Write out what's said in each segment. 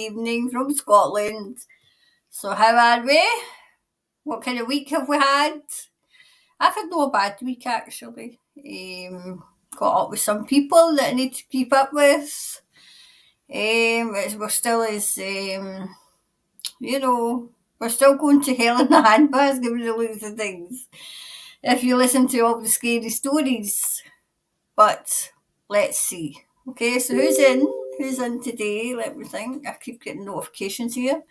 evening from Scotland. So how are we? What kind of week have we had? I've had no bad week actually. Got up with some people that I need to keep up with. We're still we're still going to hell in the handbasket with the looks of things. If you listen to all the scary stories. But let's see. Okay, so who's in? Who's in today? Let me think. I keep getting notifications here.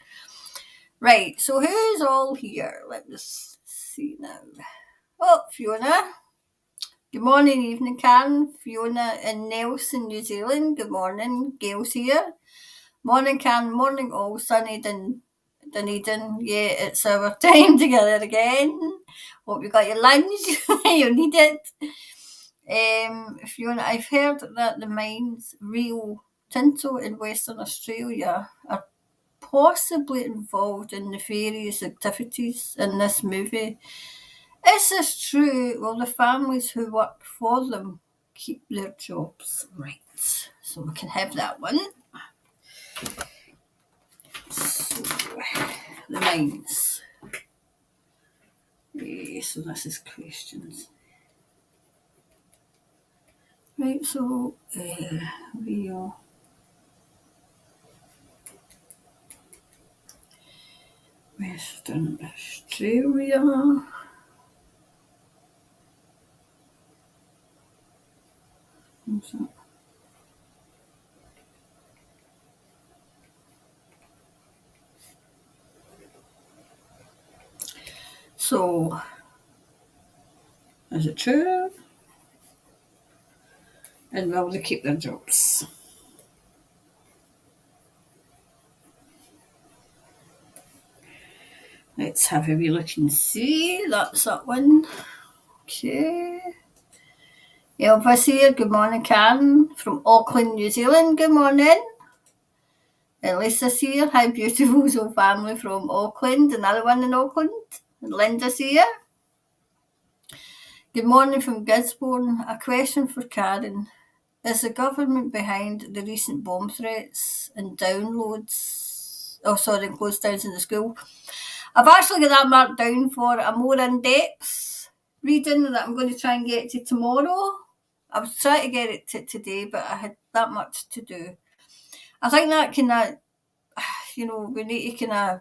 Right, so who's all here? Let me see now. Oh, Fiona. Good morning, evening, Karen. Fiona in Nelson, New Zealand. Good morning. Gail's here. Morning, Karen. Morning, all. Sunny Dunedin. Yeah, it's our time together again. Hope you got your lunch. You'll need it. Fiona, I've heard that the mines Rio Tinto in Western Australia are possibly involved in nefarious activities in this movie. Is this true? Will the families who work for them keep their jobs? Right, so we can have that one. So, the mines. So this is questions. Right, so Rio. Western Australia. What's that? So, is it true? And will they keep their jobs? Let's have a wee look and see. That's that one. Okay. Elva's here. Good morning, Karen from Auckland, New Zealand. Good morning. And Lisa's here. Hi, beautiful soul family from Auckland. Another one in Auckland. And Linda's here. Good morning from Gisborne. A question for Karen. Is the government behind the recent bomb threats and downloads? And close downs in the school. I've actually got that marked down for a more in-depth reading that I'm going to try and get to tomorrow. I was trying to get it to today, but I had that much to do. I think that we need to kind of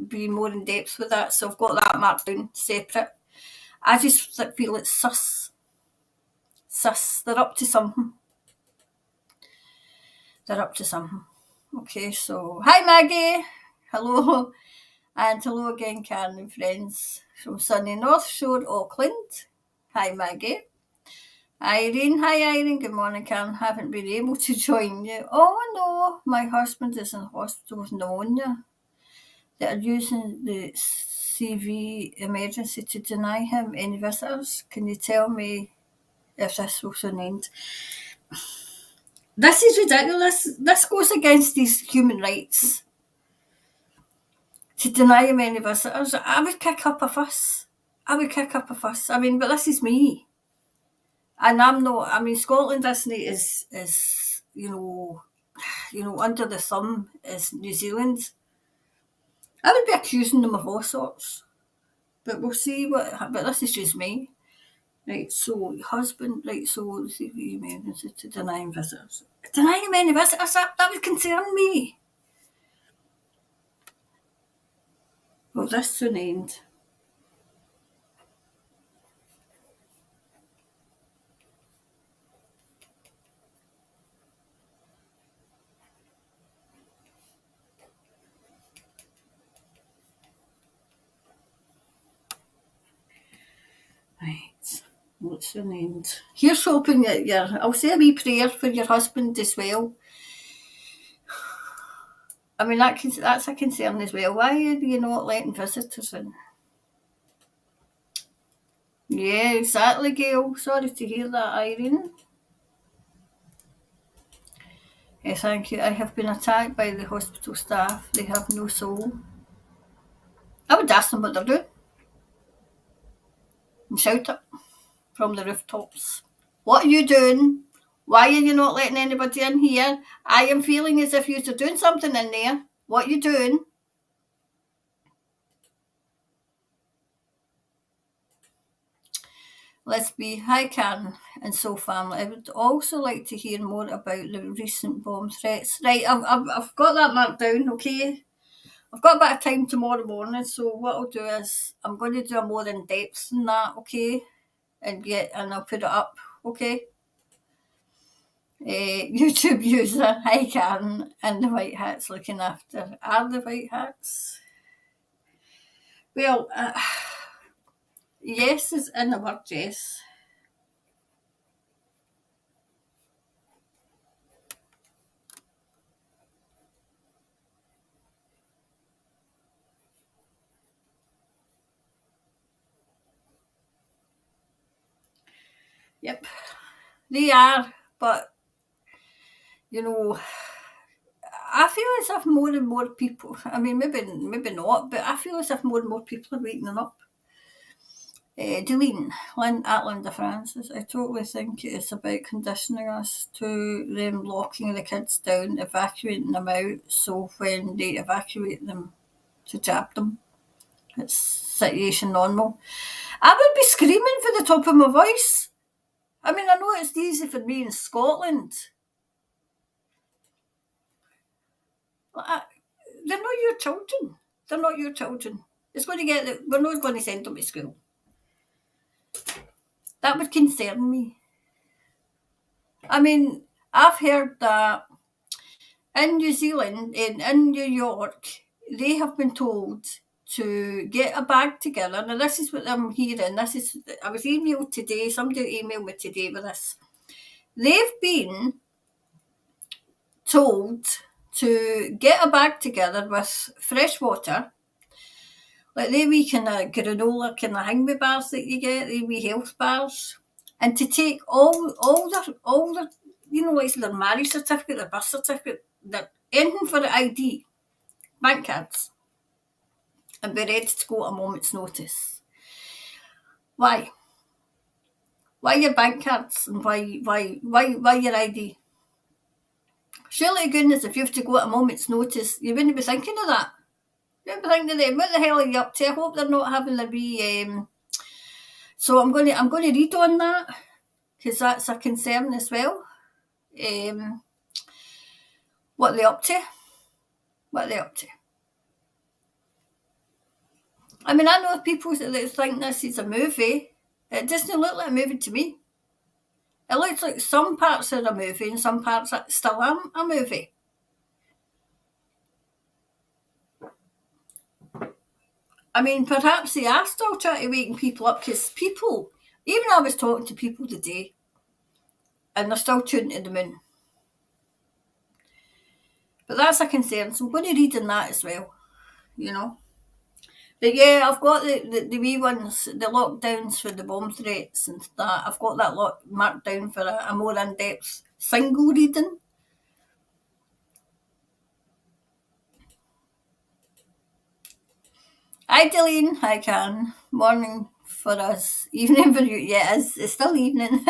be more in depth with that, so I've got that marked down separate. I just feel it's sus. They're up to something. Okay, so hi Maggie. Hello. And hello again, Karen and friends from sunny North Shore, Auckland. Hi Maggie. Irene. Hi Irene. Good morning, Karen. Haven't been able to join you. Oh no, my husband is in hospital with pneumonia. They are using the CV emergency to deny him any visitors. Can you tell me if this will soon end? This is ridiculous. This goes against these human rights. To deny him any visitors, I would kick up a fuss. I mean, but this is me. And I'm not, I mean, Scotland is under the thumb is New Zealand. I would be accusing them of all sorts. But we'll see but this is just me. Right, so husband, right, so CV emergency to deny him visitors. Deny him any visitors? That would concern me. Well, this soon end. Right, what's soon end? Here's hoping that I'll say a wee prayer for your husband as well. I mean, that's a concern as well. Why are you not letting visitors in? Yeah, exactly, Gail. Sorry to hear that, Irene. Yes, thank you. I have been attacked by the hospital staff. They have no soul. I would ask them what they're doing and shout it from the rooftops. What are you doing? Why are you not letting anybody in here? I am feeling as if you're doing something in there. What you doing? Let's be hi Karen and so family. I would also like to hear more about the recent bomb threats. Right, I've got that marked down, okay? I've got a bit of time tomorrow morning, so what I'll do is I'm going to do a more in depth than that, okay? And I'll put it up, okay? YouTube user, hi Karen, and the white hats looking after. Are the white hats? Well, yes is in the word yes. Yep, they are, but you know, I feel as if more and more people, I mean, maybe not, but I feel as if more and more people are waking up. Delene, at Linda Francis, I totally think it's about conditioning us to them locking the kids down, evacuating them out, so when they evacuate them, to jab them. It's situation normal. I would be screaming for the top of my voice. I mean, I know it's easy for me in Scotland. They're not your children. They're not your children. It's going to we're not going to send them to school. That would concern me. I mean, I've heard that in New Zealand, in New York, they have been told to get a bag together. Now, this is what I'm hearing. I was emailed today, somebody emailed me today with this. They've been told to get a bag together with fresh water, like the wee kind of granola kind of hangme bars that you get, the wee health bars, and to take all their like their marriage certificate, their birth certificate, their anything for the ID, bank cards, and be ready to go at a moment's notice. Why? Why your bank cards and why your ID? Surely goodness, if you have to go at a moment's notice, you wouldn't be thinking of that. You wouldn't be thinking of them. What the hell are you up to? I hope they're not having their wee. So I'm going to read on that because that's a concern as well. What they're up to. What they're up to. I mean, I know people that think this is a movie. It doesn't look like a movie to me. It looks like some parts are a movie and some parts still aren't a movie. I mean, perhaps they are still trying to waken people up because people, even I was talking to people today, and they're still tuning to the moon. But that's a concern, so I'm going to read on that as well, you know. But yeah, I've got the wee ones, the lockdowns for the bomb threats and that. I've got that lot marked down for a more in-depth single reading. Hi, Delene. Hi, Karen. Morning for us. Evening for you. Yeah, it's still evening.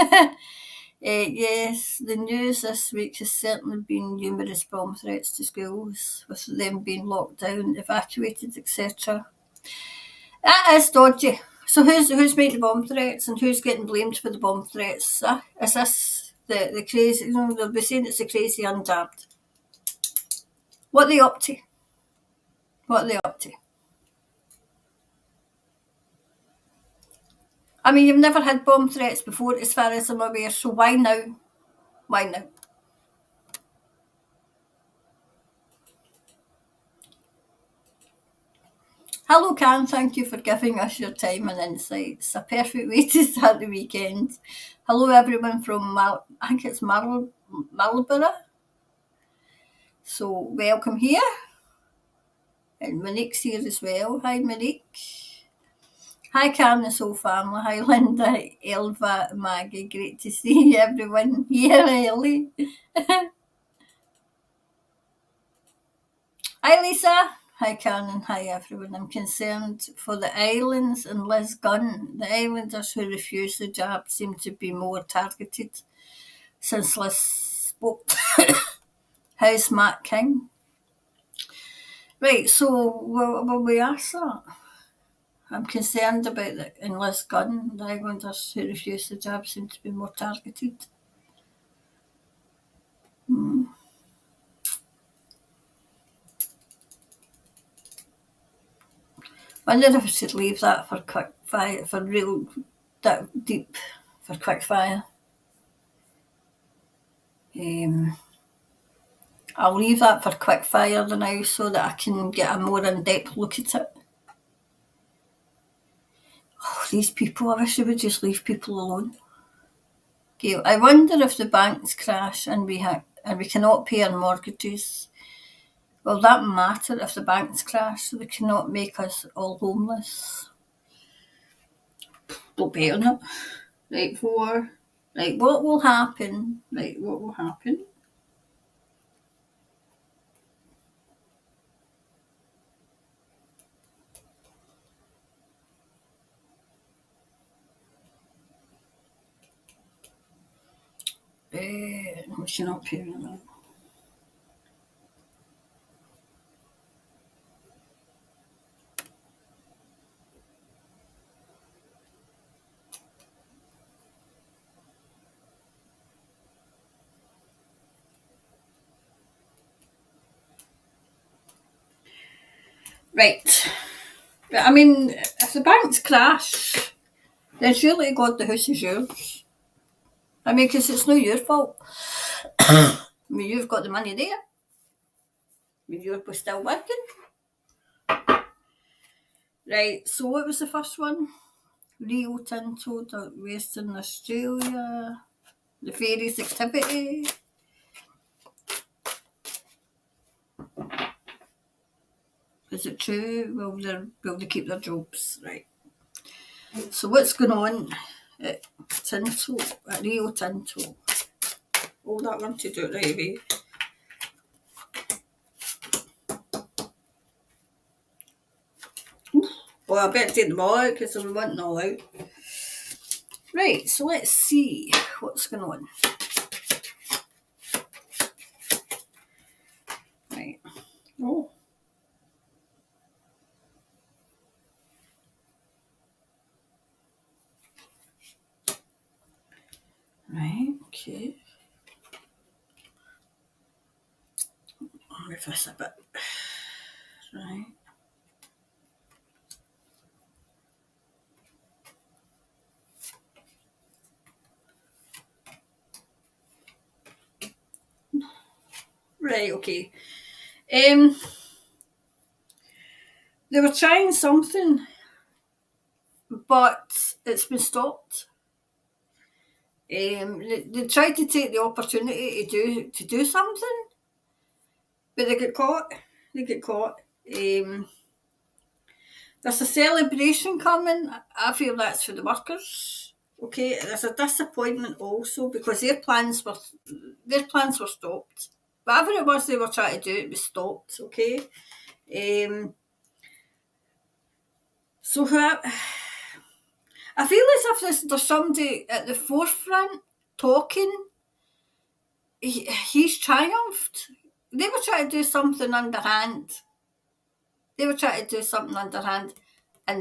Yes, the news this week has certainly been numerous bomb threats to schools, with them being locked down, evacuated, etc. That is dodgy. So who's making bomb threats and who's getting blamed for the bomb threats? Is this the crazy? They'll be saying it's the crazy undabbed. What are they up to? What are they up to? I mean, you've never had bomb threats before, as far as I'm aware. So why now? Why now? Hello, Karen. Thank you for giving us your time and insights. A perfect way to start the weekend. Hello, everyone from I think it's Marlborough. So welcome here. And Monique's here as well. Hi, Monique. Hi, Karen and Soul family. Hi, Linda, Elva, Maggie. Great to see everyone here early. Hi, Lisa. Hi, Karen, and hi, everyone. I'm concerned for the islands and Liz Gunn. The islanders who refuse the jab seem to be more targeted. since Liz spoke. How's Matt King? Right, so will we ask that? I'm concerned about the enlist gun. The Highlanders who refuse the jab seem to be more targeted. Wonder if I should leave that for quick fire, for real that deep, for quick fire. I'll leave that for quick fire now so that I can get a more in-depth look at it. Oh, these people, I wish they would just leave people alone. Okay, I wonder if the banks crash and we cannot pay our mortgages. Will that matter if the banks crash so they cannot make us all homeless? Don't bet on it. Right, four. Right, what will happen? Right, what will happen? We should not pay on that. Right. I mean, if the banks crash, then surely God the house is yours. I mean, because it's not your fault. I mean, you've got the money there. I mean, you're still working. Right, so what was the first one? Rio Tinto, Western Australia, the fairies activity. Is it true? Will they keep their jobs? Right. So what's going on at Tinto, at Rio Tinto? Oh, that one to do it right away. Well, I better take them all out because I'm wanting all out. Right, so let's see what's going on. Right. Oh. Right, okay. I'll move this a bit. Right. Right, okay. They were trying something, but it's been stopped. They tried to take the opportunity to do something, but they get caught. There's a celebration coming. I feel that's for the workers. Okay, there's a disappointment also because their plans were stopped. Whatever it was they were trying to do, it was stopped. Okay, so I feel as if there's somebody at the forefront talking. He's triumphed. They were trying to do something underhand. And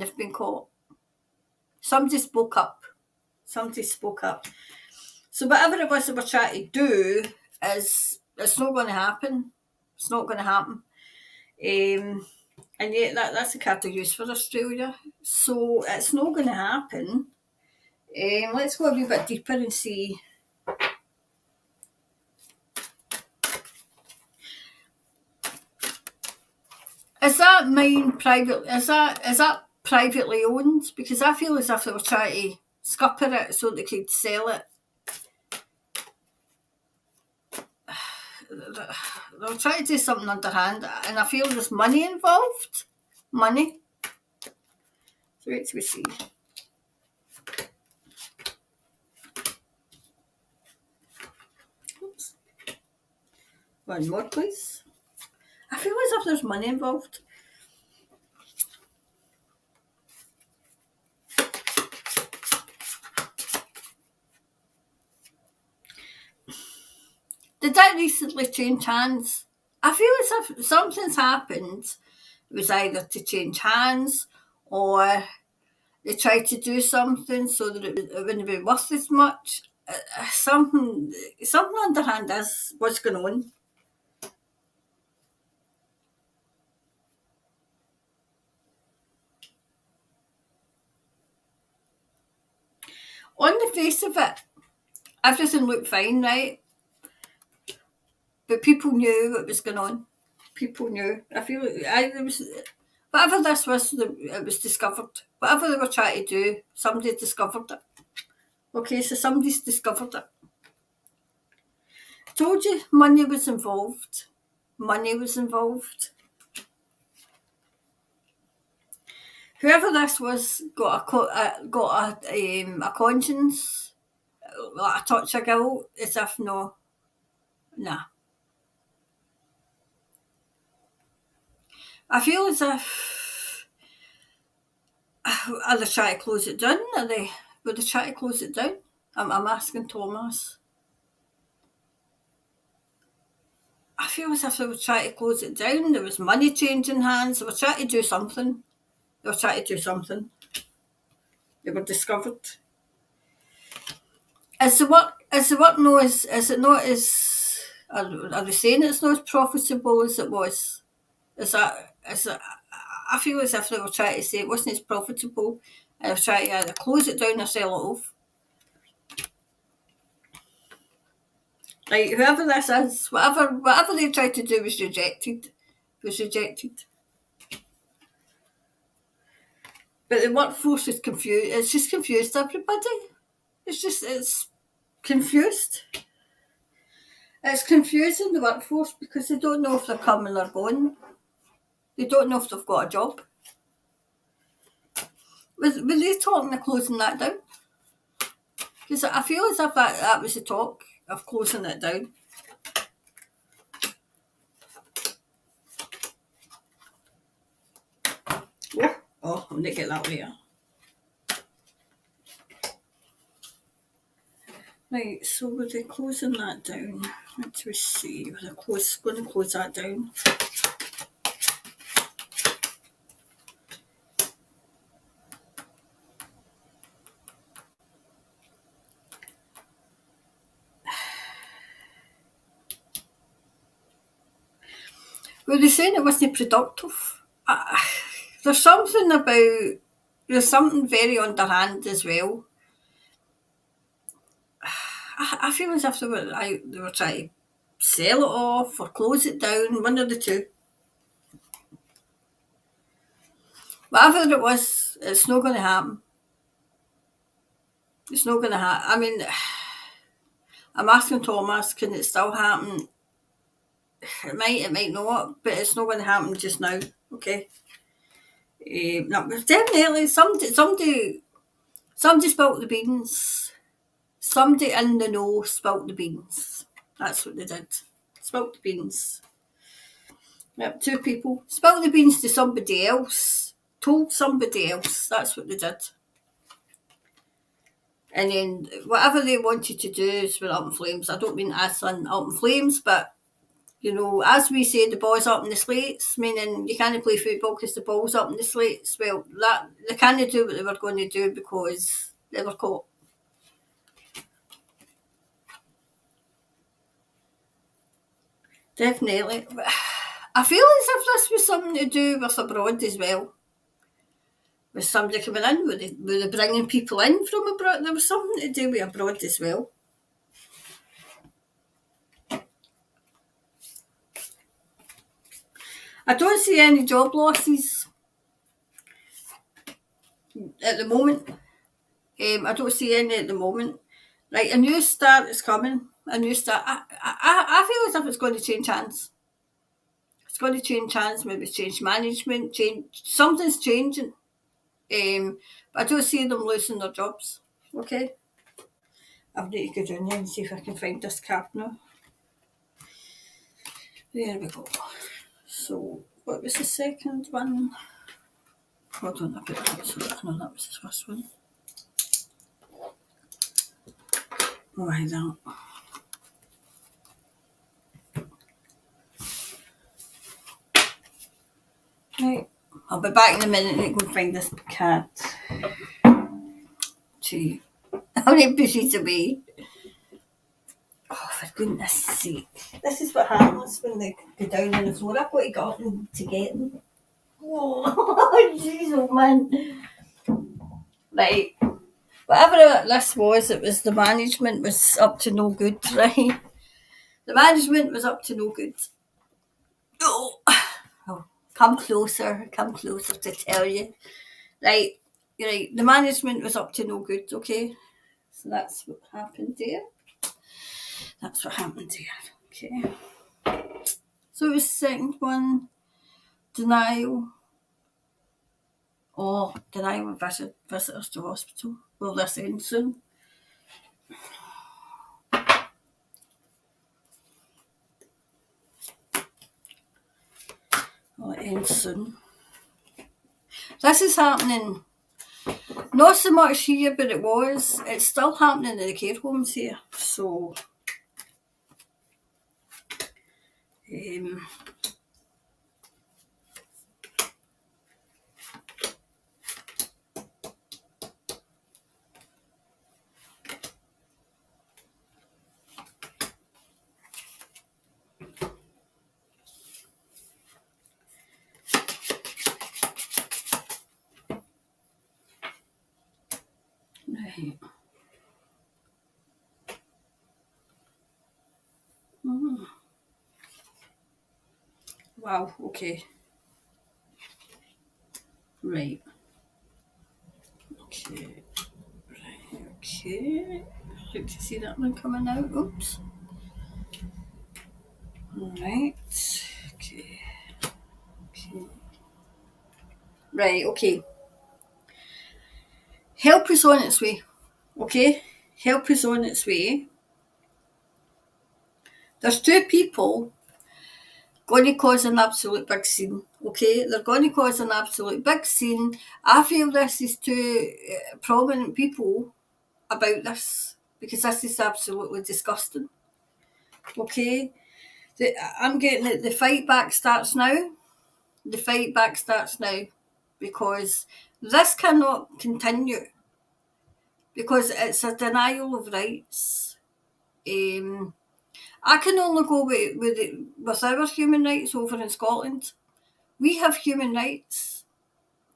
they've been caught. Somebody spoke up. So whatever it was they were trying to do it's not going to happen. It's not going to happen. And yet that's a card I use for Australia. So it's not going to happen. Let's go a wee bit deeper and see. Is that mine private? Is that privately owned? Because I feel as if they were trying to scupper it so they could sell it. They were trying to do something underhand, and I feel there's money involved. Money. So wait till we see. Oops. One more, please. I feel as if there's money involved. Did that recently change hands? I feel as if something's happened. It was either to change hands or they tried to do something so that it wouldn't be worth as much. Something underhand is what's going on. On the face of it, everything looked fine, right? But people knew what was going on. People knew. I feel there was whatever this was. It was discovered. Whatever they were trying to do, somebody discovered it. Okay, so somebody's discovered it. Told you, money was involved. Money was involved. Whoever this was got a conscience, like a touch of guilt, as if no, nah. I feel as if are they trying to close it down? Would they try to close it down? I'm asking Thomas. I feel as if they were trying to close it down. There was money changing hands. They were trying to do something. They were trying to do something. They were discovered. Is the work no as is it not as are they saying it's not as profitable as it was? Is that I feel as if they were trying to say it wasn't as profitable and they were trying to either close it down or sell it off. Like whoever this is, whatever they tried to do was rejected. Was rejected. But the workforce is confused. It's just confused everybody. It's confused. It's confusing the workforce because they don't know if they're coming or going. They don't know if they've got a job. Were they talking of closing that down? Because I feel as if that was the talk of closing it down. Oh, I'm going to get that later. Right, so were they closing that down? Let's see. Were they going to close that down? Were they saying it wasn't productive? There's something very underhand as well. I feel as if they were trying to sell it off or close it down, one of the two. Whatever it was, it's not going to happen. It's not going to happen. I mean, I'm asking Thomas, can it still happen? It might not, but it's not going to happen just now, okay? No, definitely, somebody spilt the beans. Somebody in the know spilt the beans. That's what they did. Spilt the beans. Yep, two people. Spilt the beans to somebody else. Told somebody else. That's what they did. And then whatever they wanted to do is went up in flames. I don't mean as in up in flames, but you know, as we say, the ball's up in the slates, meaning you can't play football because the ball's up in the slates. Well, that they can't do what they were going to do because they were caught. Definitely. I feel as if this was something to do with abroad as well. With somebody coming in, were they bringing people in from abroad? There was something to do with abroad as well. I don't see any job losses at the moment. I don't see any at the moment. Like a new start is coming. A new start. I feel as if it's going to change hands. It's going to change hands. Maybe change management. Something's changing. But I don't see them losing their jobs. Okay. I need to go down there and see if I can find this card now. There we go. So, what was the second one? Hold on, I put that so I know that was the first one. Why that? be back in a minute and go find this cat. Two. How many pushes away? Oh, for goodness sake. This is what happens when they go down on the floor. I've got to go up to get them. Oh, jeez, oh man. Right. Whatever this was, it was the management was up to no good, right? The management was up to no good. Oh, come closer to tell you. Right, you're right. The management was up to no good, okay? So that's what happened there. That's what happened there, okay? So it was the second one, denial. Oh, denial of visitors to hospital. Will this end soon? Will it end soon? This is happening, not so much here, but it's still happening in the care homes here. So, right. Wow, okay. Right. Okay. Right, okay. I'd like to see that one coming out. Oops. Right. Okay. Okay. Right, okay. Help is on its way. Okay? Help is on its way. There's two people going to cause an absolute big scene. Okay? They're going to cause an absolute big scene. I feel this is two prominent people about this because this is absolutely disgusting. Okay? I'm getting it. The fight back starts now. The fight back starts now because this cannot continue because it's a denial of rights. I can only go with our human rights over in Scotland. We have human rights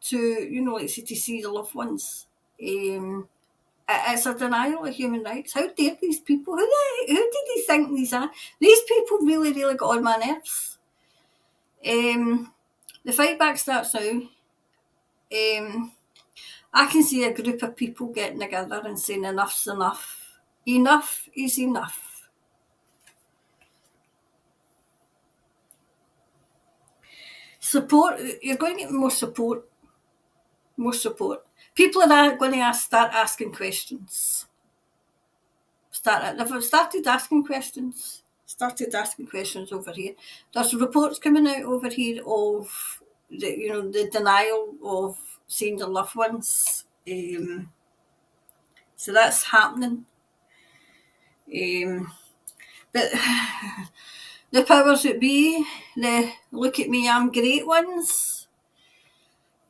to, like say, to see the loved ones. It's a denial of human rights. How dare these people? Who did they think these are? These people really, really got on my nerves. The fight back starts now. I can see a group of people getting together and saying enough's enough. Enough is enough. Support, you're going to get more support. More support. People are going to start asking questions. They've started asking questions. Started asking questions over here. There's reports coming out over here of the denial of seeing their loved ones. So that's happening. But the powers that be, the look at me, I'm great ones,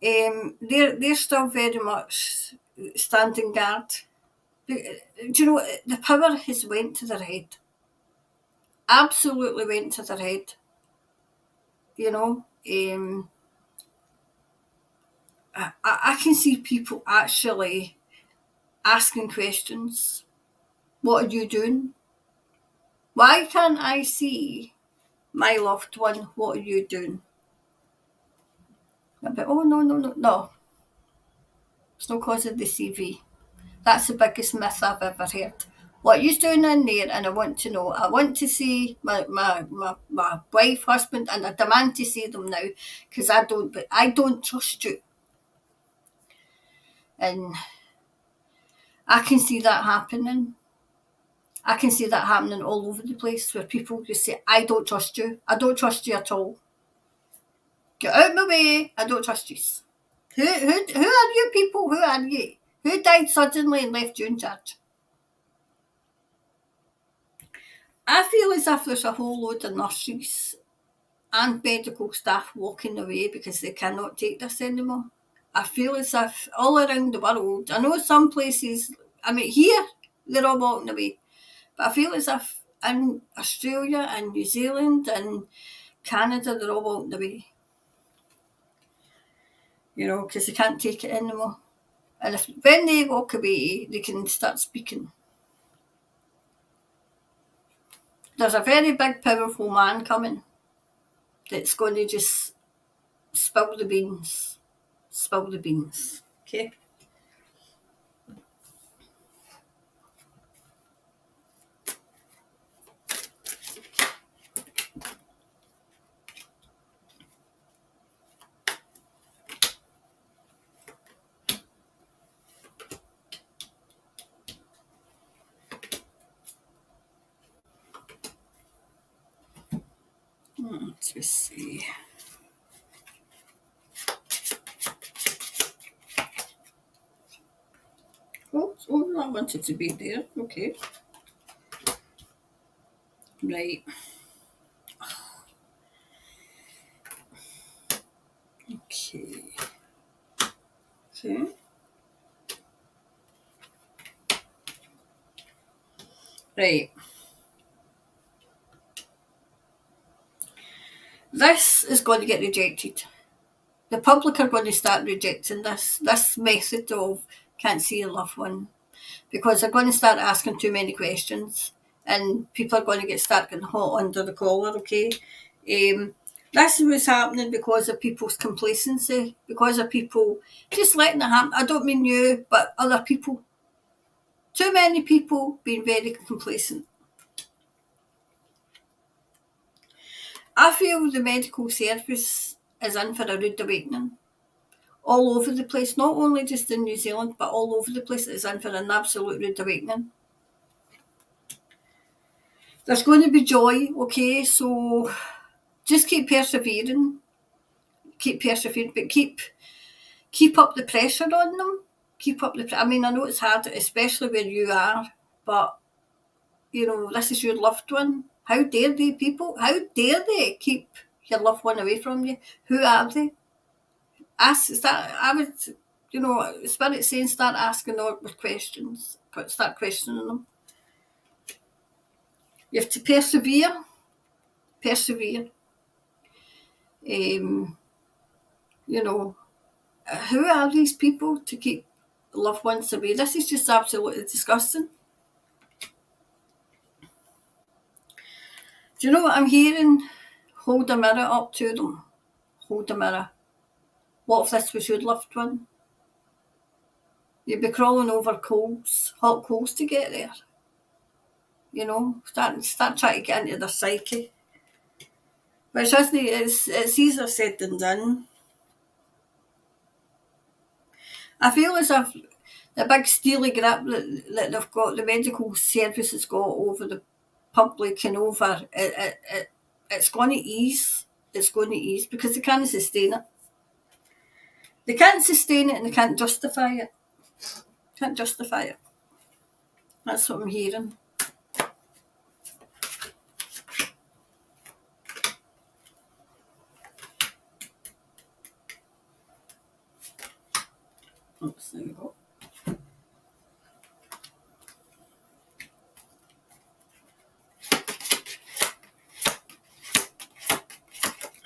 they're still very much standing guard. Do you know, the power has went to their head. Absolutely went to their head. I can see people actually asking questions. What are you doing? Why can't I see my loved one? What are you doing? But, oh, no. It's not because of the CV. That's the biggest myth I've ever heard. What you're doing in there, and I want to know. I want to see my wife, husband, and I demand to see them now because I don't trust you. And I can see that happening. I can see that happening all over the place where people just say, I don't trust you. I don't trust you at all. Get out of my way. I don't trust you. Who are you people? Who are you? Who died suddenly and left you in charge? I feel as if there's a whole load of nurses and medical staff walking away because they cannot take this anymore. I feel as if all around the world, I know some places, I mean, here, they're all walking away, but I feel as if in Australia and New Zealand and Canada, they're all walking away. Because they can't take it anymore. And when they walk away, they can start speaking. There's a very big, powerful man coming that's going to just spill the beans. Spill the beans. Okay? Let's just see. Oh, I wanted to be there. Okay. Right. Okay. Okay. Right. This is going to get rejected. The public are going to start rejecting this method of can't see your loved one, because they're going to start asking too many questions, and people are going to start getting hot under the collar. Okay, this was happening because of people's complacency, because of people just letting it happen. I don't mean you, but other people. Too many people being very complacent. I feel the medical service is in for a rude awakening. All over the place, not only just in New Zealand, but all over the place, it's in for an absolute rude awakening. There's going to be joy, okay? So just keep persevering, but keep up the pressure on them. Keep up the. I mean, I know it's hard, especially where you are, but this is your loved one. How dare they, people? How dare they keep your loved one away from you? Who are they? I would, Spirit saying start asking awkward questions. Start questioning them. You have to persevere. Persevere. Um, you know, who are these people to keep loved ones away? This is just absolutely disgusting. Do you know what I'm hearing? Hold a mirror up to them. Hold a mirror. What if this was your loved one? You'd be crawling over hot coals to get there. Start trying to get into their psyche. Which isn't it's easier said than done. I feel as if the big steely grip that they've got, the medical services got over the public and over it's going to ease. It's going to ease because they can't sustain it. They can't sustain it and they can't justify it. Can't justify it. That's what I'm hearing. Oops, there we go.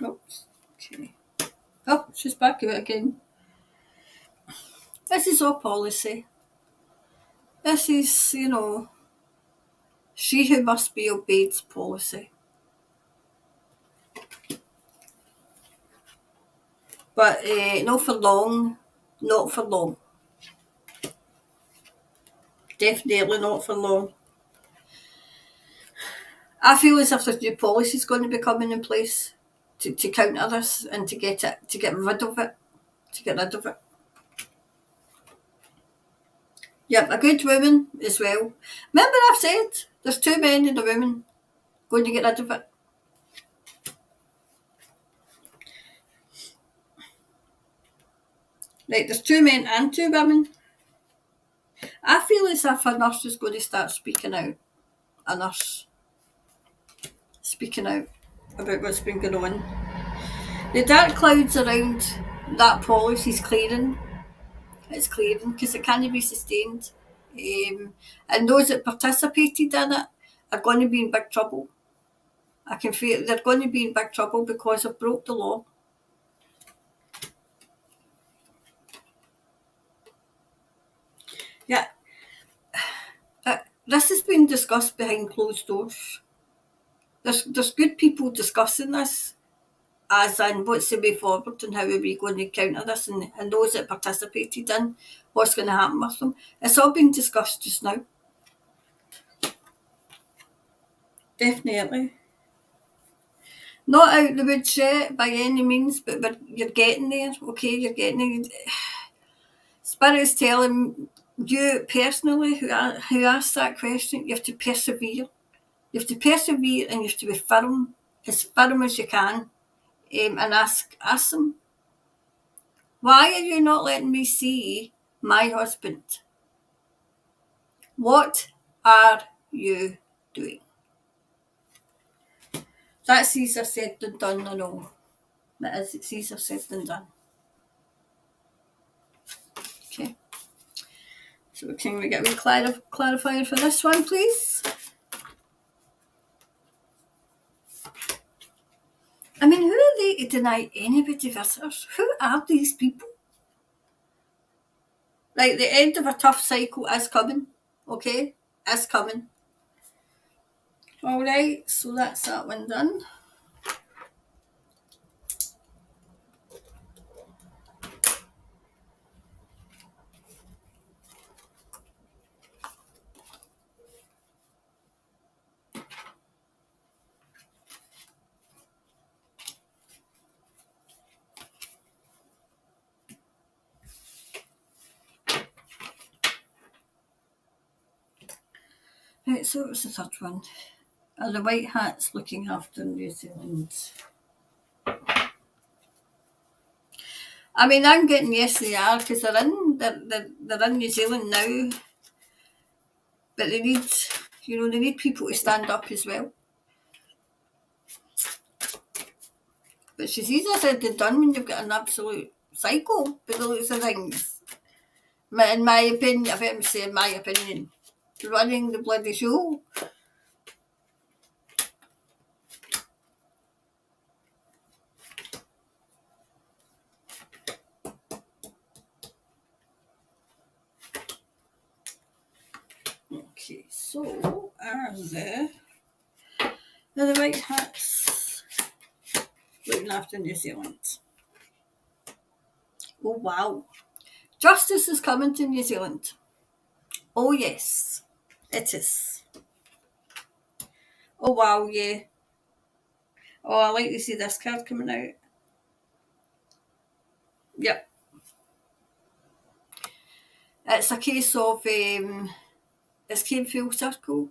Oops. Okay. Oh, she's back out again. This is all policy. This is, she who must be obeyed's policy. But not for long. Not for long. Definitely not for long. I feel as if there's new policies going to be coming in place to counter this and to get rid of it. To get rid of it. Yep, a good woman as well. Remember I've said there's too many of the women going to get rid of it. Right, there's 2 men and 2 women. I feel as if a nurse is going to start speaking out. A nurse. Speaking out. about what's been going on. The dark clouds around that policy is clearing. It's clearing because it can't be sustained. And those that participated in it are going to be in big trouble. I can feel they're going to be in big trouble because they've broke the law. Yeah, this has been discussed behind closed doors. There's good people discussing this, as in what's the way forward and how are we going to counter this, and those that participated in what's going to happen with them. It's all been discussed just now. Definitely. Not out the woods yet by any means, but you're getting there, okay? You're getting there. Spirit's telling you personally, who asked that question, you have to persevere. You have to persevere and you have to be firm, as firm as you can, and ask them, why are you not letting me see my husband? What are you doing? That's easier said than done, I know. That is, it's easier said than done. Okay. So can we get a clarifier for this one, please? I mean, who are they to deny anybody visitors? Who are these people? Right, the end of a tough cycle is coming, okay? Is coming. All right, so that's that one done. Right, so what's the third one? Are the white hats looking after New Zealand? I mean, I'm getting yes, they are, because they're in New Zealand now, but they need people to stand up as well. But she's easier said than done when you've got an absolute psycho by the looks of things. In my opinion, if I'm saying my opinion, running the bloody show. Okay, so are the white hats looking after New Zealand? Oh wow. Justice is coming to New Zealand. Oh yes, it is. Oh wow, yeah. Oh, I like to see this card coming out. Yep. It's a case of it's came full circle.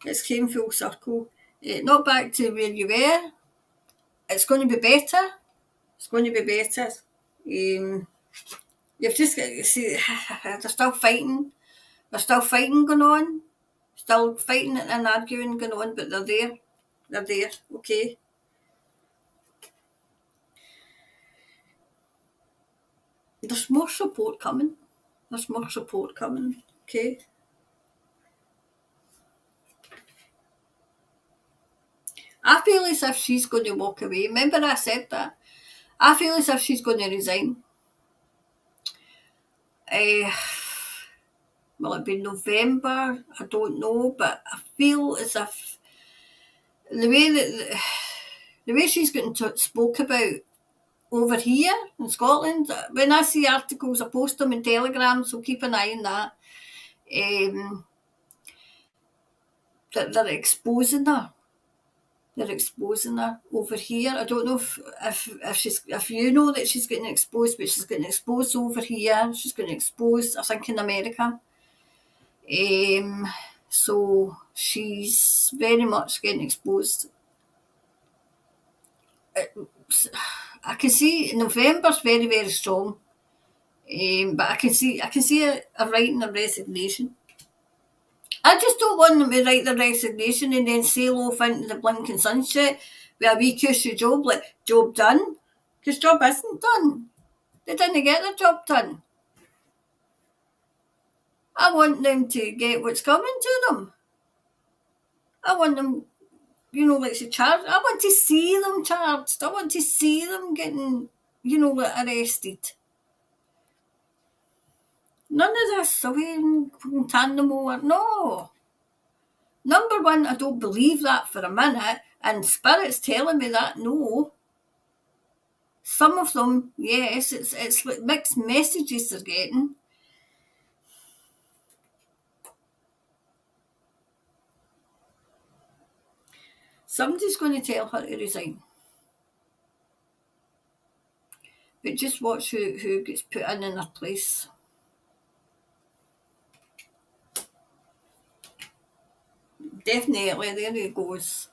It's came full circle. Not back to where you were. It's going to be better. It's going to be better. You've just got to see they're still fighting. There's still fighting going on. Still fighting and arguing going on, but they're there. They're there, okay. There's more support coming. There's more support coming, okay. I feel as if she's going to walk away. Remember I said that? I feel as if she's going to resign. Will it be November? I don't know, but I feel as if the way she's getting spoke about over here in Scotland, when I see articles, I post them in Telegram, so keep an eye on that. That they're exposing her. They're exposing her over here. I don't know if you know that she's getting exposed, but she's getting exposed over here. She's getting exposed, I think, in America. So she's very much getting exposed. I can see November's very, very strong. But I can see a writing a resignation. I just don't want them to write the resignation and then sail off into the blinking sunset with a wee cushy job, like job done, because job isn't done. They didn't get the job done. I want them to get what's coming to them. I want them, like to charge. I want to see them charged. I want to see them getting, arrested. None of this away and turn them over. No. Number one, I don't believe that for a minute, and Spirit's telling me that no. Some of them, yes, it's like mixed messages they're getting. Somebody's going to tell her to resign. But just watch who gets put in her place. Definitely, there he goes.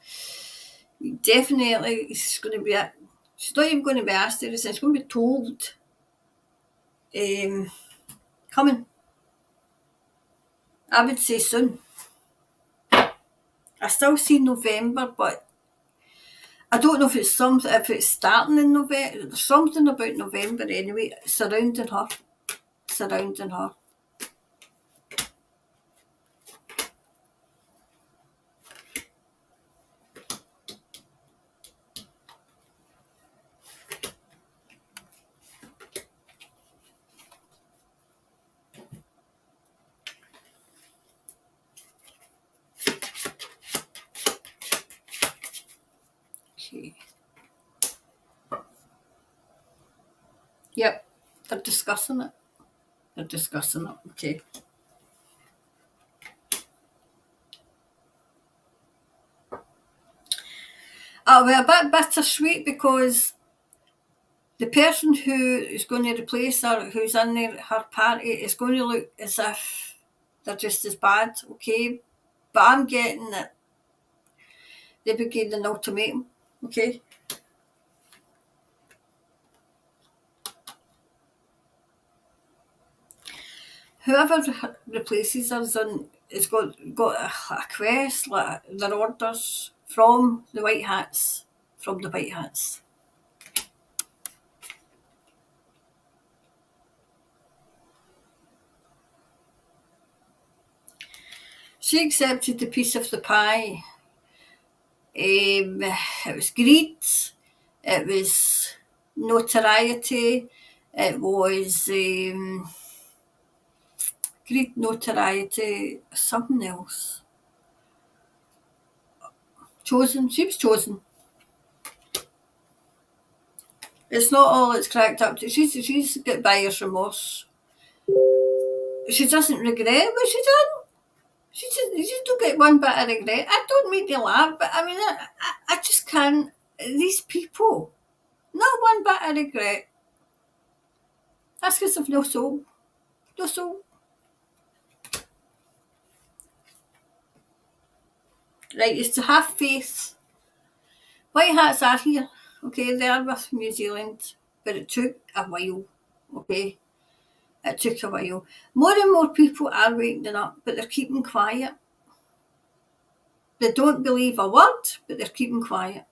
Definitely, she's going to be. She's not even going to be asked to resign. She's going to be told. Coming. I would say soon. I still see November, but I don't know if it's starting in November. There's something about November anyway, surrounding her. Okay. Yep, they're discussing it. Okay. It'll be a bit bittersweet because the person who is going to replace her, who's in her party, is going to look as if they're just as bad, okay? But I'm getting that they be given an ultimatum, okay? Whoever replaces her has got a quest, like their orders from the White Hats. She accepted the piece of the pie. It was greed, it was notoriety, it was greed, notoriety, something else. Chosen, she was chosen. It's not all it's cracked up to. She's got buyer's remorse. She doesn't regret what she done. She just don't get one bit of regret. I don't mean to laugh, but I mean, I just can't. These people, not one bit of regret. That's because of no soul. No soul. Right, is to have faith. White hats are here, okay, they are with New Zealand, but it took a while, okay? It took a while. More and more people are waking up, but they're keeping quiet. They don't believe a word, but they're keeping quiet.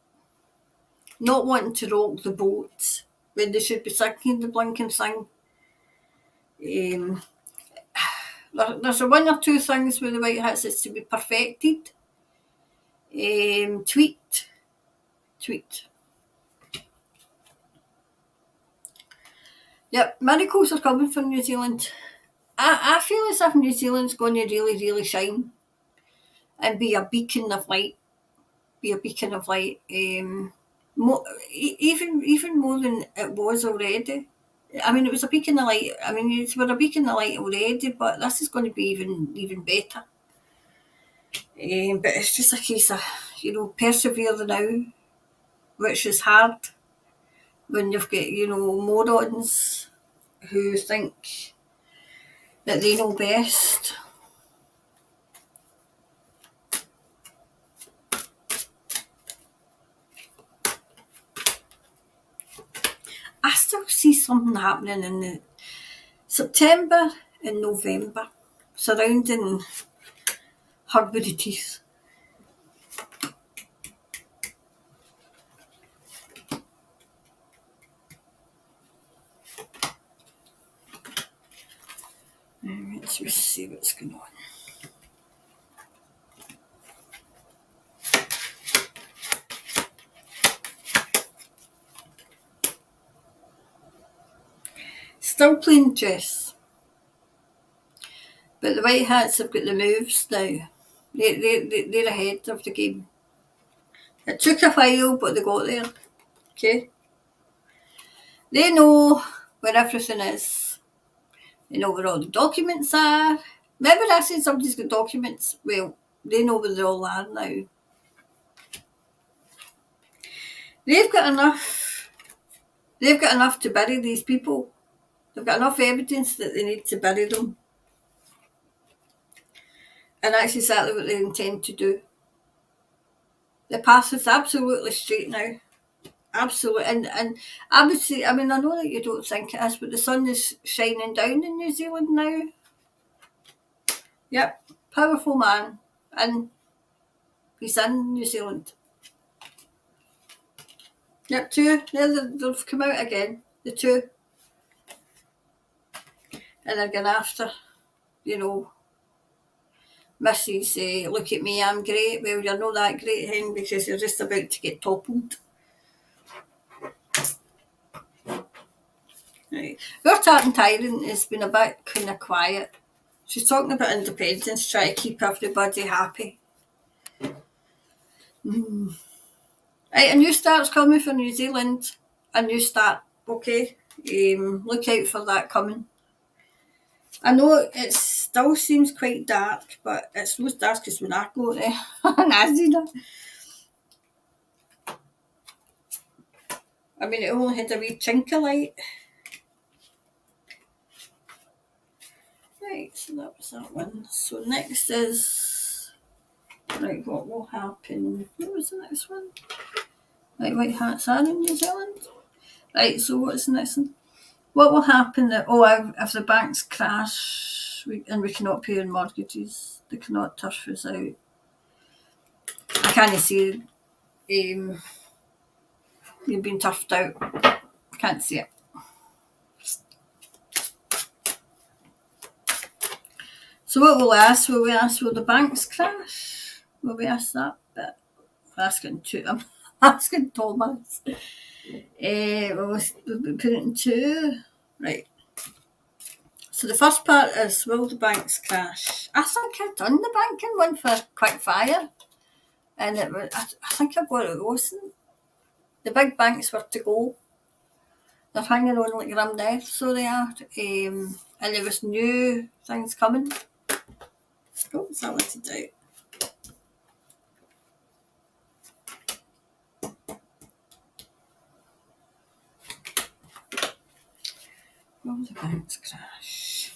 Not wanting to rock the boat when they should be sinking the blinking thing. There's a one or two things with the White Hats that's to be perfected. Tweet. Yep, miracles are coming from New Zealand. I feel as if New Zealand's going to really, really shine and be a beacon of light. Even more than it was already. I mean, it was a beacon of light. I mean, it's were a beacon of light already, but this is going to be even better. But it's just a case of persevere now, which is hard when you've got morons who think that they know best. I still see something happening in the September and November surrounding her with the teeth. Let's just see what's going on. Still playing chess. But the White Hats have got the moves now. They're ahead of the game. It took a while, but they got there. Okay? They know where everything is. They know where all the documents are. Remember I said somebody's got documents? Well, they know where they all are now. They've got enough. They've got enough to bury these people. They've got enough evidence that they need to bury them. And that's exactly what they intend to do. The path is absolutely straight now. Absolutely. And I would say, I mean, I know that you don't think it is, but the sun is shining down in New Zealand now. Yep. Powerful man. And he's in New Zealand. Yep, two. They've come out again. The two. And they're going after, Mrs. Look at me, I'm great. Well, you're not that great, hen, because you're just about to get toppled. Right. Our tartan tyrant has been a bit kind of quiet. She's talking about independence, trying to keep everybody happy. Right, a new start's coming for New Zealand. A new start, okay? Look out for that coming. I know it still seems quite dark, but it's not dark as when I go to Nazina. I mean, it only had a wee chink of light. Right, so that was that one. So next is, right, what will happen? What was the next one? Right, White Hats are in New Zealand. Right, so what's the next one? What will happen if the banks crash and we cannot pay our mortgages, they cannot turf us out? I can't see you've been turfed out. I can't see it. So what will we ask? Will we ask, will the banks crash? Will we ask that bit? I'm asking Thomas. We'll put it in two. Right. So the first part is, will the banks crash? I think I've done the banking one for quick fire. And it was, I think I got it wasn't. The big banks were to go. They're hanging on like grim death, so they are. And there was new things coming. Oh, is that what to do? Will the banks crash?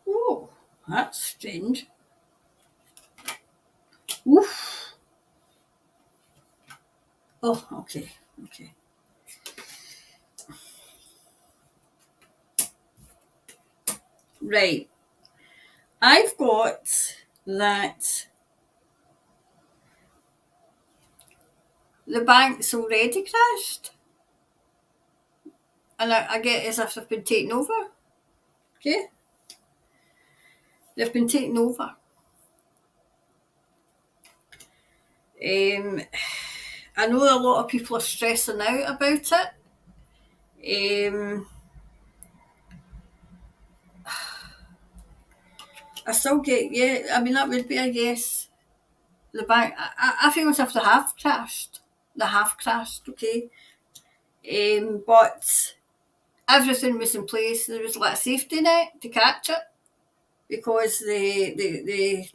Oh, that's strange. Oof. Oh, okay. Right. I've got that the bank's already crashed. And I get as if they've been taken over. Okay? They've been taken over. I know a lot of people are stressing out about it. I still get, yeah, I mean, that would be a yes. The bank, I feel as if they have crashed. Okay? But everything was in place. There was like a safety net to catch it because they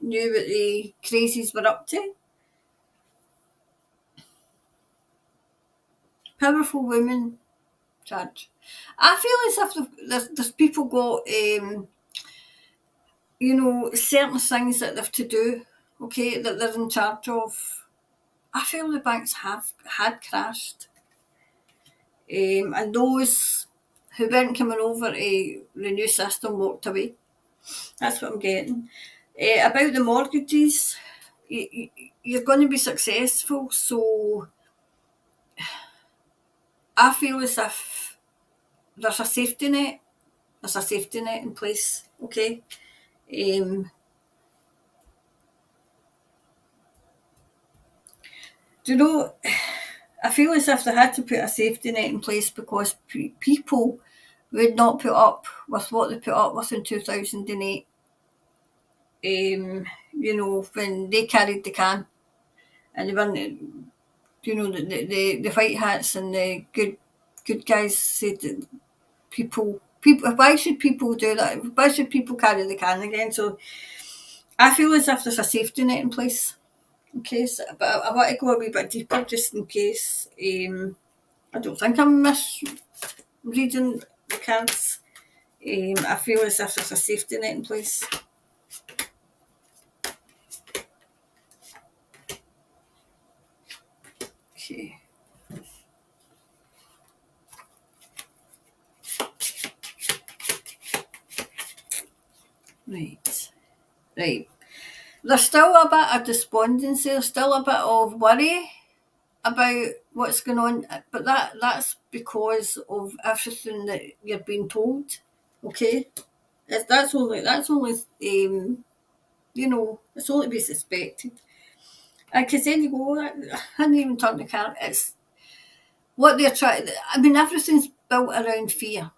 knew what the crazies were up to. Powerful women, Judge. I feel as if there's people got, certain things that they've to do, okay, that they're in charge of. I feel the banks had crashed. And those who weren't coming over to the new system walked away. That's what I'm getting. About the mortgages, you're going to be successful. So I feel as if there's a safety net. There's a safety net in place. Okay. Um, do you know? I feel as if they had to put a safety net in place because people would not put up with what they put up with in 2008. When they carried the can and they weren't, the white hats and the good guys said that people, why should people do that? Why should people carry the can again? So I feel as if there's a safety net in place. In case, but I want to go a wee bit deeper just in case. I don't think I'm misreading the cards. I feel as if there's a safety net in place. Okay. Right. Right. There's still a bit of despondency, there's still a bit of worry about what's going on, but that's because of everything that you're being told. Okay? That's only it's only to be suspected. Like I said, you go, I hadn't even turned the card. It's what they're trying. I mean, everything's built around fear,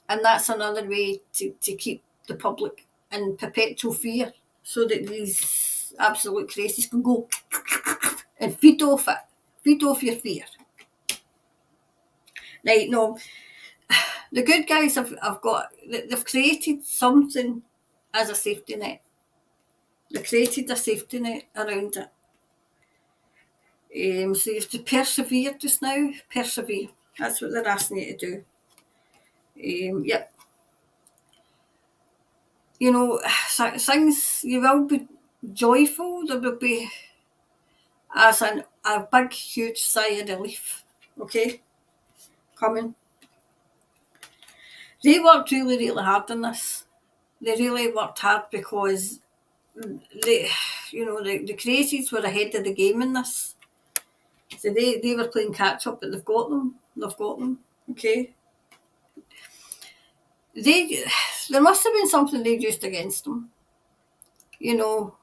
and that's another way to keep the public in perpetual fear, so that these absolute crazies can go and feed off your fear. Right? No, the good guys they've created something as a safety net. They created a safety net around it. So you have to persevere just now. Persevere. That's what they're asking you to do. Yep. Things, you will be joyful. There will be as a big, huge sigh of relief. Okay, coming. They worked really, really hard on this. They really worked hard because they, the crazies were ahead of the game in this. So they were playing catch up, but they've got them. They've got them. Okay. They there must have been something they used against them. You know,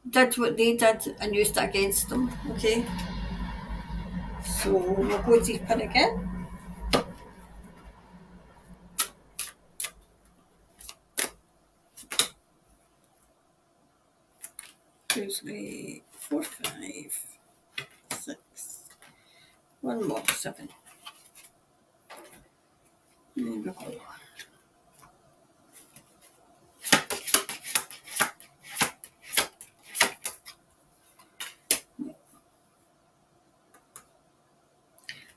did what they did and used it against them. Okay. So we'll go deeper again. 2, 3, 4, 5, 6. One more, 7. There we go.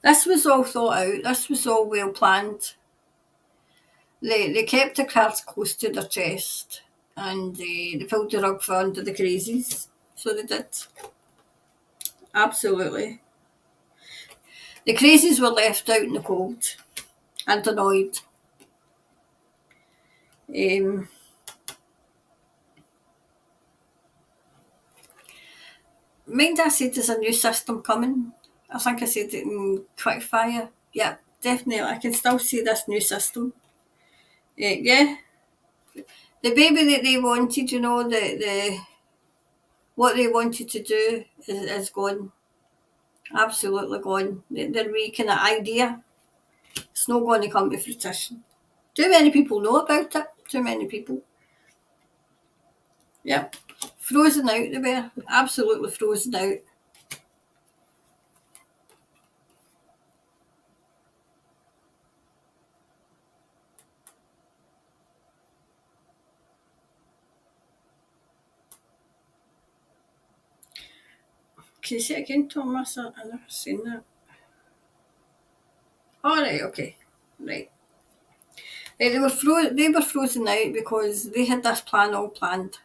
This was all thought out. This was all well planned. They kept the cards close to their chest, and they pulled the rug for under the crazies. So they did. Absolutely. The crazies were left out in the cold and annoyed. Um, Mind I said there's a new system coming. I think I said it in quickfire. Yeah, definitely. I can still see this new system. Yeah, the baby that they wanted, the what they wanted to do is gone. Absolutely gone. Their wee kind of idea, it's not going to come to fruition. Too many people know about it. Too many people. Yep. Frozen out they were. Absolutely frozen out. Can you say it again, Thomas? I've never seen that. All right, okay. Right. They were frozen out because they had this plan all planned.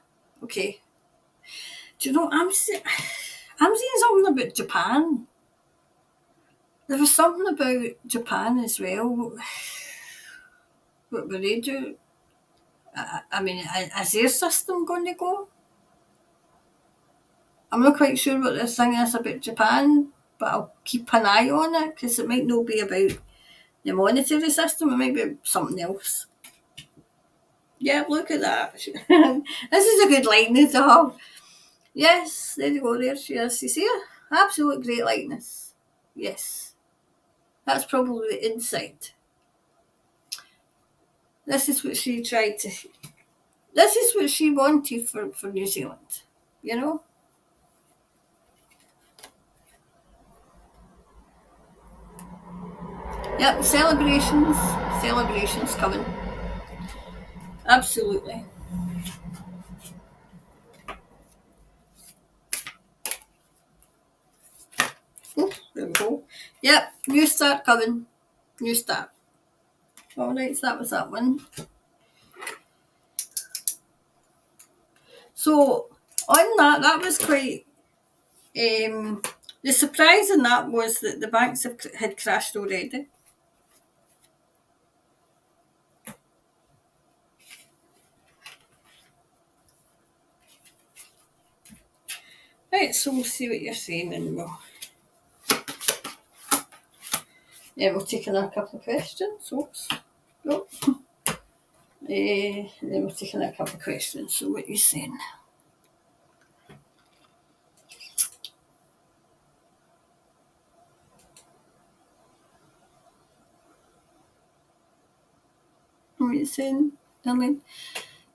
Okay. Do you know, I'm seeing something about Japan. There was something about Japan as well. What will they do? I mean, is their system going to go? I'm not quite sure what this thing is about Japan, but I'll keep an eye on it because it might not be about the monetary system, it might be something else. Yeah, look at that. This is a good likeness to have. Yes, there you go, there she is. You see her? Absolute great likeness. Yes. That's probably the inside. This is what she tried to. This is what she wanted for New Zealand. You know? Yep, celebrations. Celebrations coming. Absolutely. Oh, there we go. Yep, new start coming. New start. Alright, so that was that one. So, on that was quite. The surprise in that was that the banks had crashed already. Right, so we'll see what you're saying and we'll take another couple of questions. Oops. Oh. Then we'll take another couple of questions. So what are you saying? What are you saying, Elaine?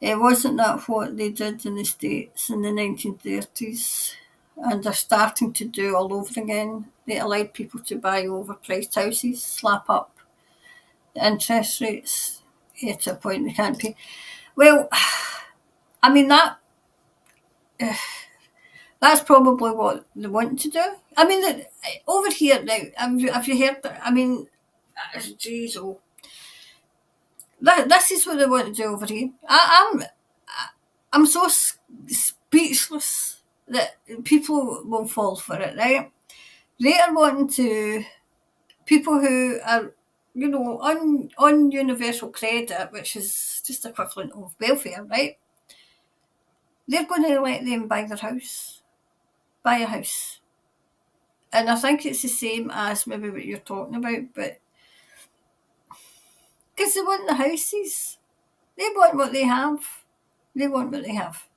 Wasn't that what they did in the States in the 1930s? And they're starting to do all over again. They allowed people to buy overpriced houses, slap up the interest rates to a point they can't pay. Well, I mean that's probably what they want to do. I mean, over here now, have you heard that? I mean, geez, oh, this is what they want to do over here. I'm so speechless that people will fall for it, right? They are wanting to people who are, on universal credit, which is just equivalent of welfare, right? They're going to let them buy buy a house. And I think it's the same as maybe what you're talking about, but because they want the houses, they want what they have. They want what they have.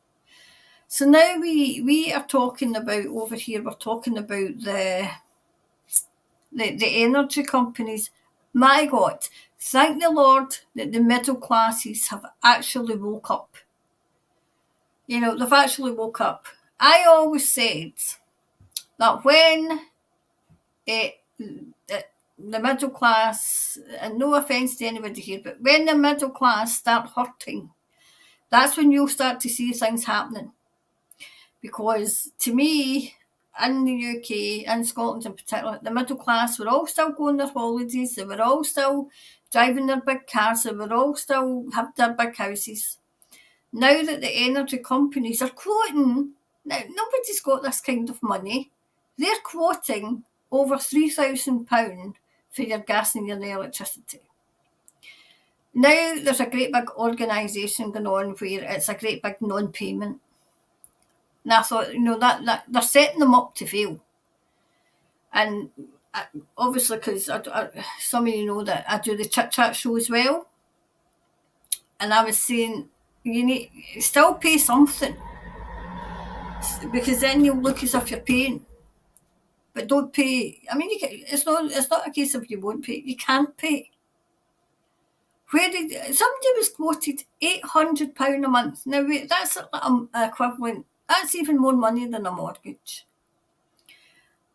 So now we are talking about over here. We're talking about the energy companies. My God, thank the Lord that the middle classes have actually woke up. They've actually woke up. I always said that when it, the middle class, and no offence to anybody here, but when the middle class start hurting, that's when you'll start to see things happening. Because to me, in the UK, in Scotland in particular, the middle class were all still going their holidays, they were all still driving their big cars, they were all still have their big houses. Now that the energy companies are quoting, now nobody's got this kind of money, they're quoting over £3,000 for your gas and your electricity. Now there's a great big organisation going on where it's a great big non-payment. And I thought, that they're setting them up to fail. And obviously, because some of you know that I do the Chit Chat show as well. And I was saying, you need still pay something. Because then you'll look as if you're paying. But don't pay. I mean, it's not a case of you won't pay. You can't pay. Somebody was quoted £800 a month. Now, that's equivalent. That's even more money than a mortgage.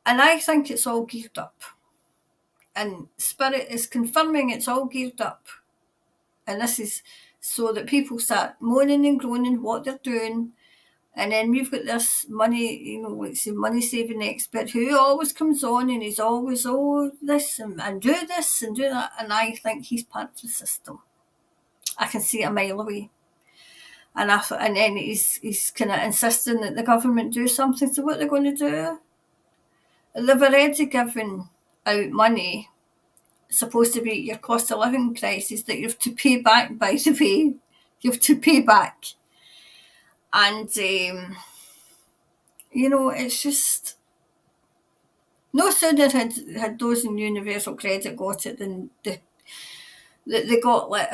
And I think it's all geared up. And Spirit is confirming it's all geared up. And this is so that people start moaning and groaning what they're doing. And then we've got this money, it's a money saving expert who always comes on and he's always, this and do this and do that. And I think he's part of the system. I can see it a mile away. And then he's kind of insisting that the government do something. So what they're going to do? They've already given out money, supposed to be your cost of living crisis, that you have to pay back, by the way. You have to pay back. And It's just no sooner had those in universal credit got it than they got like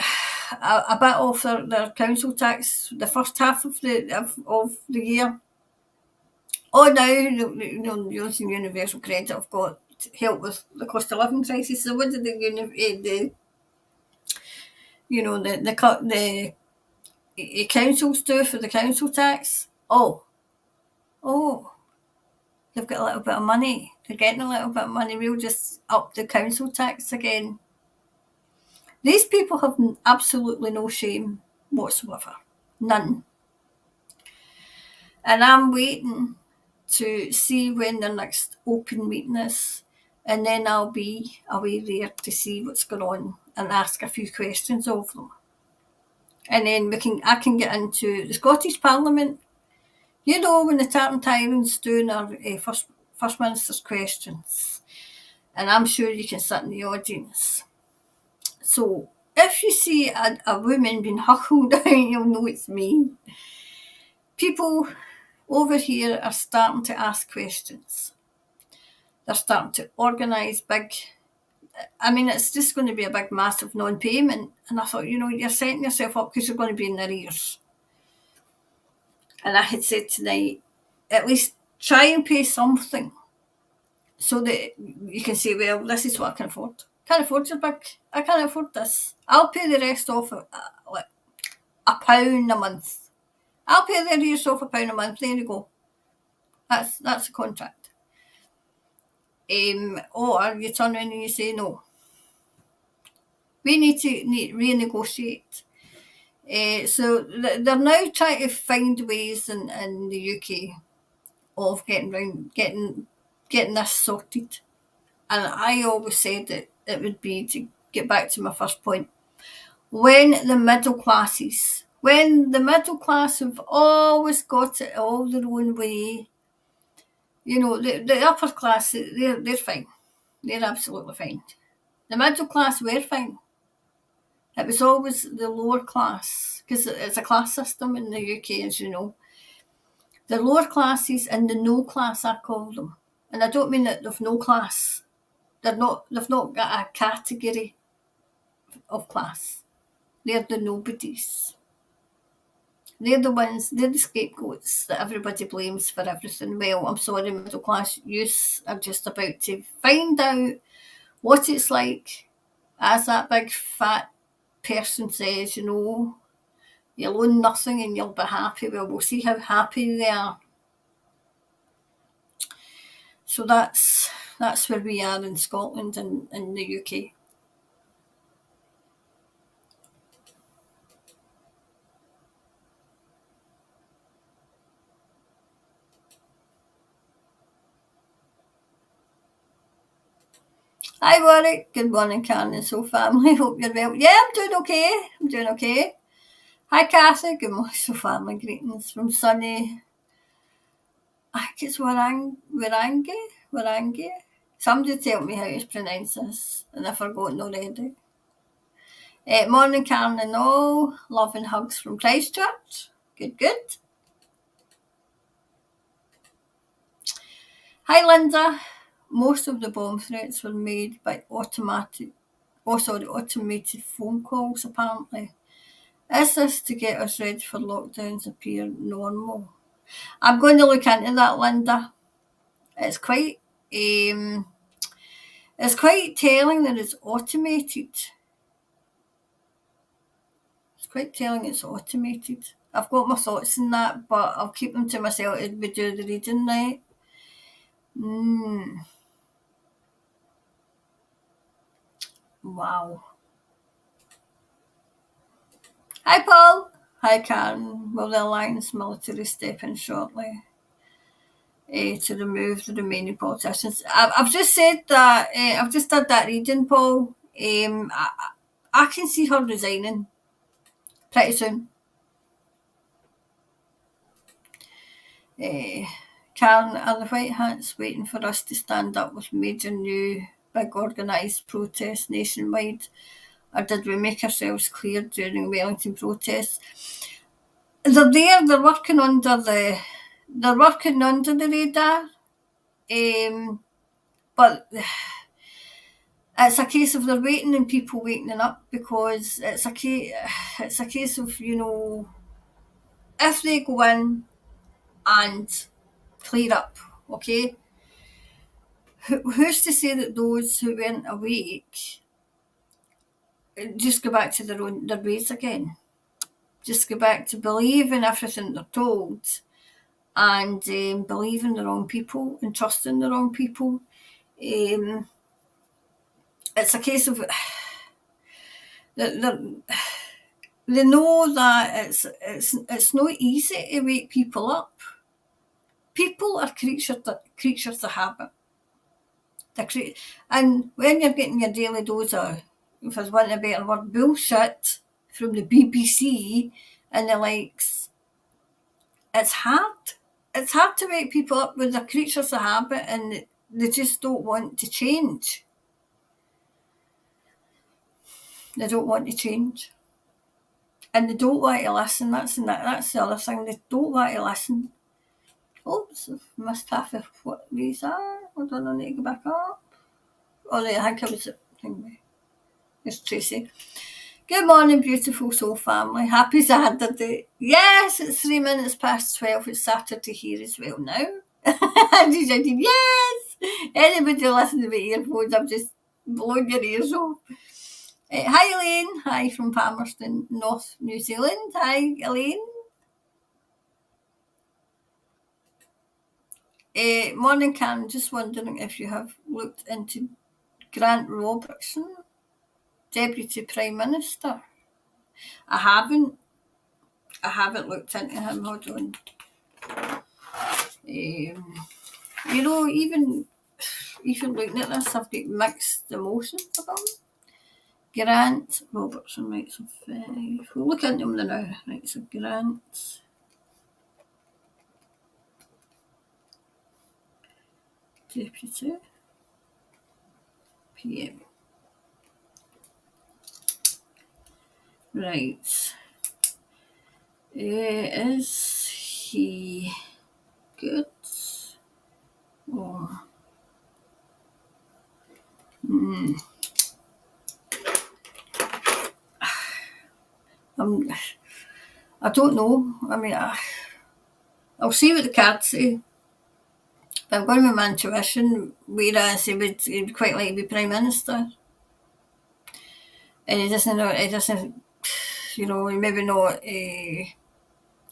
a bit off their council tax the first half of the year. Oh, now those in universal credit have got help with the cost of living crisis. So what did the councils do for the council tax? Oh, they've got a little bit of money. They're getting a little bit of money. We'll just up the council tax again. These people have absolutely no shame whatsoever. None. And I'm waiting to see when their next open meeting is. And then I'll be away there to see what's going on and ask a few questions of them. And then I can get into the Scottish Parliament. When the Tartan Tyrant's doing our First Minister's questions. And I'm sure you can sit in the audience. So if you see a woman being huckled down, you'll know it's me. People over here are starting to ask questions. They're starting to organise it's just going to be a big, massive non-payment. And I thought, you're setting yourself up because you're going to be in arrears. And I had said tonight, at least try and pay something so that you can say, well, this is what I can afford. Can't afford your big. I can't afford this. I'll pay the rest off like £1 a month. I'll pay the arrears off £1 a month. There you go. That's a contract. Or you turn around and you say no. We need to renegotiate. So they're now trying to find ways in the UK of getting this sorted. And I always said that it would be, to get back to my first point, when the middle class have always got it all their own way, the upper class, they're fine. They're absolutely fine. The middle class, we're fine. It was always the lower class, because it's a class system in the UK, as you know. The lower classes and the no class, I call them. And I don't mean that they've no class. They've not got a category of class. They're the nobodies. They're the scapegoats that everybody blames for everything. Well, I'm sorry, middle class youths are just about to find out what it's like, as that big fat person says, you'll own nothing and you'll be happy. Well, we'll see how happy they are. So that's where we are in Scotland and in the UK. Hi Warwick, good morning Karen and Soul family, hope you're well. Yeah, I'm doing okay. Hi Kathy, good morning Soul family, greetings from sunny, I think it's Warangi. Somebody tell me how to pronounce this, and I've forgotten already. Morning Karen and all, love and hugs from Christchurch, good. Hi Linda, most of the bomb threats were made by automated phone calls apparently. Is this to get us ready for lockdowns appear normal? I'm going to look into that, Linda. It's quite telling that it's automated. I've got my thoughts on that, but I'll keep them to myself as we do the reading, right? Wow. Hi, Paul. Hi, Karen. Will the Alliance military step in shortly to remove the remaining politicians? I've just said that. I've just did that reading, Paul. I can see her resigning pretty soon. Karen, are the White Hats waiting for us to stand up with major new big organised protests nationwide? Or did we make ourselves clear during Wellington protests? They're there, they're working under the they're working under the radar, but it's a case of they're waiting and people waking up, because it's a case of, if they go in and clear up, okay, who's to say that those who weren't awake just go back to their ways again? Just go back to believing everything they're told, and believing the wrong people and trusting the wrong people. It's a case of they know that it's not easy to wake people up. People are creatures of habit. And when you're getting your daily dose of, if I want a better word, bullshit from the BBC and the likes, it's hard. It's hard to wake people up when they're creatures of habit and they just don't want to change. They don't want to change. And they don't want to listen. That's the other thing. They don't want to listen. Oops, I've missed half of what these are. Hold on, I need to go back up. Oh, I think I was at It's Tracy. Good morning, beautiful soul family. Happy Saturday. Yes, it's 3 minutes past 12. It's Saturday here as well now. And you said, yes! Anybody listening with earphones, I've just blown your ears off. Hi, Elaine. Hi from Palmerston, North New Zealand. Hi, Elaine. Morning, Karen. Just wondering if you have looked into Grant Robertson, Deputy Prime Minister. I haven't looked into him. Hold on. Even looking at this, I've got mixed emotions about him. Grant Robertson, right, so we'll look into him now. Right, so Grant Deputy PM. Right. Is he good? Or I don't know. I mean, I'll see what the cards say. But I'm going with my intuition, whereas he'd quite like to be Prime Minister. And he doesn't, maybe not,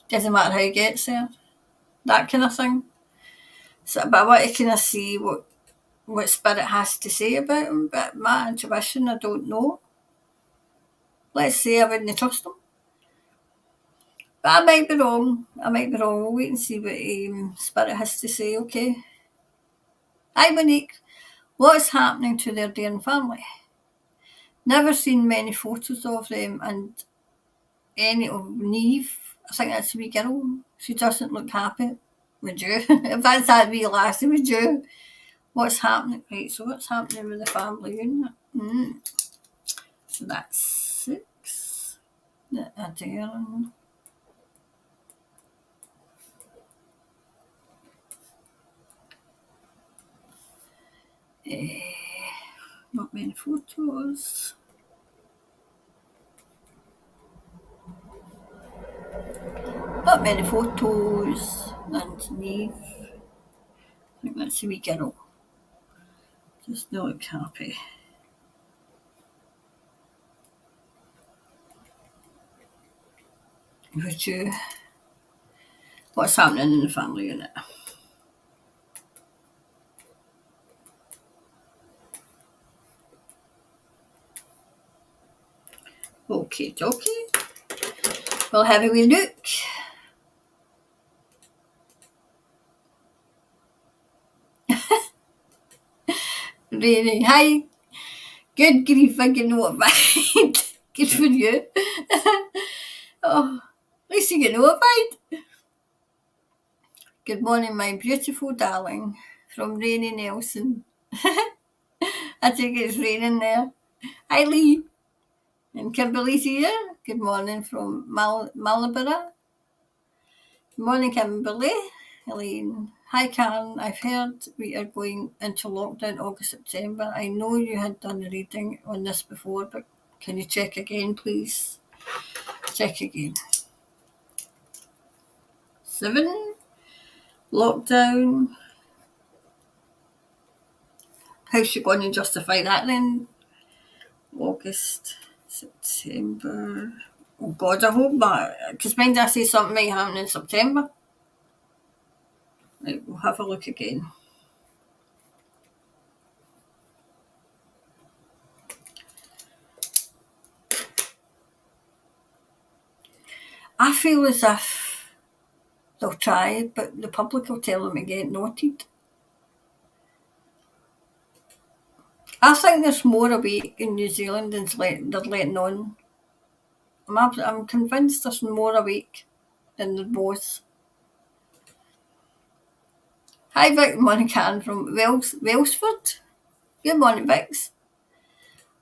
doesn't matter how he gets there. That kind of thing. So, but I want to kind of see what Spirit has to say about him. But my intuition, I don't know. Let's say I wouldn't trust him. But I might be wrong. We'll wait and see what Spirit has to say, okay? Hi, Monique. What is happening to their dear family? Never seen many photos of them, and any of Neve. I think that's a wee girl. She doesn't look happy. Would you? If that's that wee lassie, would you? What's happening? Right, so what's happening with the family unit? So that's 6. Adele. Not many photos. Not many photos. And Neve. I think that's a wee girl. Just don't look happy. Would you? What's happening in the family unit? Okay, we'll have a wee look. Really, hi. Good grief, I can notified. Good for you. Oh, at least you get notified. Good morning, my beautiful darling, from Rainy Nelson. I think it's raining there. Hi, Lee. And Kimberly's here. Good morning from Malabara. Good morning, Kimberly. Elaine. Hi Karen, I've heard we are going into lockdown August, September. I know you had done a reading on this before, but can you check again, please? Check again. 7. Lockdown. How's she going to justify that then? August, September. Oh God, I hope that, because mind I say something might happen in September. Right, we'll have a look again. I feel as if they'll try, but the public will tell them to get noted. I think there's more awake in New Zealand than they're letting on. I'm convinced there's more awake than there was. Hi Vic, Monica from Welsford. Good morning, Vix.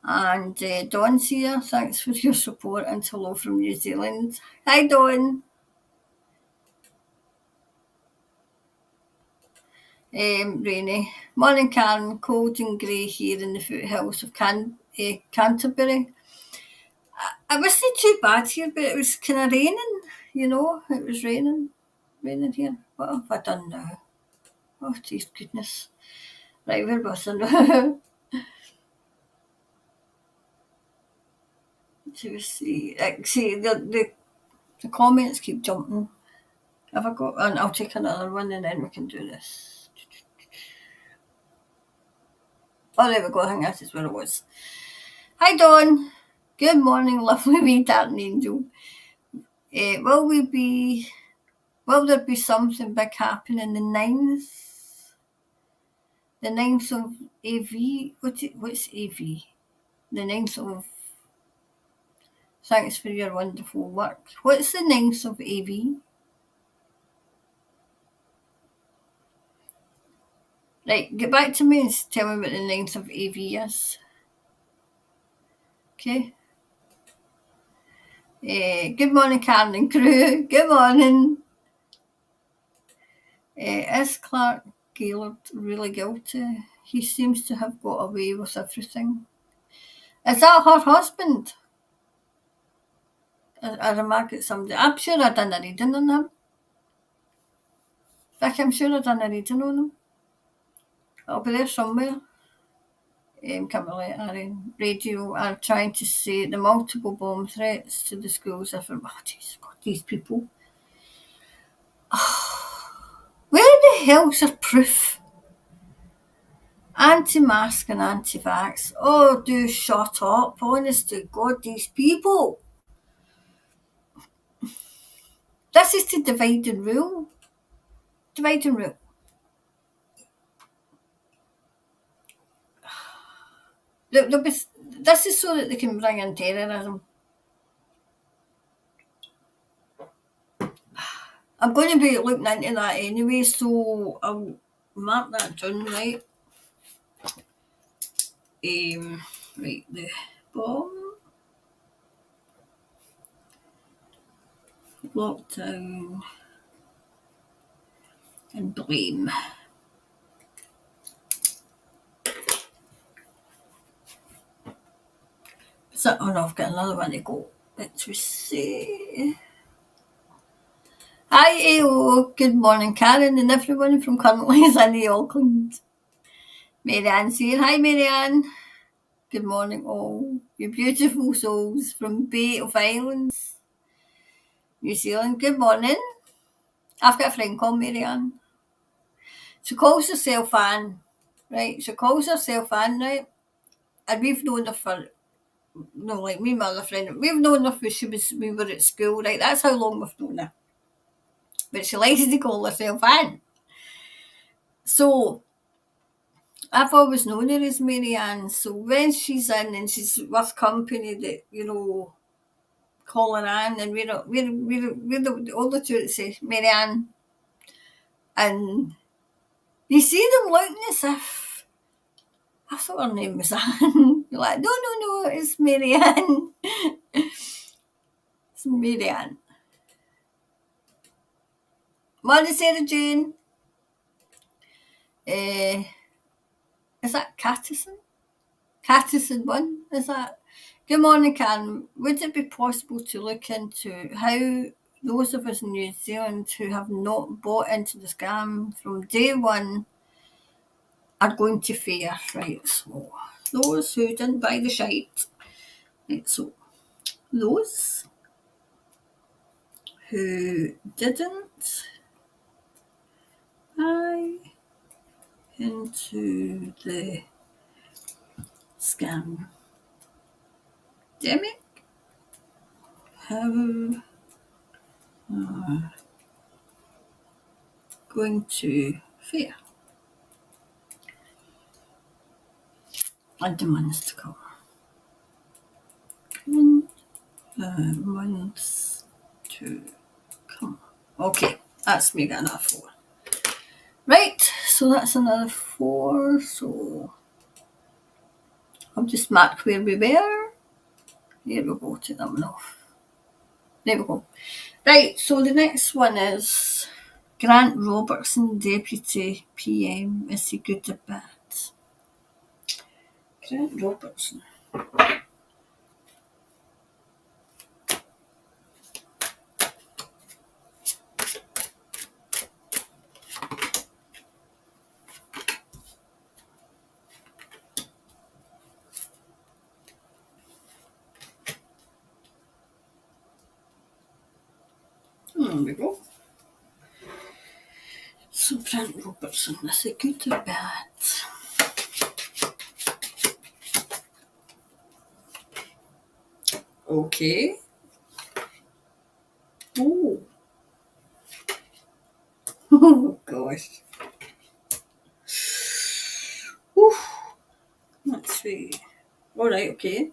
And Dawn's here. Thanks for your support and hello from New Zealand. Hi Dawn. Rainy. Morning Karen, cold and grey here in the foothills of Canterbury. It wasn't too bad here, but it was kind of raining, it was raining here. What have I done now? Oh, geez, goodness. Right, where was I now? See, the comments keep jumping. Have I got, and I'll take another one and then we can do this. Oh, there we go. I think that is where it was. Hi, Dawn. Good morning, lovely wee darling angel. Will there be something big happening the 9th? The 9th of AV? What's AV? The 9th of... Thanks for your wonderful work. What's the 9th of AV? Right, get back to me and tell me what the 9th of AV is. Okay. Good morning, Karen and crew. Good morning. Is Clark Gaylord really guilty? He seems to have got away with everything. Is that her husband? I remark at somebody. I'm sure I done a reading on him. Vic, I'm sure I done a reading on him. It'll be there somewhere. Kimberly, radio are trying to say the multiple bomb threats to the schools. Oh, jeez, God, these people. Where the hell's their proof? Anti-mask and anti-vax. Oh, do shut up. Honest to God, these people. This is to divide and rule. Divide and rule. This is so that they can bring in terrorism. I'm going to be looking into that anyway, so I'll mark that down, right? Right, the bomb, lockdown, and blame. So, oh no, I've got another one to go. Let's see. Hi, AO. Good morning, Karen, and everyone from currently is in Auckland. Marianne's here. Hi, Marianne. Good morning, all. You beautiful souls from Bay of Islands, New Zealand. Good morning. I've got a friend called Marianne. She calls herself Anne, right? Right? And we've known her for, no, like me and my other friend, we've known her when we were at school, right? That's how long we've known her. But she likes to call herself Anne. So, I've always known her as Marianne. So when she's in and she's with company that, call her Anne, and we're the older two that say Marianne. And you see them looking as if I thought her name was Anne. You're like, no, it's Marianne. It's Marianne. Morning, Sarah Jane. Is that Cattison? Cattison 1, is that? Good morning, Karen. Would it be possible to look into how those of us in New Zealand who have not bought into the scam from day one are going to fare? Right, so those who didn't buy the shite. Right, so those who didn't buy into the scam demic, how going to fare in the months to come. In the months to come. Okay, that's me getting that 4. Right, so that's another 4. So I'll just mark where we were. Here we go, to that one off. There we go. Right, so the next one is Grant Robertson, Deputy PM. Is he good or bad? Grant Robertson. There we go. So Grant Robertson, is he good or bad? Okay. Oh. Oh gosh. Oof. Let's see. All right. Okay.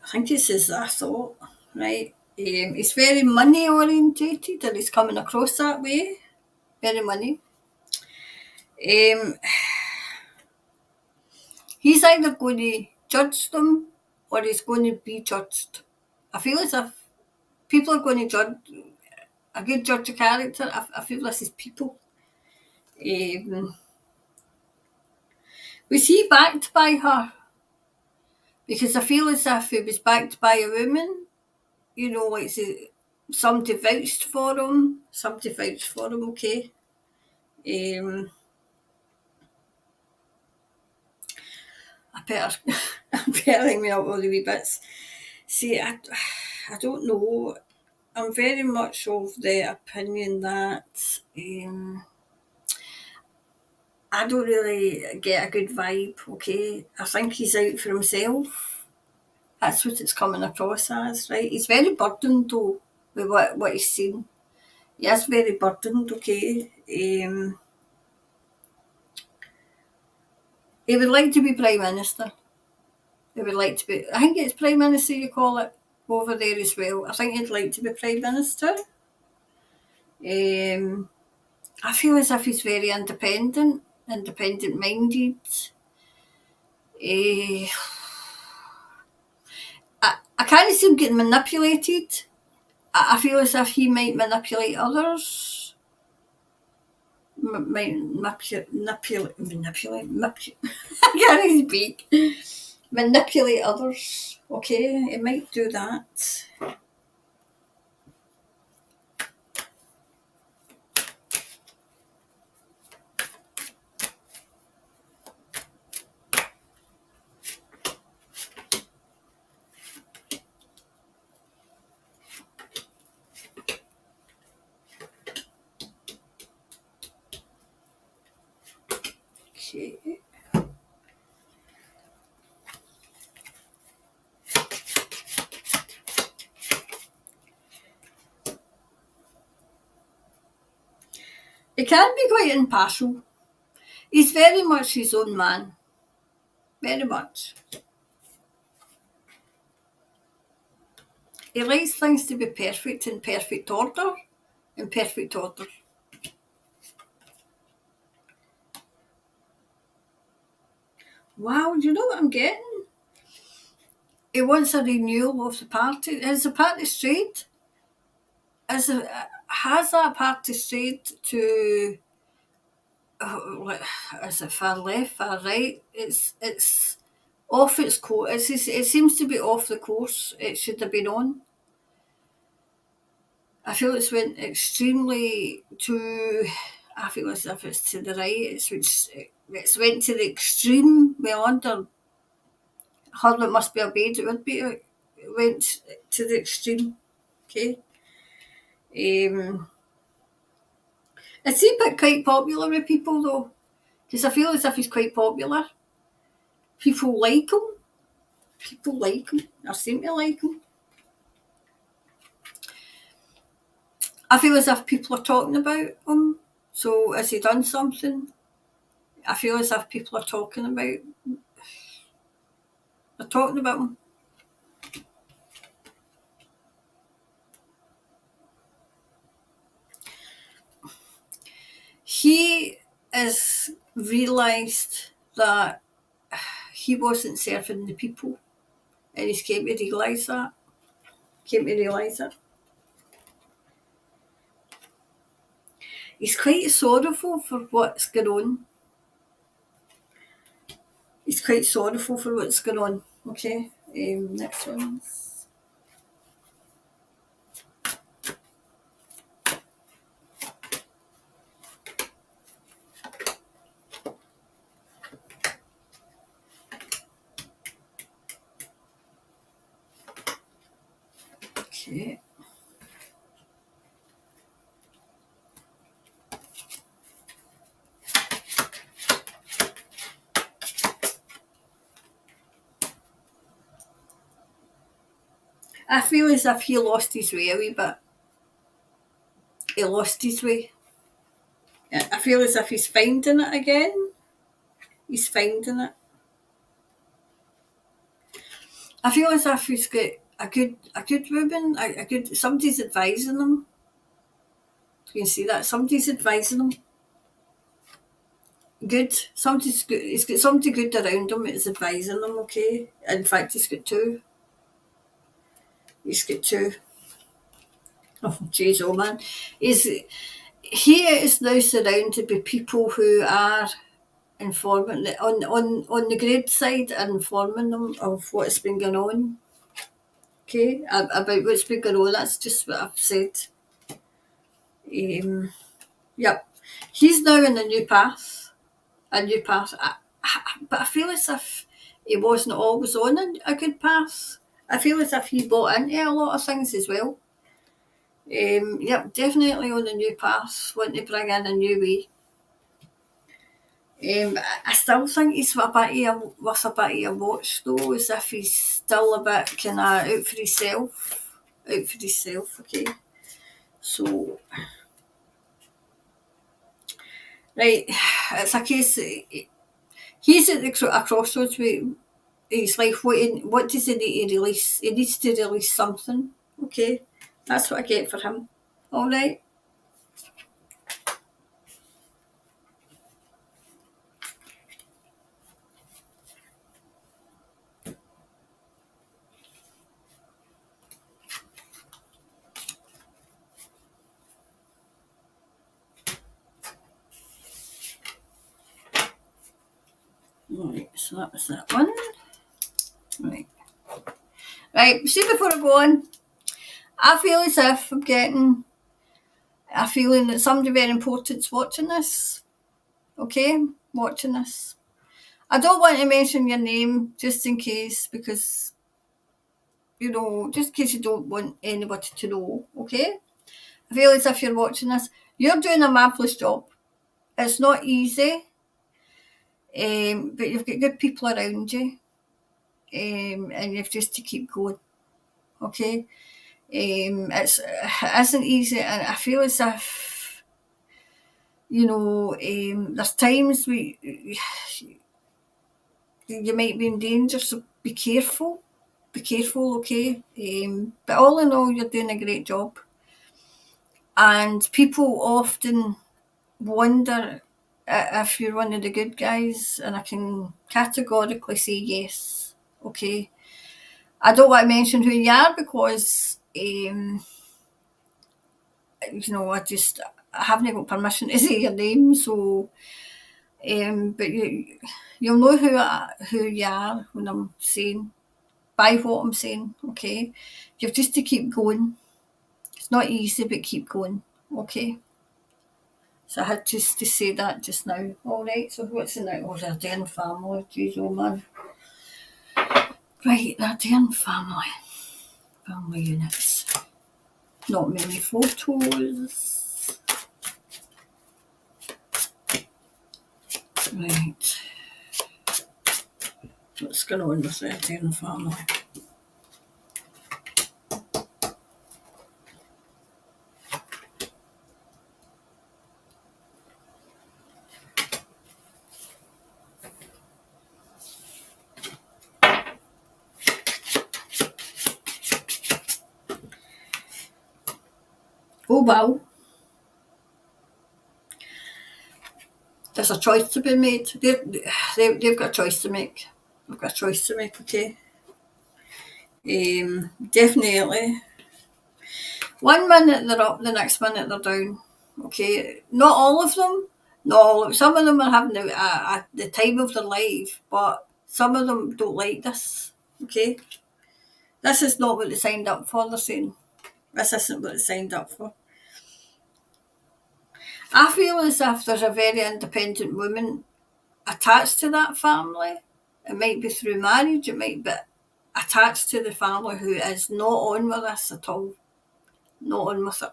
I think this is I thought. Right. It's very money orientated, and he's coming across that way. Very money. He's either going to judge them or he's going to be judged. I feel as if people are going to judge a good judge of character. I feel this is people. Was he backed by her? Because I feel as if he was backed by a woman. You know, like somebody vouched for him. Okay. I better, I'm better me up all the wee bits. See, I don't know. I'm very much of the opinion that I don't really get a good vibe, okay? I think he's out for himself. That's what it's coming across as, right? He's very burdened, though, with what he's seen. He is very burdened, okay? He would like to be Prime Minister. He would like to be, I think it's Prime Minister you call it over there as well. I think he'd like to be Prime Minister. I feel as if he's very independent minded. I can't see him getting manipulated. I feel as if he might manipulate others. Manipulate. I can't speak. Manipulate others. Okay, he might do that. Okay. He can be quite impartial. He's very much his own man. Very much. He likes things to be perfect in perfect order. In perfect order. Wow, you know what I'm getting? He wants a renewal of the party. Is the party straight? has that party strayed to like, is it far left, far right? It's off its course. It seems to be off the course it should have been on. I feel it's went extremely to. I feel as if it's to the right. It's went to the extreme. Well, under her that must be obeyed. It would be. It went to the extreme. Okay. Is he but quite popular with people though? Because I feel as if he's quite popular. People like him. People like him. I seem to like him. I feel as if people are talking about him. So has he done something? I feel as if people are talking about. They're talking about him. He has realised that he wasn't serving the people, and he's came to realise that. Came to realise it. He's quite sorrowful for what's going on. He's quite sorrowful for what's going on. Okay, next one. Okay. I feel as if he lost his way a wee bit. He lost his way. I feel as if he's finding it again. He's finding it. I feel as if he's got a good woman, a good somebody's advising him. You can see that somebody's advising him. Good. Somebody's good. He's got somebody good around him that's advising him. Okay. In fact, he's got two. He's got two. Oh, jeez, oh man. He is now surrounded by people who are informing on the grade side, are informing them of what's been going on. Okay, about what's been going on. That's just what I've said. Yep, he's now in a new path. A new path. But I feel as if he wasn't always on a good path. I feel as if he bought into a lot of things as well. Yep, definitely on a new path, wanting to bring in a new way. I still think he's with a bit of a watch though, as if he's still a bit kind of out for himself. Out for himself, okay. So, right, it's a case. He's at a crossroads with his life. What does he need to release? He needs to release something. Okay, that's what I get for him. All right. Right, so that was that one. Right. Right, see before I go on, I feel as if I'm getting a feeling that somebody very important's watching this. Okay? Watching this. I don't want to mention your name just in case, because, just in case you don't want anybody to know, okay? I feel as if you're watching this. You're doing a marvellous job. It's not easy, but you've got good people around you, and you've just to keep going, okay? It isn't easy, and I feel as if, there's times you might be in danger, so be careful. Be careful, okay? But all in all, you're doing a great job. And people often wonder if you're one of the good guys, and I can categorically say yes, okay? I don't want to mention who you are because I haven't got permission to say your name, so but you'll know who you are when I'm saying by what I'm saying. Okay, you've just to keep going. It's not easy, but keep going. Okay. So I had just to say that just now. All right. So what's in it? Oh, they're doing family. Jeez, oh man. Right, they're doing family. Family units. Not many photos. Right. What's going on with the doing family? Oh well. There's a choice to be made. They've got a choice to make. They've got a choice to make, okay? Definitely. One minute they're up, the next minute they're down. Okay, not all of them. No, some of them are having the time of their life, but some of them don't like this. Okay, this is not what they signed up for. They're saying this isn't what they signed up for. I feel as if there's a very independent woman attached to that family. It might be through marriage. It might be attached to the family who is not on with this at all. Not on with it.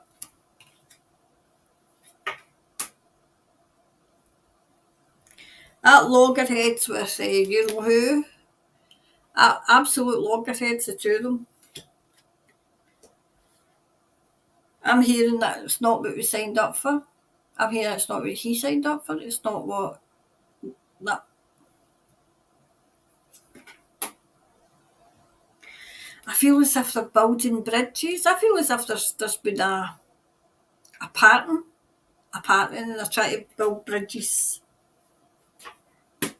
At loggerheads with you know who. Absolute loggerheads, the two of them. I'm hearing that it's not what we signed up for. I'm hearing it's not what he signed up for. It's not what that. I feel as if they're building bridges. I feel as if there's been a pattern, and they're trying to build bridges. I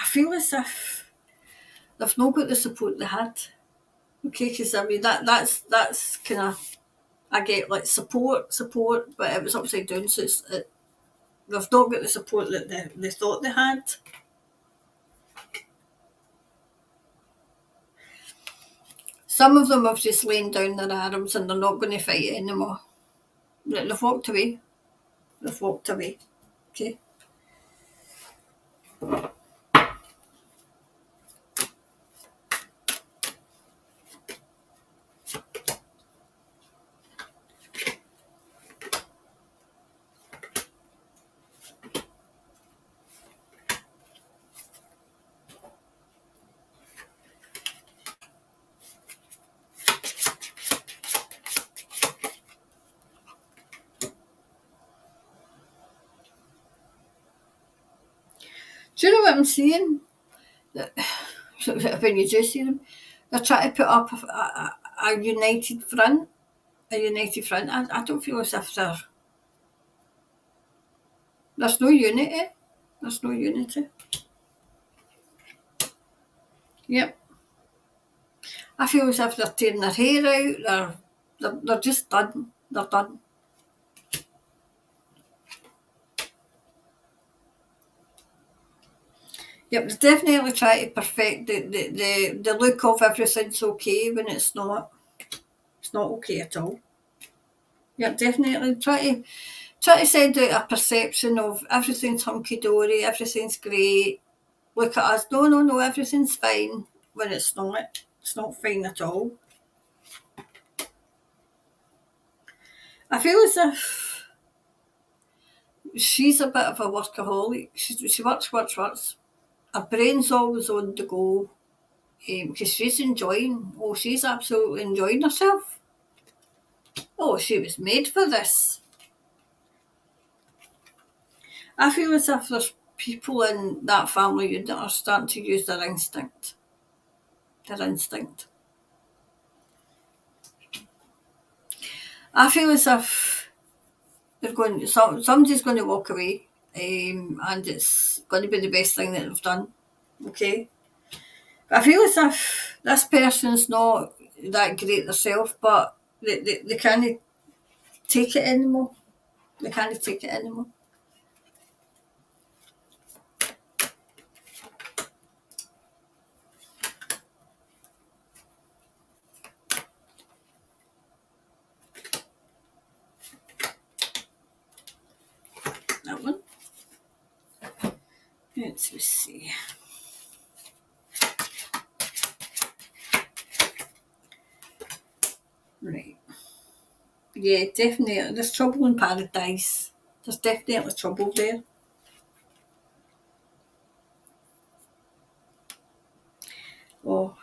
feel as if they've not got the support they had. Okay, because I mean that's kind of, I get like support, but it was upside down. So they've not got the support that they thought they had. Some of them have just lain down their arms and they're not going to fight anymore. They've walked away. They've walked away. Okay. Do you know what I'm saying? When you do see them, they're trying to put up a united front. A united front. I don't feel as if there's no unity. There's no unity. Yep. I feel as if they're tearing their hair out. They're just done. They're done. Yep, they definitely try to perfect the look of everything's okay when it's not. It's not okay at all. Yep, definitely try to send out a perception of everything's hunky dory, everything's great. Look at us. No, no, no, everything's fine when it's not. It's not fine at all. I feel as if she's a bit of a workaholic. She works. Her brain's always on the go because she's enjoying. Oh, she's absolutely enjoying herself. Oh, she was made for this. I feel as if there's people in that family unit that are starting to use their instinct. Their instinct. I feel as if somebody's going to walk away, and it's going to be the best thing that they've done. Okay, I feel as if this person's not that great themselves, but they can't take it anymore. They can't take it anymore. That one. Let's see. Right. Yeah, definitely. There's trouble in paradise. There's definitely trouble there. Oh,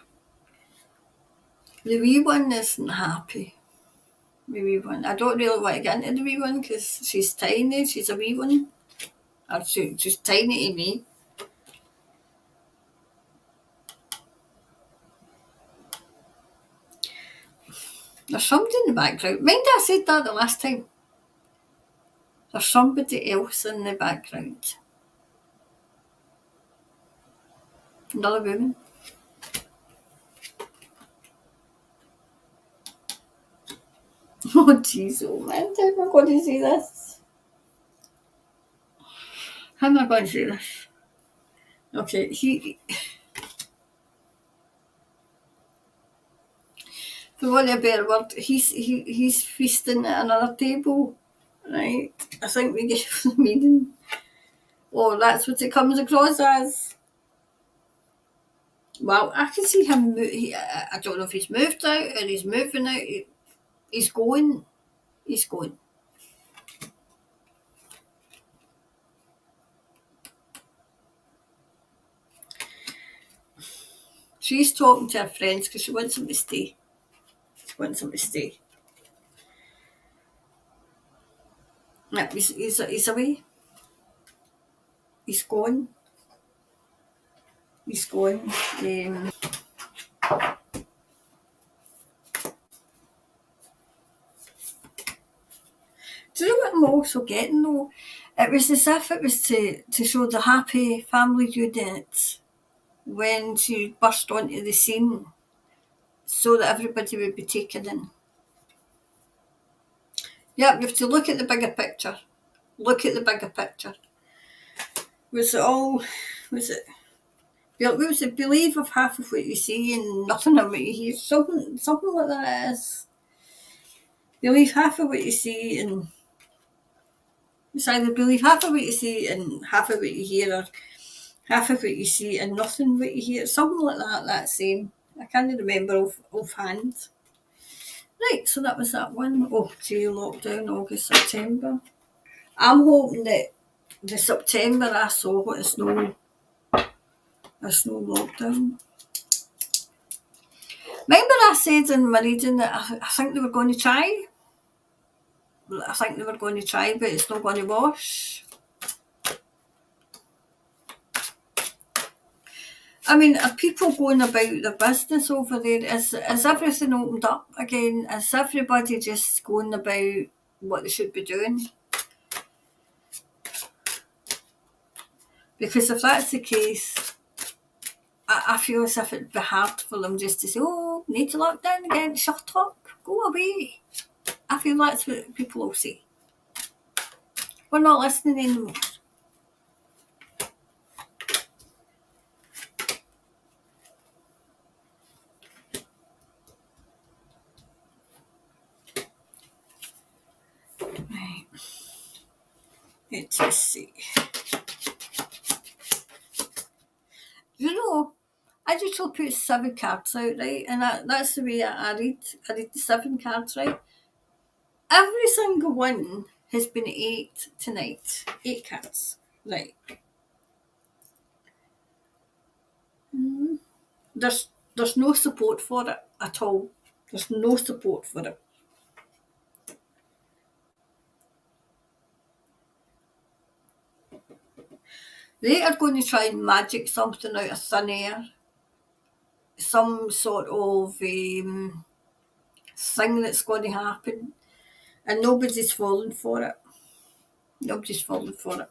the wee one isn't happy. The wee one. I don't really want to get into the wee one because she's tiny. She's a wee one. Or she's tiny to me. There's somebody in the background. Mind I said that the last time. There's somebody else in the background. Another woman. Oh jeez, oh man, how am I going to say this? How am I going to say this? Okay, for want of a better word, he's feasting at another table, right? I think we gave the meaning. Oh, that's what it comes across as. Well, I can see him. I don't know if he's moved out or he's moving out. He's going. He's going. She's talking to her friends because she wants him to stay. She wants him to stay. Yeah, he's away. He's going. He's going. Do you know what I'm also getting though? It was as if it was to show the happy family unit when she burst onto the scene so that everybody would be taken in. Yeah, you have to look at the bigger picture. Look at the bigger picture. Was it all, was it, was it believe of half of what you see and nothing of what you hear? Something like that is. Believe half of what you see and it's either believe half of what you see and half of what you hear or half of what you see and nothing what you hear. Something like that saying. I can't remember offhand. Right, so that was that one. Oh, gee, lockdown, August, September. I'm hoping that the September I saw what a snow lockdown. Remember I said in my reading that I think they were going to try? I think they were going to try, but it's not going to wash. I mean, are people going about their business over there? Is everything opened up again? Is everybody just going about what they should be doing? Because if that's the case, I feel as if it'd be hard for them just to say, oh, need to lock down again, shut up, go away. I feel that's what people will say. We're not listening anymore. Right. Let's just see. You know, I usually put 7 cards out, right? And that's the way I read. I read the 7 cards, right? Every single one has been 8 tonight. 8 cards. Right. Mm. There's no support for it at all. There's no support for it. They are going to try and magic something out of thin air. Some sort of thing that's going to happen. And nobody's falling for it. Nobody's falling for it.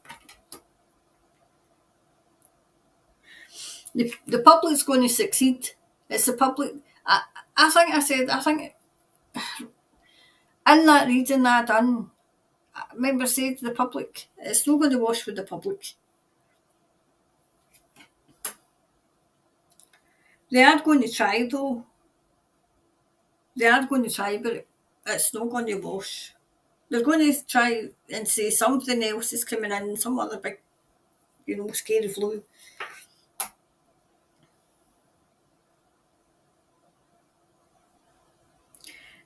The public's going to succeed. It's the public. I think in that reading I done, I remember saying to the public, it's not going to wash with the public. They are going to try though. They are going to try, but it's not going to wash. They're going to try and say something else is coming in, some other big, scary flu.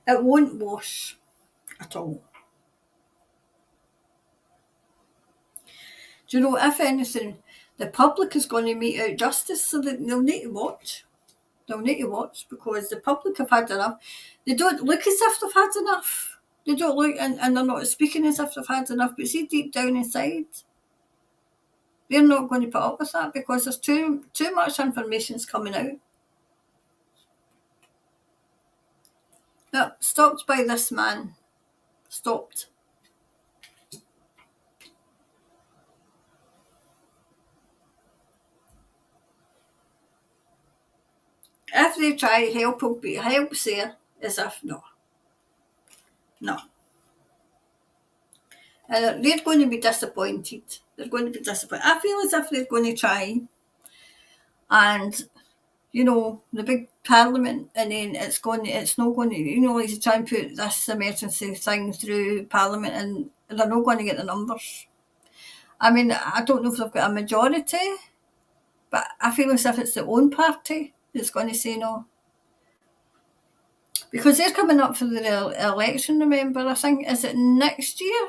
It won't wash at all. Do you know, if anything, the public is going to mete out justice, so that they'll need to watch. They'll need to watch because the public have had enough. They don't look as if they've had enough. They don't look, and they're not speaking as if they've had enough, but see deep down inside, they're not going to put up with that because there's too much information's coming out. Yep, stopped by this man. Stopped. If they try, help will be help's there, as if no. And they're going to be disappointed. They're going to be disappointed. I feel as if they're going to try, and the big parliament, and then it's not going to, like to try and put this emergency thing through parliament, and they're not going to get the numbers. I mean, I don't know if they've got a majority, but I feel as if it's the own party that's going to say no. Because they're coming up for the election, remember, I think, is it next year?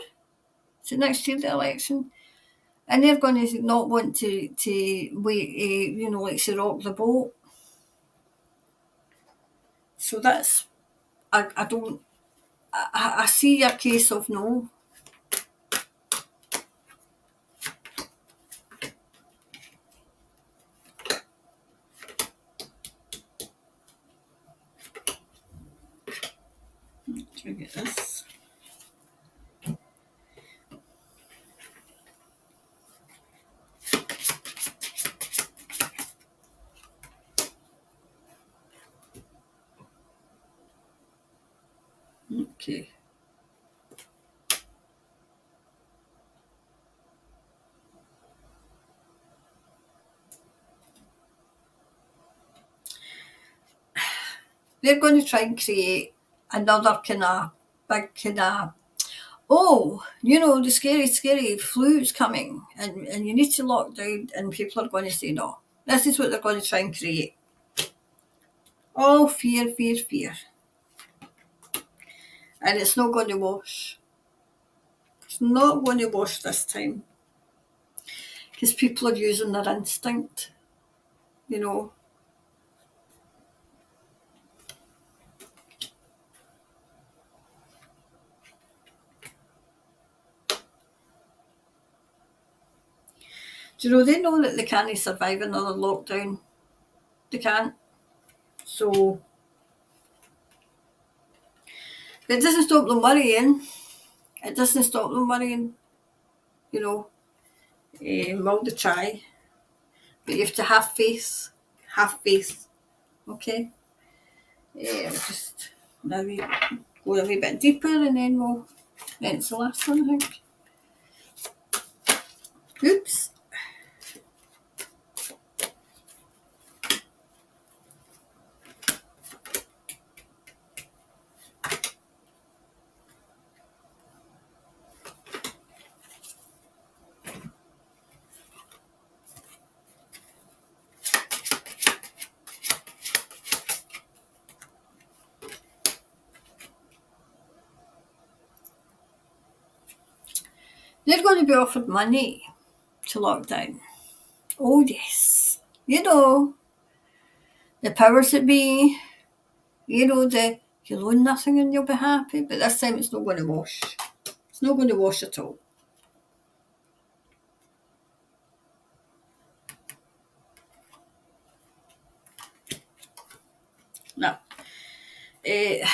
Is it next year, the election? And they're going to not want to wait, like to rock the boat. So that's, I don't, I see a case of no. Try to get this. Okay. They're going to try and create another kind of big the scary flu's coming, and you need to lock down, and people are going to say no. This is what they're going to try and create. Oh, fear, fear, fear. And it's not going to wash. It's not going to wash this time. Because people are using their instinct, Do they know that they can't survive another lockdown. They can't. So, it doesn't stop them worrying. It doesn't stop them worrying, will they try? But you have to have faith. Have faith. Okay? Just now we go a wee bit deeper, and then it's the last one, I think. Oops. They're going to be offered money to lock down. Oh, yes. The powers that be, you'll own nothing and you'll be happy, but this time it's not going to wash. It's not going to wash at all. No. The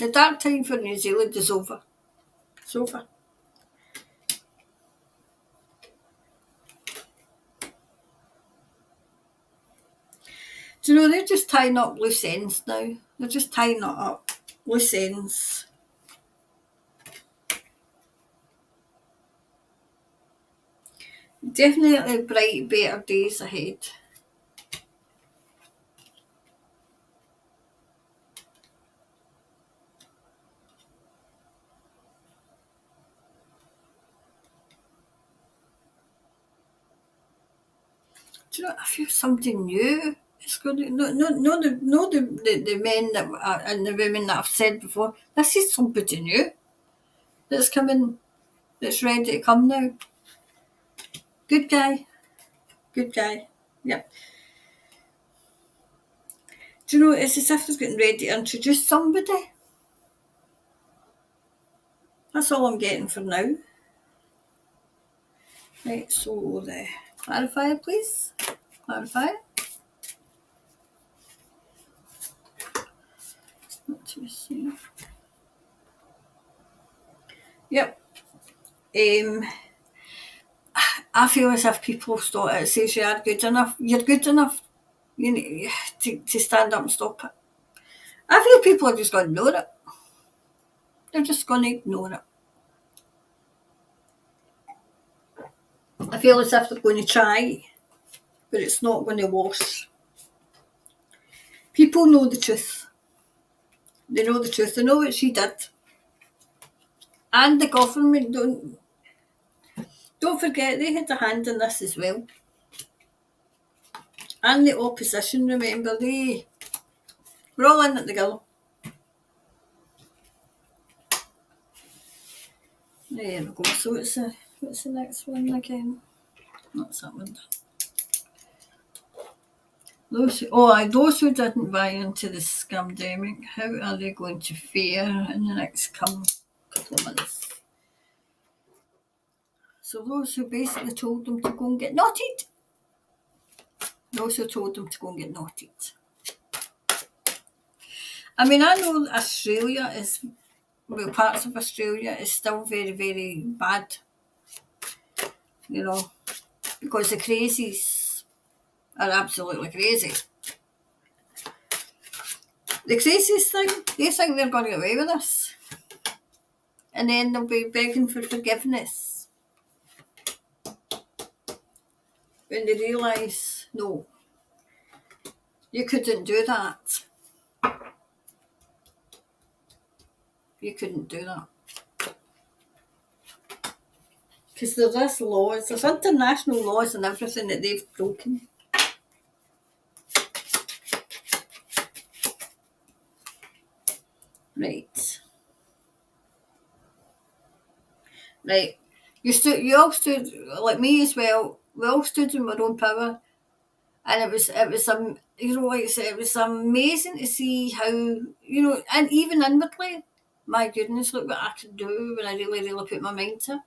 dark time for New Zealand is over. It's over. Do you know, they're just tying up loose ends now. They're just tying it up. Loose ends. Definitely bright, better days ahead. Do you know, I feel something new. It's going to, the men that and the women that I've said before. This is somebody new that's coming, that's ready to come now. Good guy. Good guy. Yep. Do you know, it's as if they're getting ready to introduce somebody. That's all I'm getting for now. Right, so the clarifier, please. Clarifier. What do we see? Yep. I feel as if people start it says you are good enough. You're good enough. You need to stand up and stop it. I feel people are just going to ignore it. They're just going to ignore it. I feel as if they're going to try, but it's not going to wash. People know the truth. They know the truth. They know what she did. And the government don't forget they had a hand in this as well. And the opposition, remember, we're all in it together. There we go. So what's the next one again? That's that one. Those who didn't buy into the scamdemic, how are they going to fare in the next couple of months? So those who basically told them to go and get knotted. Those who told them to go and get knotted. I mean, I know Australia is, well, parts of Australia is still very, very bad. You know, because the crazies are absolutely crazy. The craziest thing, they think they're going to get away with this. And then they'll be begging for forgiveness when they realise, no, you couldn't do that. You couldn't do that. Because there's laws, there's international laws and everything that they've broken. Right. Right. You all stood, like me as well, we all stood in our own power. And it was you know, like I said, it was amazing to see how, you know, and even inwardly, my goodness, look what I could do when I really, really put my mind to it.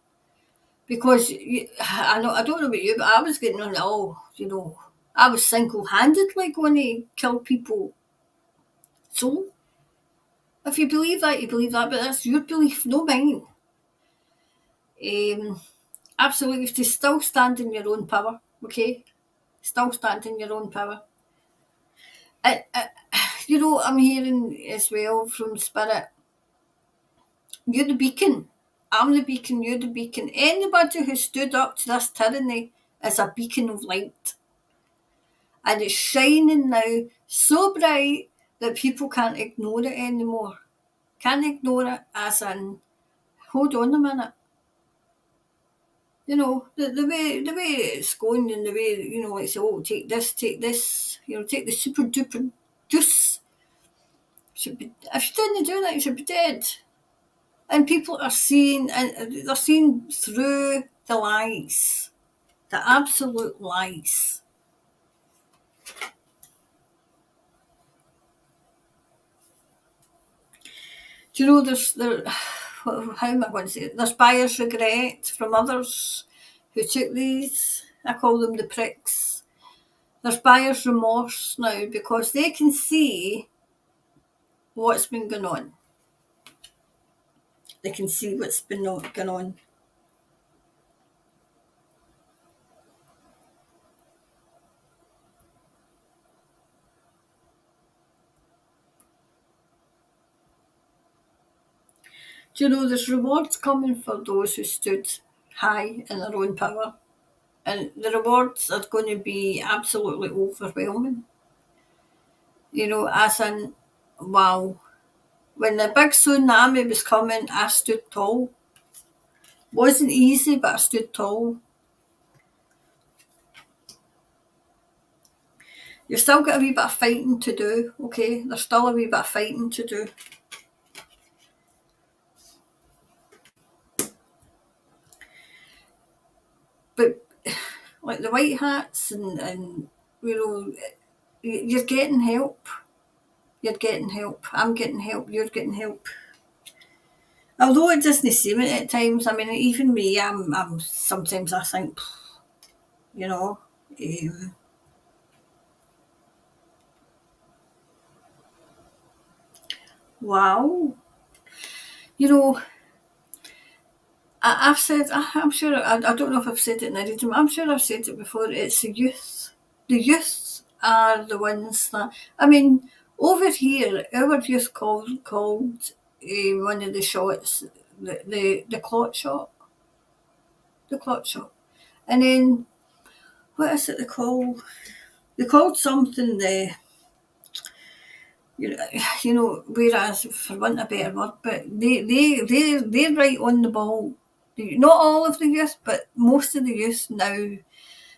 Because I don't know about you, but I was getting on, you know, I was single-handedly going to kill people. So, if you believe that, you believe that, but that's your belief, no mine. Absolutely, you have to still stand in your own power, okay? Still stand in your own power. You know, I'm hearing as well from Spirit, you're the beacon. I'm the beacon, you're the beacon. Anybody who stood up to this tyranny is a beacon of light. And it's shining now so bright that people can't ignore it anymore. Can't ignore it as in, hold on a minute. You know, the way it's going and the way, you know, it's, take this, you know, take the super duper juice. Should be, if you didn't do that, you should be dead. And people are seeing, and they're seeing through the lies, the absolute lies. Do you know, how am I going to say it? There's buyer's regret from others who took these. I call them the pricks. There's buyer's remorse now because they can see what's been going on. They can see what's been going on. Do you know there's rewards coming for those who stood high in their own power? And the rewards are going to be absolutely overwhelming. You know, as in, wow. When the big tsunami was coming, I stood tall. Wasn't easy, but I stood tall. You've still got a wee bit of fighting to do, okay? There's still a wee bit of fighting to do. But like the white hats and you know, you're getting help. You're getting help. I'm getting help. You're getting help. Although it doesn't seem it at times. I mean, even me, I'm sometimes I think, you know, um, wow. You know, I've said, I'm sure, I don't know if I've said it in a reading, I'm sure I've said it before, it's the youth. The youth are the ones that, I mean, over here, our youth called one of the shots the clot shot. The clot shot. And then, what is it they call? They called something you know, whereas for want of a better word, but they're right on the ball. Not all of the youth, but most of the youth now,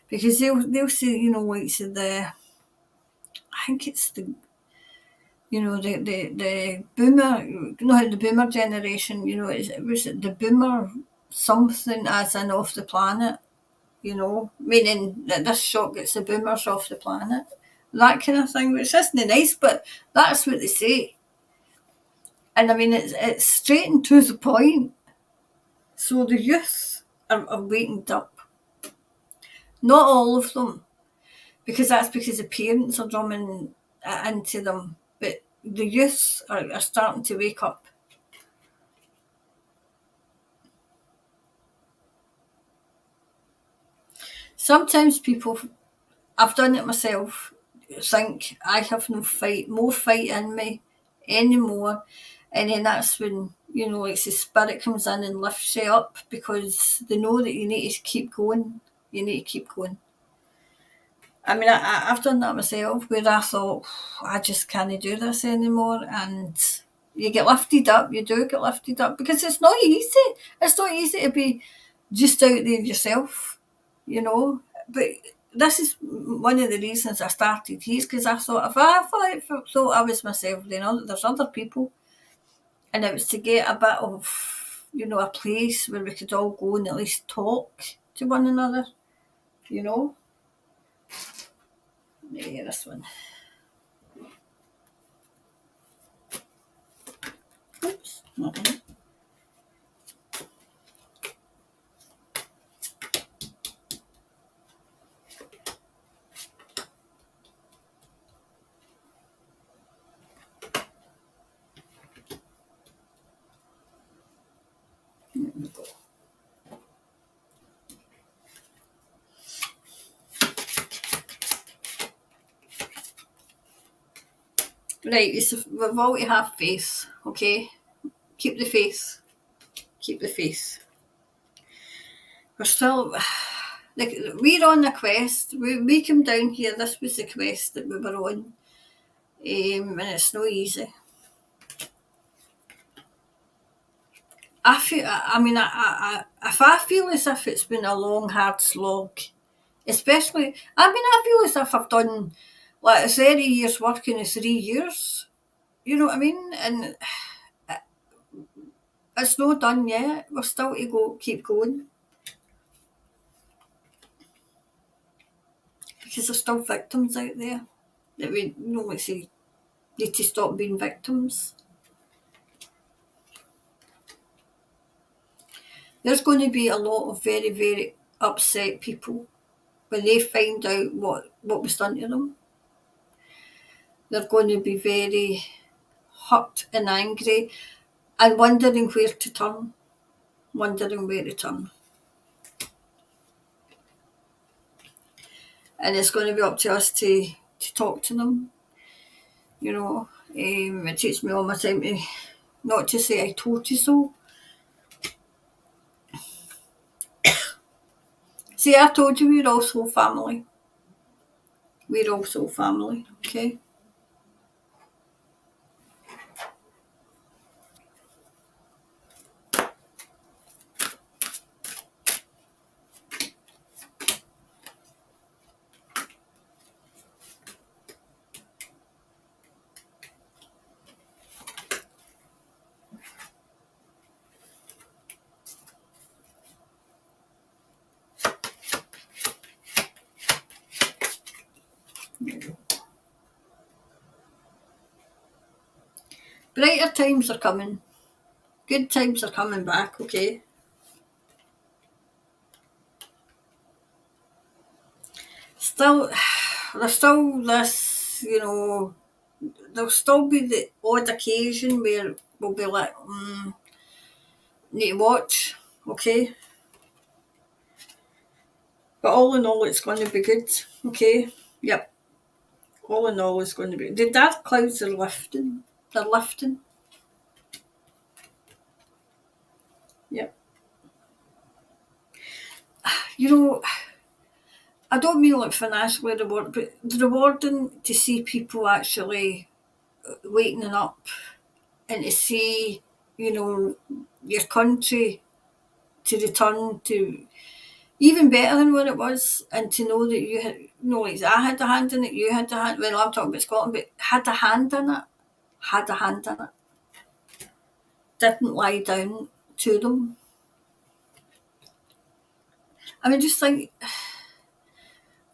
because they'll say, you know, like so I think it's the you know the boomer, you know how the boomer generation, you know, was it the boomer something as in off the planet, you know, meaning that this shot gets the boomers off the planet, that kind of thing, which isn't nice, but that's what they say. And I mean, it's straight and to the point. So the youth are wakened up. Not all of them, because that's because the parents are drumming into them. But the youth are starting to wake up. Sometimes people, I've done it myself, think I have no more fight in me anymore. And then that's when, you know, it's the spirit comes in and lifts you up because they know that you need to keep going. You need to keep going. I mean, I've done that myself where I thought, I just can't do this anymore. And you get lifted up, you do get lifted up because it's not easy. It's not easy to be just out there yourself, you know. But this is one of the reasons I started here because I thought if I thought I was myself, then there's other people. And it was to get a bit of, you know, a place where we could all go and at least talk to one another, you know. Yeah, this one. Oops. Okay. Right, we've all to have faith, okay? Keep the faith. Keep the faith. We're still, like, we're on a quest. We came down here, this was the quest that we were on, and it's no easy. I feel, I mean, if I feel as if it's been a long, hard slog, especially, I mean, I feel as if I've done like a 30 years work in 3 years. You know what I mean? And it's not done yet. We're still to go, keep going because there's still victims out there that we normally say need to stop being victims. There's going to be a lot of very, very upset people when they find out what was done to them. They're going to be very hurt and angry and wondering where to turn. Wondering where to turn. And it's going to be up to us to talk to them. You know, it takes me all my time to not to say I told you so, See, I told you we're also family. We're also family, okay? Brighter times are coming. Good times are coming back, okay? Still, there's still this, there'll still be the odd occasion where we'll be like, need to watch, okay? But all in all, it's going to be good, okay? Yep. All in all, it's going to be. The dark clouds are lifting. They're lifting. Yep. You know, I don't mean like financially reward, but rewarding to see people actually waking up and to see, your country to return to even better than what it was, and to know that you had, like I had a hand in it, you had a hand. Well, I'm talking about Scotland, but had a hand in it, had a hand in it. Didn't lie down to them. I mean, just think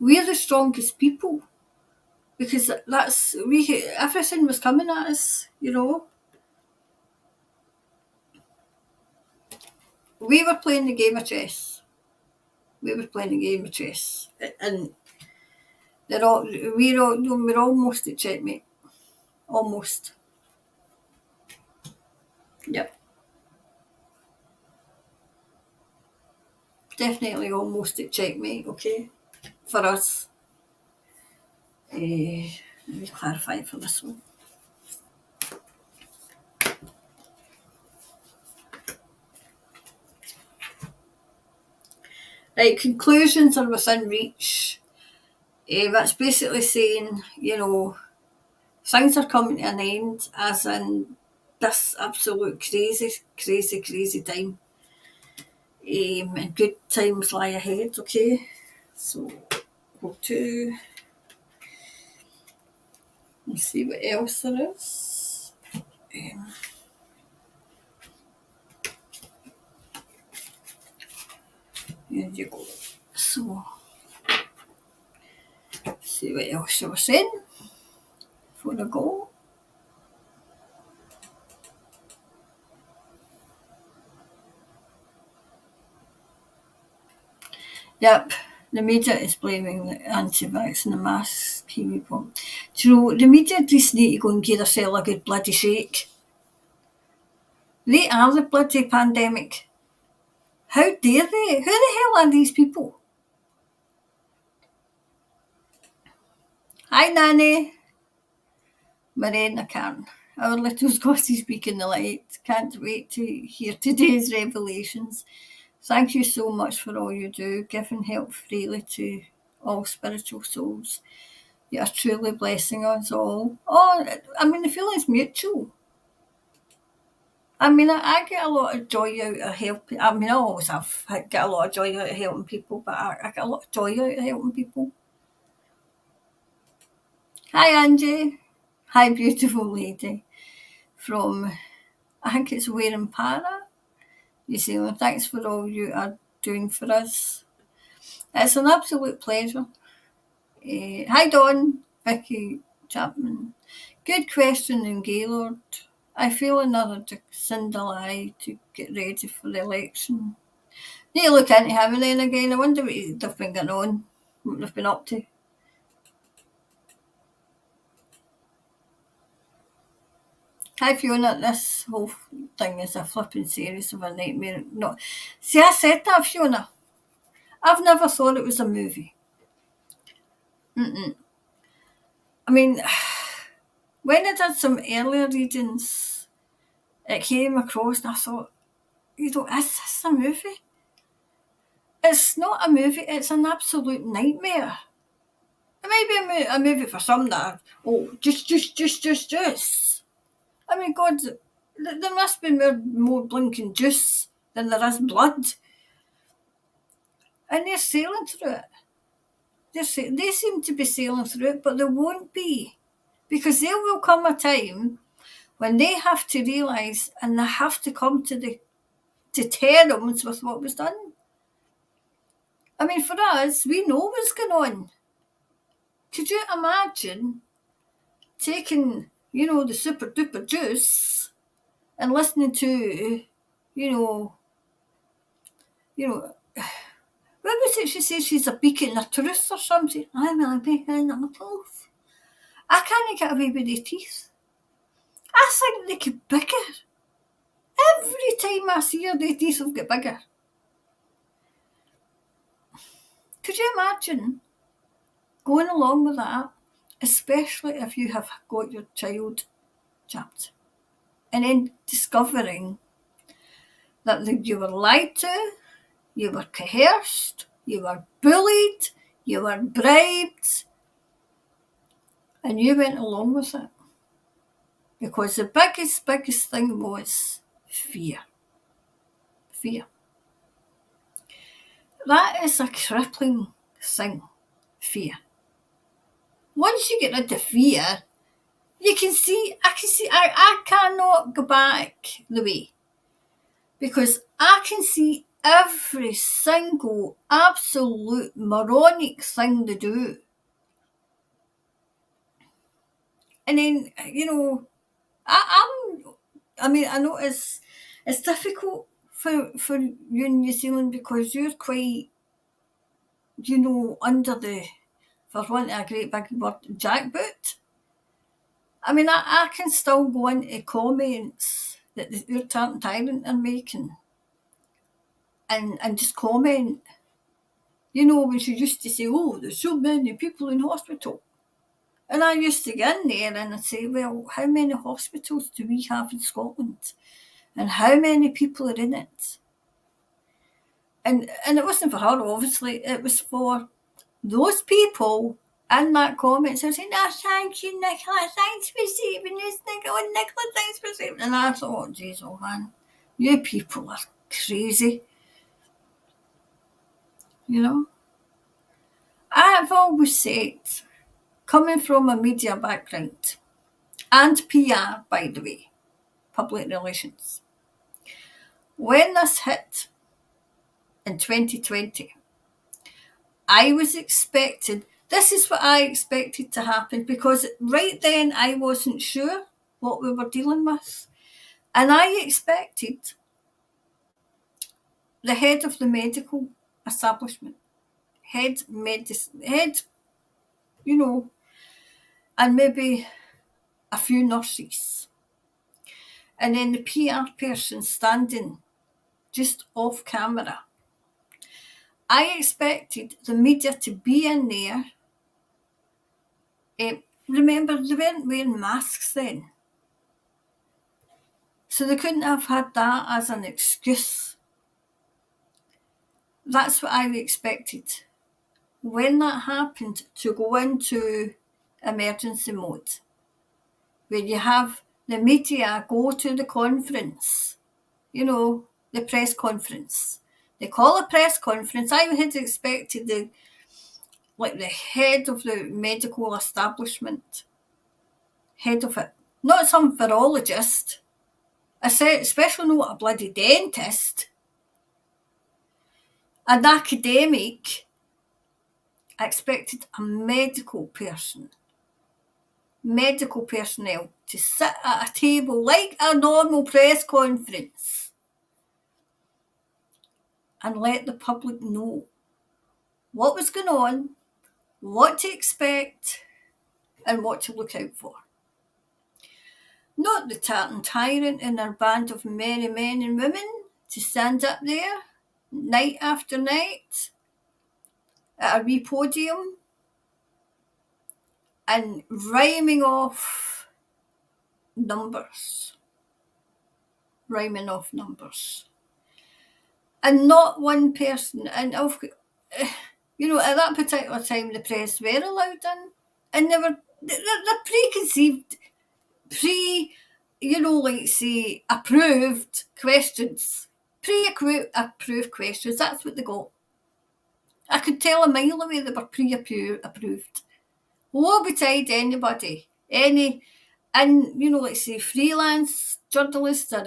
we're the strongest people because everything was coming at us. We were playing the game of chess. We were playing the game of chess, and we're almost at checkmate. Almost. Yep. Definitely almost at checkmate, okay? For us. Let me clarify for this one. Right, conclusions are within reach. That's basically saying, things are coming to an end, as in this absolute crazy, crazy, crazy time. And good times lie ahead, okay? So, go to. Let's see what else there is. There you go. So, see what else you were saying before I go. Yep, the media is blaming the anti-vax and the mask people. Do you know, the media just need to go and give themselves a good bloody shake. They are the bloody pandemic. How dare they? Who the hell are these people? Hi, Nanny. Miranda Karen. Our little Scottish speak in the light. Can't wait to hear today's revelations. Thank you so much for all you do, giving help freely to all spiritual souls. You are truly blessing us all. Oh, I mean, the feeling's mutual. I mean, I get a lot of joy out of helping. I mean, I always have get a lot of joy out of helping people, but I get a lot of joy out of helping people. Hi, Angie. Hi, beautiful lady from, I think it's Warren Para, New Zealand. Thanks for all you are doing for us. It's an absolute pleasure. Hi, Dawn. Vicky Chapman. Good question in Gaylord. I feel another Cinderella to get ready for the election. Need to look into him then again. I wonder what they've been getting on, what they've been up to. Hi Fiona, this whole thing is a flipping series of a nightmare. No, see, I said that, Fiona. I've never thought it was a movie. I mean, when I did some earlier readings, it came across and I thought, is this a movie? It's not a movie, it's an absolute nightmare. It might be a movie for some that are, just. I mean, God, there must be more blinking juice than there is blood. And they're sailing through it. They seem to be sailing through it, but they won't be. Because there will come a time when they have to realise and they have to come to terms with what was done. I mean, for us, we know what's going on. Could you imagine taking, the super duper juice and listening to, you know, what was it she says? She's a beacon of truth or something. I'm a beacon of truth. I can't get away with their teeth. I think they get bigger. Every time I see her, their teeth will get bigger. Could you imagine going along with that, especially if you have got your child jabbed, and then discovering that you were lied to, you were coerced, you were bullied, you were bribed, and you went along with it. Because the biggest thing was fear. Fear. That is a crippling thing, fear. Once you get rid of fear, I cannot go back the way. Because I can see every single absolute moronic thing they do. And then, I know it's difficult for you in New Zealand because you're quite, under the, for want of a great big word, jackboot. I mean, I can still go into comments that your tyrant are making and just comment. When she used to say, oh, there's so many people in hospital. And I used to get in there and I'd say, well, how many hospitals do we have in Scotland? And how many people are in it? And it wasn't for her, obviously. It was for those people in that comment. So I was saying, oh, thank you, Nicola. Thanks for saving us, Nicola. Nicola, thanks for saving us. And I thought, geez, oh man, you people are crazy. I've always said, coming from a media background, and PR, by the way, public relations, when this hit in 2020, this is what I expected to happen, because right then I wasn't sure what we were dealing with. And I expected the head of the medical establishment, and maybe a few nurses, and then the PR person standing just off camera. I expected the media to be in there. Remember, they weren't wearing masks then. So they couldn't have had that as an excuse. That's what I expected. When that happened, to go into emergency mode, where you have the media go to the conference, the press conference. They call a press conference. I had expected the head of the medical establishment, head of it, not some virologist, especially not a bloody dentist, an academic. I expected a medical personnel to sit at a table like a normal press conference and let the public know what was going on, what to expect, and what to look out for. Not the tartan tyrant and their band of merry men and women to stand up there night after night at a wee podium and rhyming off numbers. and not one person. And at that particular time, the press were allowed in, and they're preconceived, like say approved questions, pre-approved questions. That's what they got. I could tell a mile away they were pre-approved. Woe betide anybody, and let's say freelance journalists or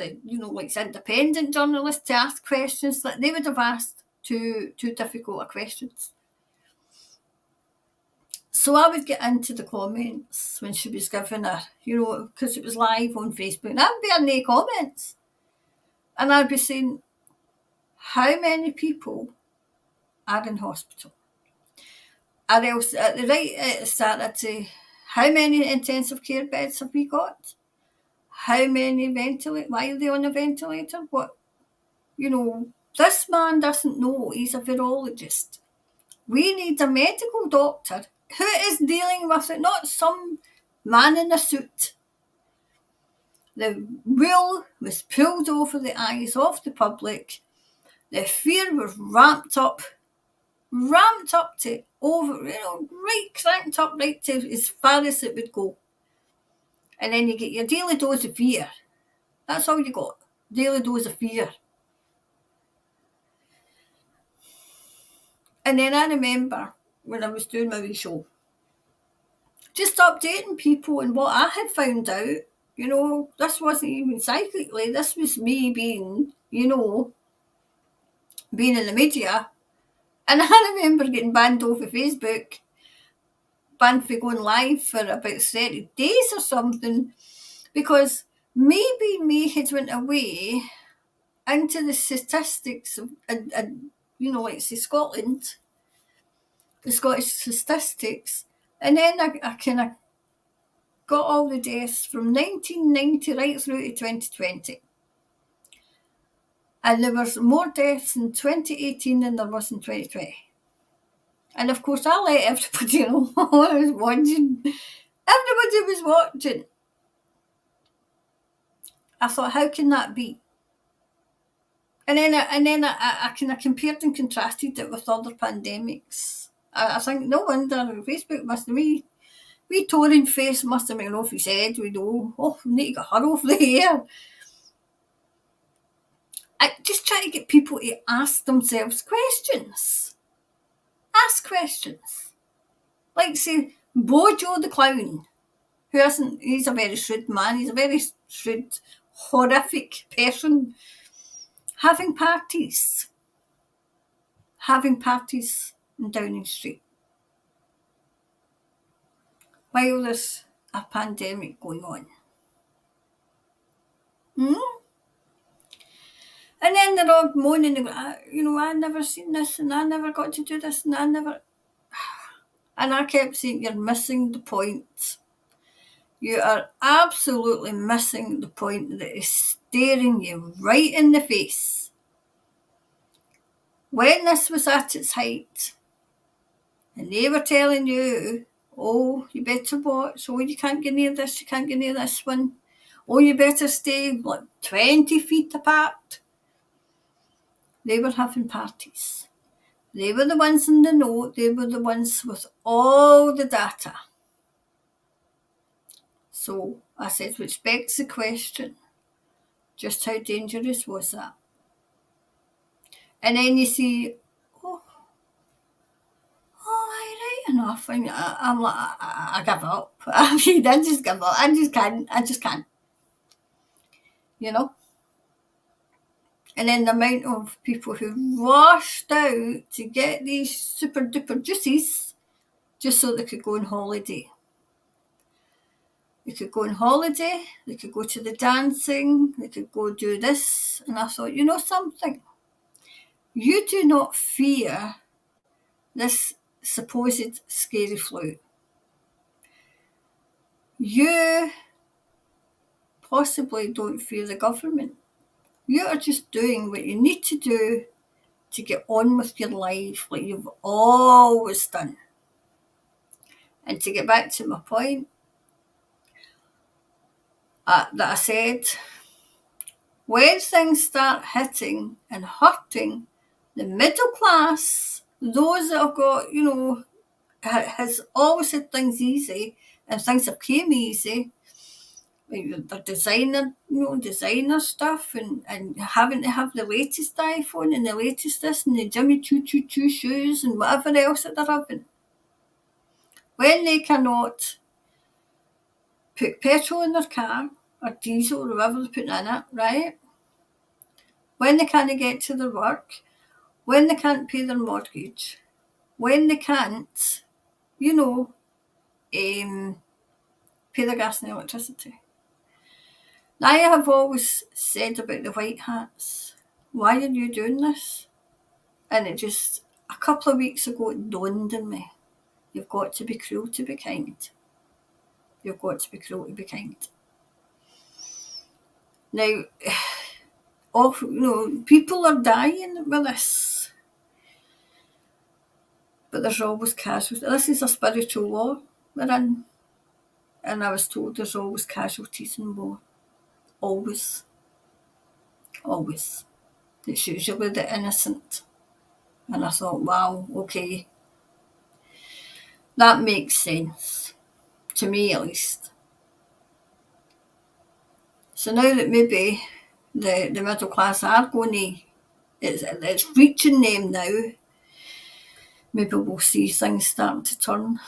like independent journalists to ask questions that they would have asked too difficult questions. So I would get into the comments when she was giving her, because it was live on Facebook, and I'd be in the comments, and I'd be saying, how many people are in hospital? Or else at the start I'd say, how many intensive care beds have we got? How many ventilators? Why are they on a ventilator? What? This man doesn't know. He's a virologist. We need a medical doctor who is dealing with it, not some man in a suit. The wool was pulled over the eyes of the public. The fear was ramped up to over, right, cranked up right to as far as it would go. And then you get your daily dose of fear. That's all you got. Daily dose of fear. And then I remember when I was doing my wee show, just updating people on what I had found out. This wasn't even psychically. This was me being in the media. And I remember getting banned off of Facebook, banned for going live for about 30 days or something, because maybe me had went away into the statistics of, and like say Scotland, the Scottish statistics, and then I kind of got all the deaths from 1990 right through to 2020. And there was more deaths in 2018 than there was in 2020. And of course, I let everybody know I was watching. Everybody was watching. I thought, how can that be? And then I kind of compared and contrasted it with other pandemics. I think no wonder Facebook must have me Torin face must have been off his head. We need to get her off the air. I just try to get people to ask themselves questions. Ask questions. Like, say, Bojo the clown, he's a very shrewd man, he's a very shrewd, horrific person, having parties in Downing Street while there's a pandemic going on. And then they're all moaning about, I never seen this, and I never got to do this, and I never... And I kept saying, you're missing the point. You are absolutely missing the point that is staring you right in the face. When this was at its height, and they were telling you, oh, you better watch, oh, you can't get near this, you can't get near this one, oh, you better stay 20 feet apart. They were having parties. They were the ones in the know. They were the ones with all the data. So I said, which begs the question, just how dangerous was that? And then you see, right enough. And I'm like, I give up. I mean, I just give up. I just can't. And then the amount of people who rushed out to get these super duper juices just so they could go on holiday. They could go on holiday, they could go to the dancing, they could go do this. And I thought, something? You do not fear this supposed scary flu. You possibly don't fear the government. You are just doing what you need to do to get on with your life like you've always done. And to get back to my point that I said, when things start hitting and hurting the middle class, those that have got, has always had things easy and things have came easy, the designer stuff and having to have the latest iPhone and the latest this and the Jimmy Choo shoes and whatever else that they're having. When they cannot put petrol in their car or diesel or whatever they're putting in it, right? When they can't get to their work, when they can't pay their mortgage, when they can't, pay their gas and electricity. Now, I have always said about the white hats, why are you doing this? And it just, a couple of weeks ago, it dawned on me. You've got to be cruel to be kind. You've got to be cruel to be kind. Now, people are dying with this. But there's always casualties. This is a spiritual war we're in. And I was told there's always casualties in war. Always. Always. It's usually the innocent. And I thought, wow, okay. That makes sense. To me, at least. So now that maybe the middle class are going to, it's reaching them now, maybe we'll see things starting to turn.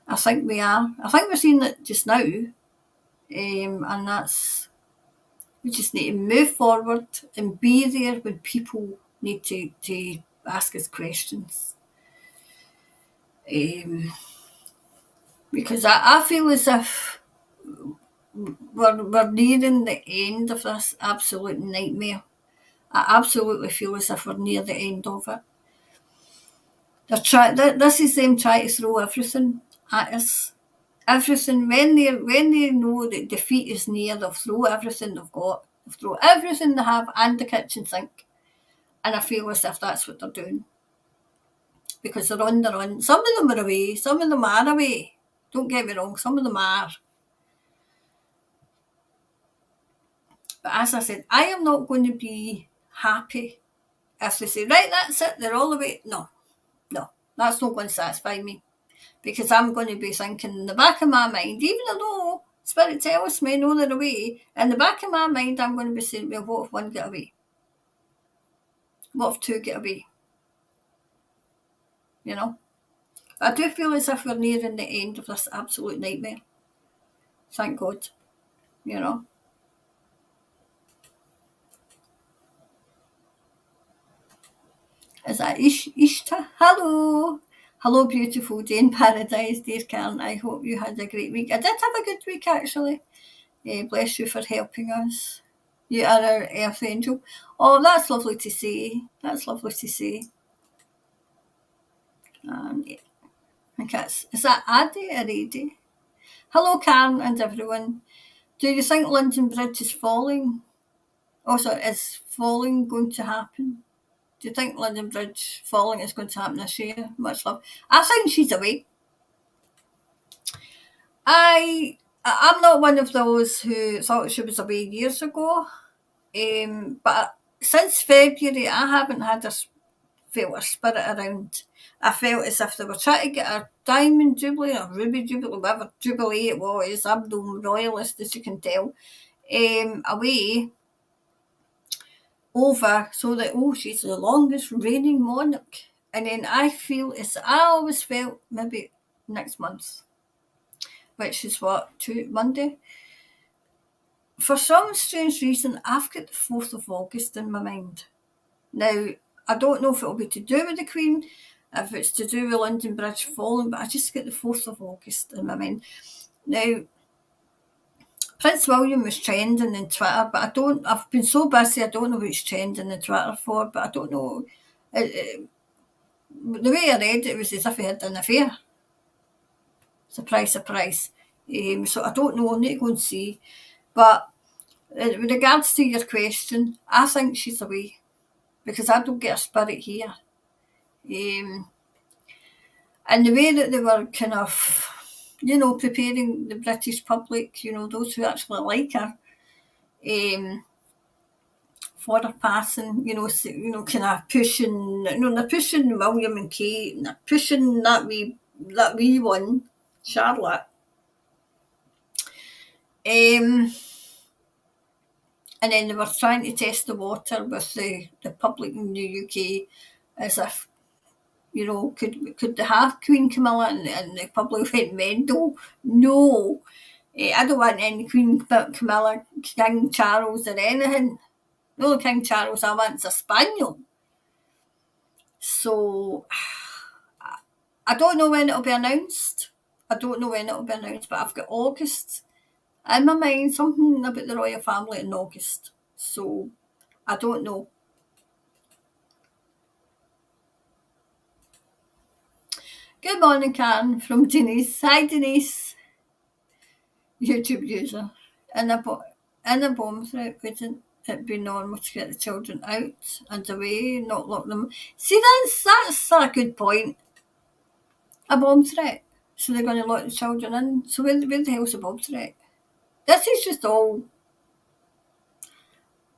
I think we are. I think we're seeing it just now. And that's, we just need to move forward and be there when people need to ask us questions. Because I feel as if we're nearing the end of this absolute nightmare. I absolutely feel as if we're near the end of it. This is them trying to throw everything at us. Everything, when they know that defeat is near, they'll throw everything they've got. They'll throw everything they have and the kitchen sink. And I feel as if that's what they're doing. Because they're on the run. Some of them are away. Some of them are away. Don't get me wrong. Some of them are. But as I said, I am not going to be happy if they say, right, that's it, they're all away. No, that's not going to satisfy me. Because I'm going to be thinking in the back of my mind, even though Spirit tells me, no, they're away, in the back of my mind, I'm going to be saying, well, what if one get away? What if two get away? I do feel as if we're nearing the end of this absolute nightmare. Thank God. Is that Ishta? Hello. Hello, beautiful day in paradise, dear Karen. I hope you had a great week. I did have a good week, actually. Bless you for helping us. You are our earth angel. Oh, that's lovely to see. That's lovely to see. I think is that Addy or Adi? Hello, Karen and everyone. Do you think London Bridge is falling? Also, is falling going to happen? Do you think London Bridge falling is going to happen this year? Much love. I think she's away. I'm not one of those who thought she was away years ago. But since February, I haven't felt a spirit around. I felt as if they were trying to get a diamond jubilee or ruby jubilee, whatever jubilee it was. I'm no royalist, as you can tell. Away over so that, she's the longest reigning monarch. And then I always felt maybe next month, which is Monday. For some strange reason, I've got the 4th of August in my mind. Now, I don't know if it'll be to do with the Queen, if it's to do with London Bridge falling, but I just get the 4th of August in my mind. Now, Prince William was trending in Twitter, but I've been so busy, I don't know what he's trending in Twitter for, but I don't know. The way I read it was as if he had an affair. Surprise, surprise. So I don't know, I need to go and see. But with regards to your question, I think she's away because I don't get a spirit here. And the way that they were kind of, preparing the British public, those who actually like her, for her passing, kind of pushing, they're pushing William and Kate, and they're pushing that wee one, Charlotte. And then they were trying to test the water with the public in the UK, as if, could they have Queen Camilla, and the public went mental. No, I don't want any Queen Camilla, King Charles, or anything. No, King Charles, I want a spaniel. So I don't know when it'll be announced. But I've got August in my mind, something about the royal family in August. So I don't know. Good morning, Karen, from Denise. Hi, Denise. YouTube user. In a bomb threat, wouldn't it be normal to get the children out and away, not lock them? See, that's a good point. A bomb threat. So they're going to lock the children in. So where the hell's the bomb threat? This is just all.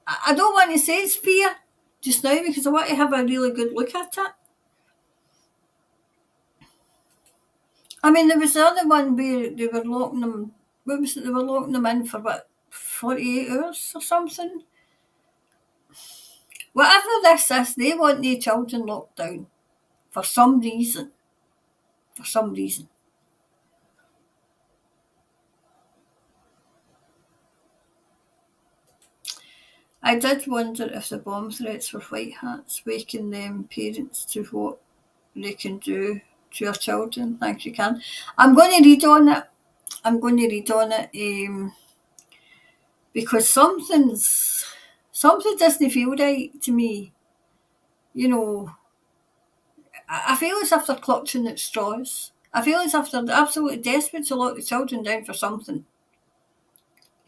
I don't want to say it's fear just now, because I want to have a really good look at it. I mean, there was the other one where they were locking them. What was it? They were locking them in for what, 48 hours or something. Whatever this is, they want the children locked down for some reason. For some reason. I did wonder if the bomb threats were white hats waking them parents to what they can do to your children. Thank you, Karen. I'm going to read on it. Because something doesn't feel right to me. I feel as if they're clutching at straws. I feel as if they're absolutely desperate to lock the children down for something.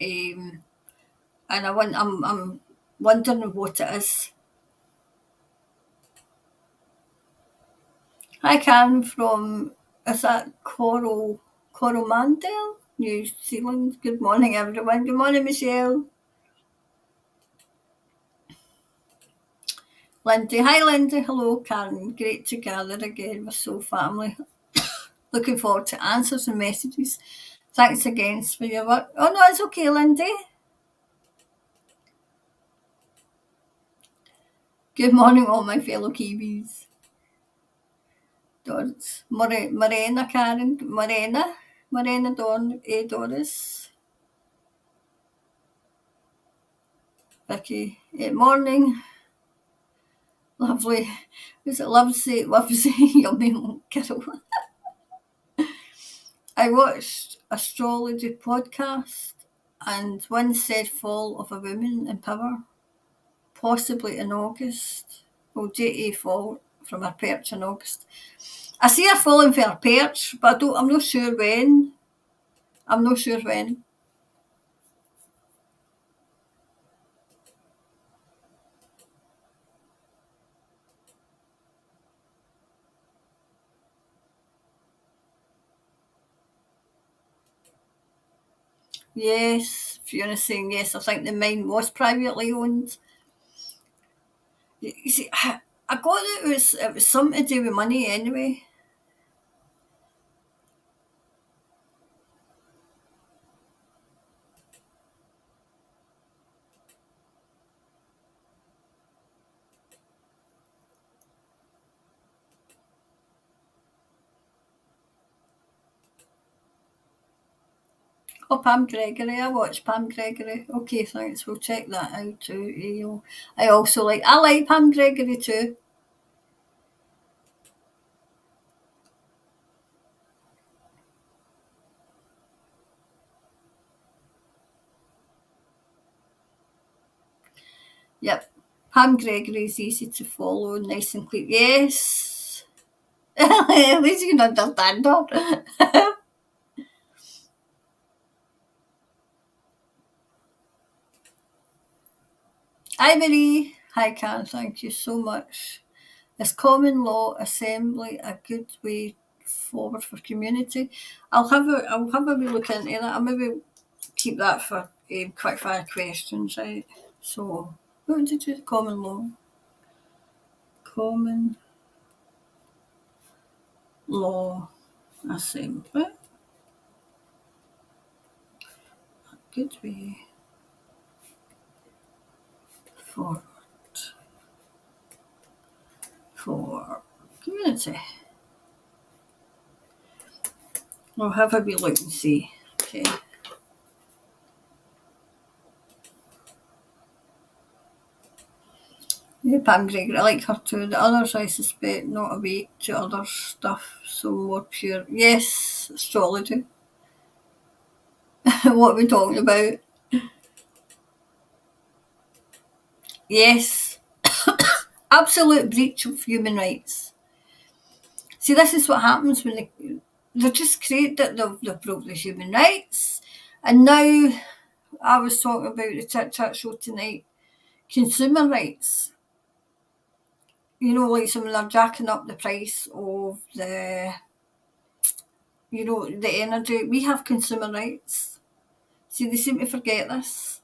And I'm wondering what it is. Hi, Karen from, is that Coromandel, New Zealand? Good morning, everyone. Good morning, Michelle. Lindy. Hi, Lindy. Hello, Karen. Great to gather again with Soul Family. Looking forward to answers and messages. Thanks again for your work. Oh, no, it's okay, Lindy. Good morning, all my fellow Kiwis. Doris. Morena, Karen. Morena, Doris. Vicky. Morning. Lovely. Was it Lovesy, yummy kiddo? I watched astrology podcast, and one said fall of a woman in power, possibly in August. Well, JA fall from her perch in August. I see her falling from her perch, but I'm not sure when. Yes, Fiona's saying yes. I think the mine was privately owned. You see, I got that it was something to do with money anyway. Oh, Pam Gregory. I watched Pam Gregory. Okay, thanks. We'll check that out too. I like Pam Gregory too. Yep. Pam Gregory is easy to follow, nice and clear. Yes. At least you can understand her. Hi, Marie. Hi, Karen. Thank you so much. Is common law assembly a good way forward for community? I'll have a wee look into that. I'll maybe keep that for quick fire questions, right? So, What did you do? Common law. Common law assembly. Good way forward for community. We'll have a wee look and see. Okay. Pam Gregory, I like her too. The others, I suspect, not awake to other stuff, so more pure. Yes, astrology. What are we talking about? Yes, absolute breach of human rights. See, this is what happens when they just create that they've broke the human rights. And now, I was talking about the Tit Tat show tonight, consumer rights. You know, like some they're jacking up the price of the energy. We have consumer rights. See, they seem to forget this.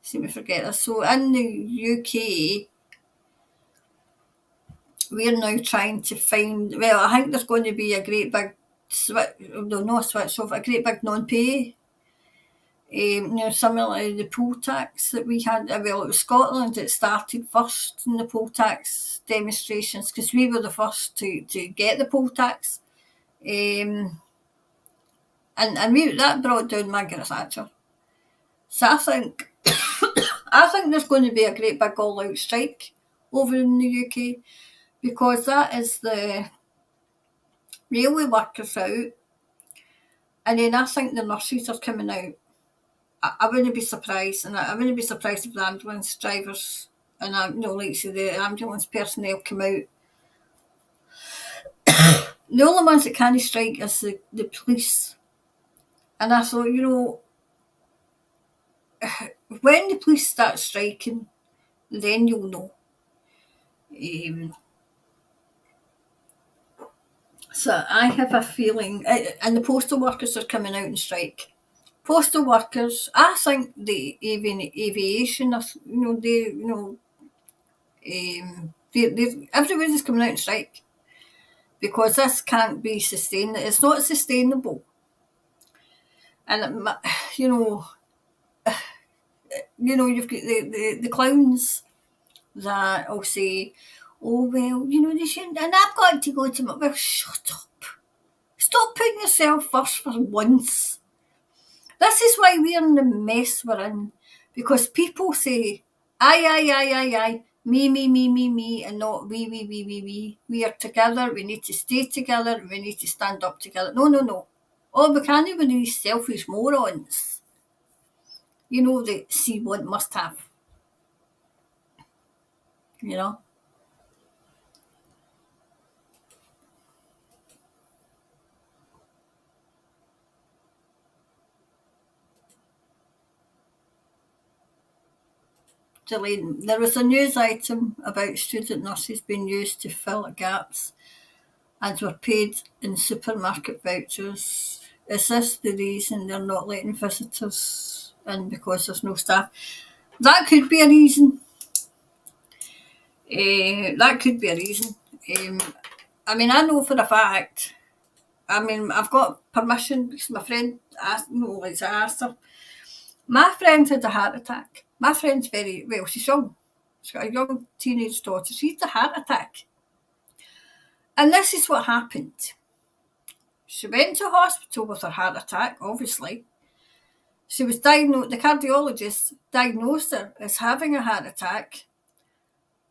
So in the UK, we're now trying to find. Well, I think there's going to be a great big switch. No, not a switch off. A great big non-pay. Something like the poll tax that we had. Well, it was Scotland that started first in the poll tax demonstrations because we were the first to get the poll tax. And that brought down Margaret Thatcher. So I think there's going to be a great big all-out strike over in the UK because that is the railway workers out, and then I think the nurses are coming out. I wouldn't be surprised, and I wouldn't be surprised if the ambulance drivers and the ambulance personnel come out. The only ones that can't strike is the police. And I thought, when the police start striking, then you'll know. So I have a feeling, and the postal workers are coming out and strike. Postal workers, I think the aviation, everybody's coming out and strike because this can't be sustained. It's not sustainable, and you've got the clowns that will say, "Oh well, they shouldn't," and I've got to go to my. Well, shut up! Stop putting yourself first for once. This is why we're in the mess we're in, because people say, aye, me, and not we. We are together, we need to stay together, we need to stand up together. No. Oh, we can't even these selfish morons. They see what must have. Delayed. There was a news item about student nurses being used to fill gaps and were paid in supermarket vouchers. Is this the reason they're not letting visitors in because there's no staff? That could be a reason. I know for a fact. I've got permission because my friend asked, I asked her. My friend had a heart attack. My friend's she's young. She's got a young teenage daughter. She had a heart attack. And this is what happened. She went to hospital with her heart attack, obviously. She was diagnosed, the cardiologist diagnosed her as having a heart attack.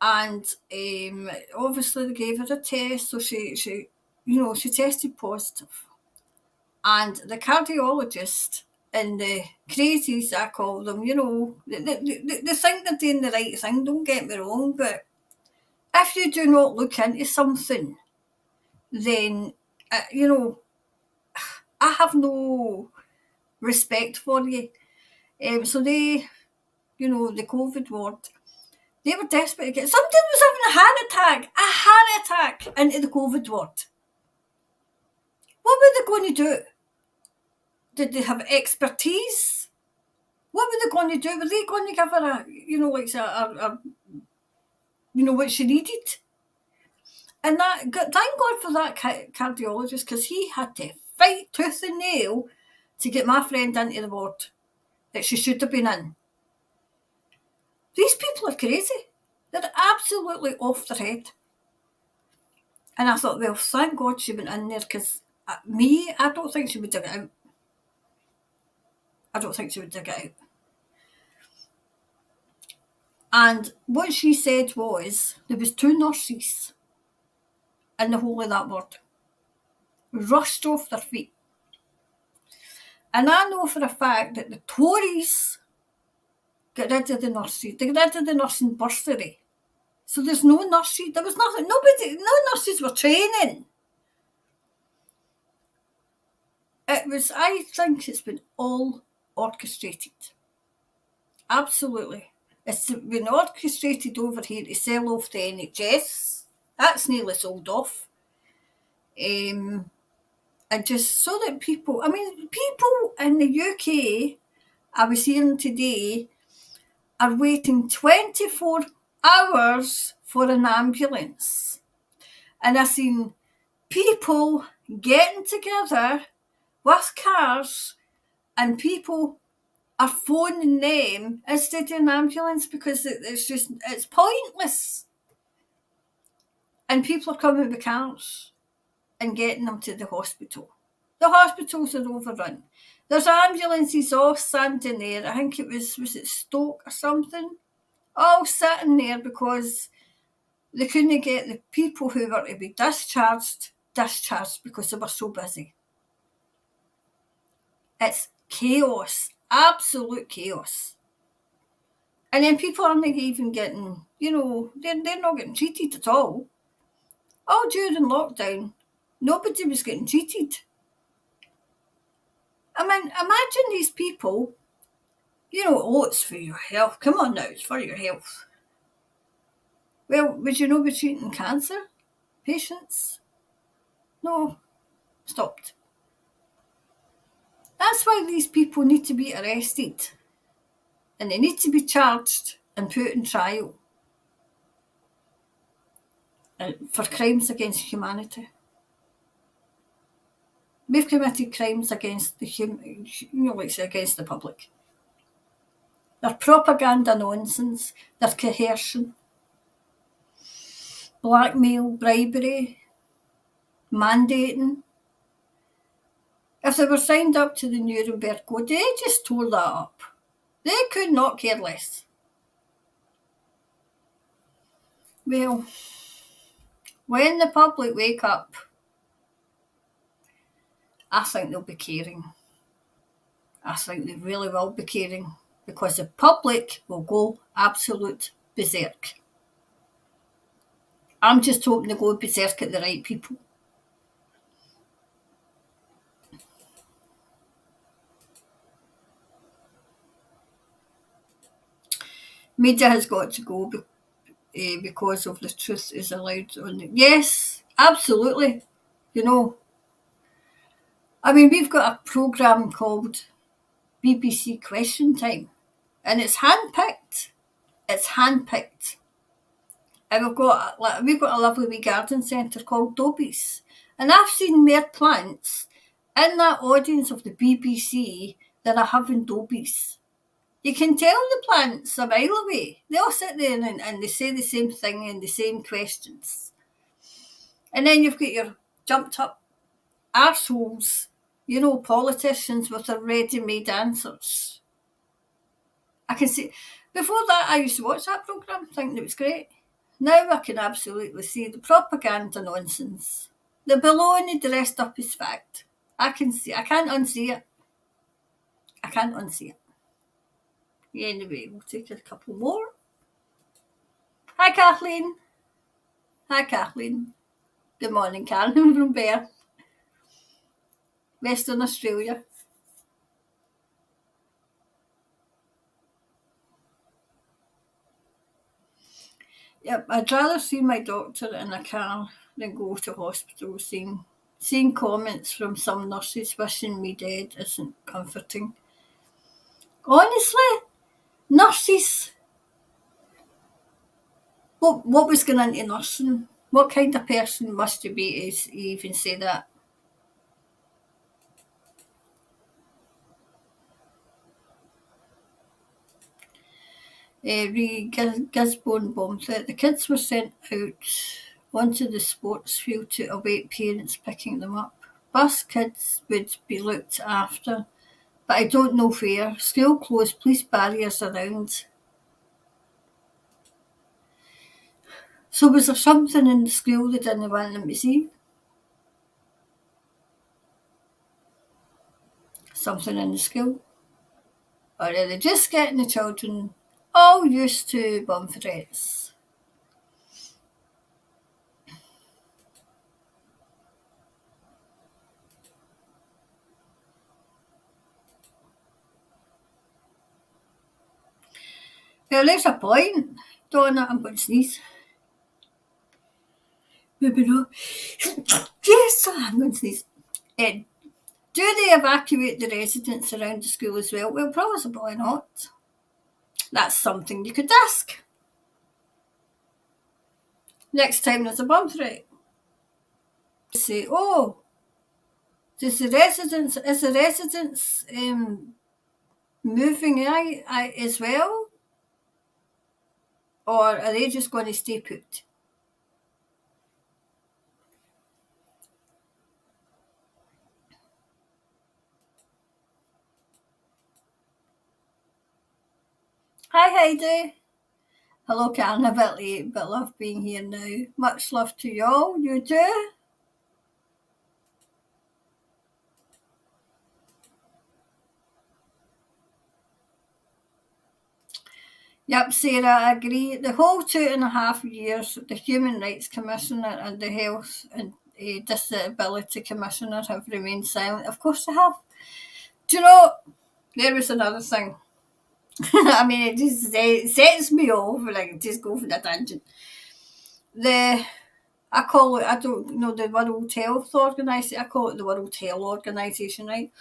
And obviously they gave her a test, so she tested positive. And the cardiologist and the crazies, I call them, they think they're doing the right thing, don't get me wrong, but if you do not look into something, then, I have no respect for you. So they, the COVID ward, they were desperate to get, somebody was having a heart attack into the COVID ward. What were they going to do? Did they have expertise? What were they going to do? Were they going to give her what she needed? And thank God for that cardiologist, because he had to fight tooth and nail to get my friend into the ward that she should have been in. These people are crazy. They're absolutely off their head. And I thought, well, thank God she went in there, because I don't think she would dig it out. I don't think she would dig it out. And what she said was, there was 2 nurses in the whole of that ward, rushed off their feet. And I know for a fact that the Tories got rid of the nurses. They got rid of the nursing bursary. So there's no nurses. There was nothing. No nurses were training. I think it's been all orchestrated. Absolutely. It's been orchestrated over here to sell off the NHS. That's nearly sold off. And just so that people in the UK, I was hearing today, are waiting 24 hours for an ambulance. And I've seen people getting together with cars, and people are phoning them instead of an ambulance, because it's pointless. And people are coming with cars and getting them to the hospital. The hospitals are overrun. There's ambulances all standing there. I think it was it Stoke or something? All sitting there because they couldn't get the people who were to be discharged because they were so busy. It's chaos, absolute chaos. And then people aren't even getting, they're not getting treated at all. All during lockdown, nobody was getting treated. I mean, imagine these people, it's for your health. Come on now, it's for your health. Well, would you not be treating cancer patients? No, stopped. That's why these people need to be arrested, and they need to be charged and put in trial for crimes against humanity. We've committed crimes against against the public. They're propaganda nonsense, they're coercion, blackmail, bribery, mandating. If they were signed up to the Nuremberg Code, they just tore that up. They could not care less. Well, when the public wake up, I think they'll be caring. I think they really will be caring, because the public will go absolute berserk. I'm just hoping they go berserk at the right people. Media has got to go because of the truth is allowed on it. Yes, absolutely. We've got a programme called BBC Question Time, and it's handpicked. It's handpicked. And we've got a lovely wee garden centre called Dobies. And I've seen more plants in that audience of the BBC than I have in Dobies. You can tell the plants a mile away. They all sit there and they say the same thing and the same questions. And then you've got your jumped up arseholes, politicians with their ready-made answers. I can see, before that I used to watch that programme thinking it was great. Now I can absolutely see the propaganda nonsense. The baloney dressed up as fact. I can't unsee it. I can't unsee it. Anyway, we'll take a couple more. Hi, Kathleen. Hi, Kathleen. Good morning, Karen from Perth, Western Australia. Yep, I'd rather see my doctor in a car than go to hospital. Seeing comments from some nurses wishing me dead isn't comforting. Honestly, nurses. What was going into nursing? What kind of person must you be to even say that? Gisborne bomb threat. The kids were sent out onto the sports field to await parents picking them up. Bus kids would be looked after, but I don't know where. School closed, police barriers around. So was there something in the school they didn't want them to see? Something in the school? Or are they just getting the children all used to bomb threats? Well, there's a point. Donna, I'm going to sneeze. Maybe not. Yes, I'm going to sneeze. Do they evacuate the residents around the school as well? Well, probably not. That's something you could ask. Next time there's a bomb threat. Say, oh, is the residents moving out as well? Or are they just going to stay put? Hi, Heidi. Hello, Karen. A bit late, but love being here now. Much love to y'all. You too? Yep, Sarah, I agree. The whole 2.5 years, the Human Rights Commissioner and the Health and Disability Commissioner have remained silent. Of course they have. Do you know, there was another thing. I mean, it just sets me off and I just go for the tangent. I call it, I don't know, the World Health Organisation, I call it the World Health Organisation, right?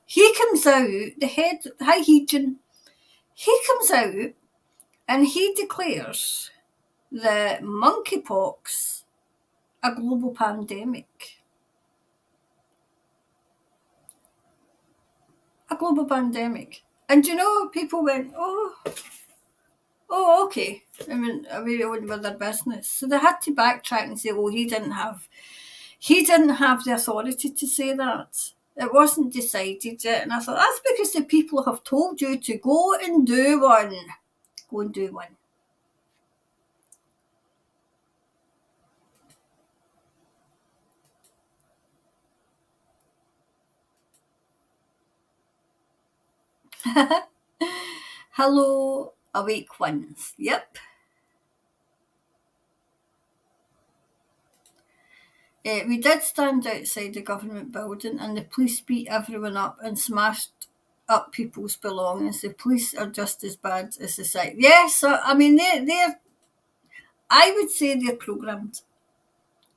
He comes out, the head, High Heejin, he comes out and he declares the monkeypox a global pandemic. A global pandemic. And you know, people went, oh, okay. I mean, we on with their business. So they had to backtrack and say, oh, he didn't have the authority to say that. It wasn't decided yet. And I thought, that's because the people have told you to go and do one. Go and do one. Hello, awake ones. Yep. We did stand outside the government building and the police beat everyone up and smashed up people's belongings. The police are just as bad as the site. Yes, I mean, I would say they're programmed.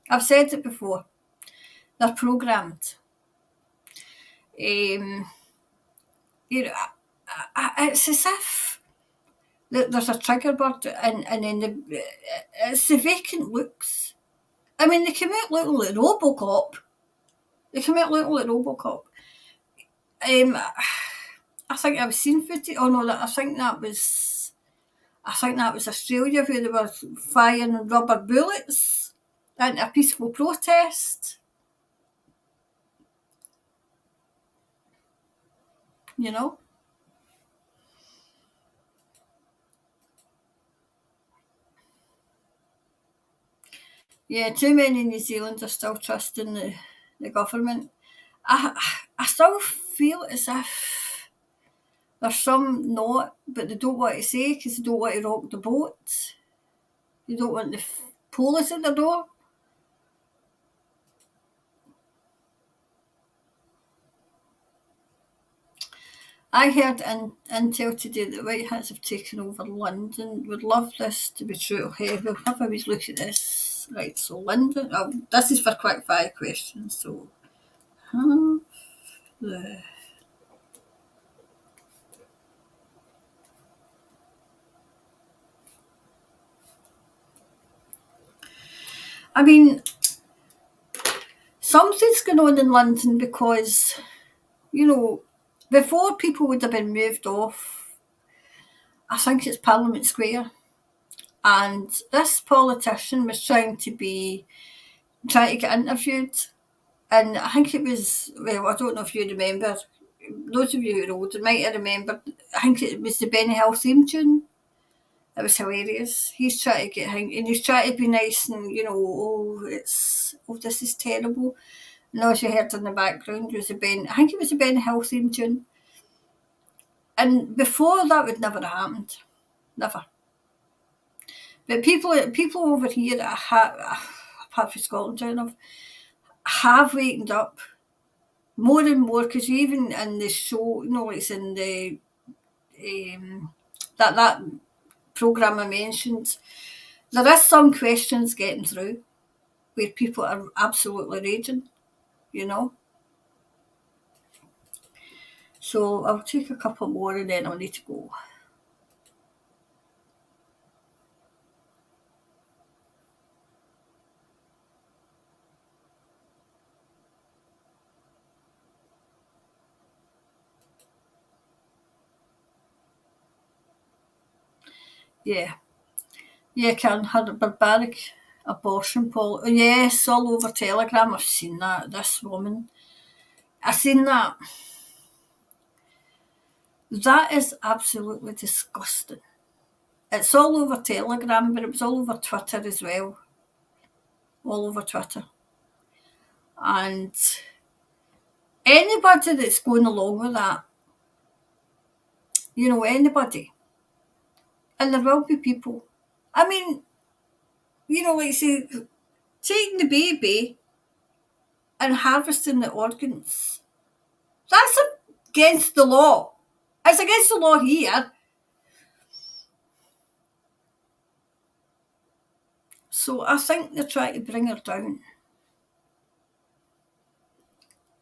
I've said it before. They're programmed. Um, you know, it's as if there's a trigger bird and then it's the vacant looks. I mean, they come out looking like Robocop. They come out looking like Robocop. I think I've seen footage. Oh no, I think that was. I think that was Australia where they were firing rubber bullets into a peaceful protest. You know. Yeah, too many New Zealanders are still trusting the government. I I still feel as if there's some not, but they don't want to say because they don't want to rock the boat. They don't want the police at the door. I heard intel today that White Hats have taken over London. Would love this to be true. Okay, we'll have a wee look at this. Right, so London. Oh, this is for quick fire questions. So, have the I mean, something's going on in London because, you know, before people would have been moved off, I think it's Parliament Square. And this politician was trying to get interviewed. And I think it was, well, I don't know if you remember, those of you who are older might have remembered, I think it was the Benny Hill theme tune. It was hilarious. He's trying to get him, and he's trying to be nice and, you know, this is terrible. And all you heard in the background was I think it was the Ben Hill theme tune. And before that would never have happened. Never. But people over here, apart from Scotland, have wakened up more and more, because even in the show, you know, it's in the that programme I mentioned, there is some questions getting through where people are absolutely raging, you know. So I'll take a couple more and then I'll need to go. Yeah. Yeah, Karen had a barbaric abortion policy. Yes, all over Telegram. I've seen that. This woman. I've seen that. That is absolutely disgusting. It's all over Telegram, but it was all over Twitter as well. All over Twitter. And anybody that's going along with that, you know, anybody. And there will be people. I mean, you know, like say, taking the baby and harvesting the organs. That's against the law. It's against the law here. So I think they're trying to bring her down.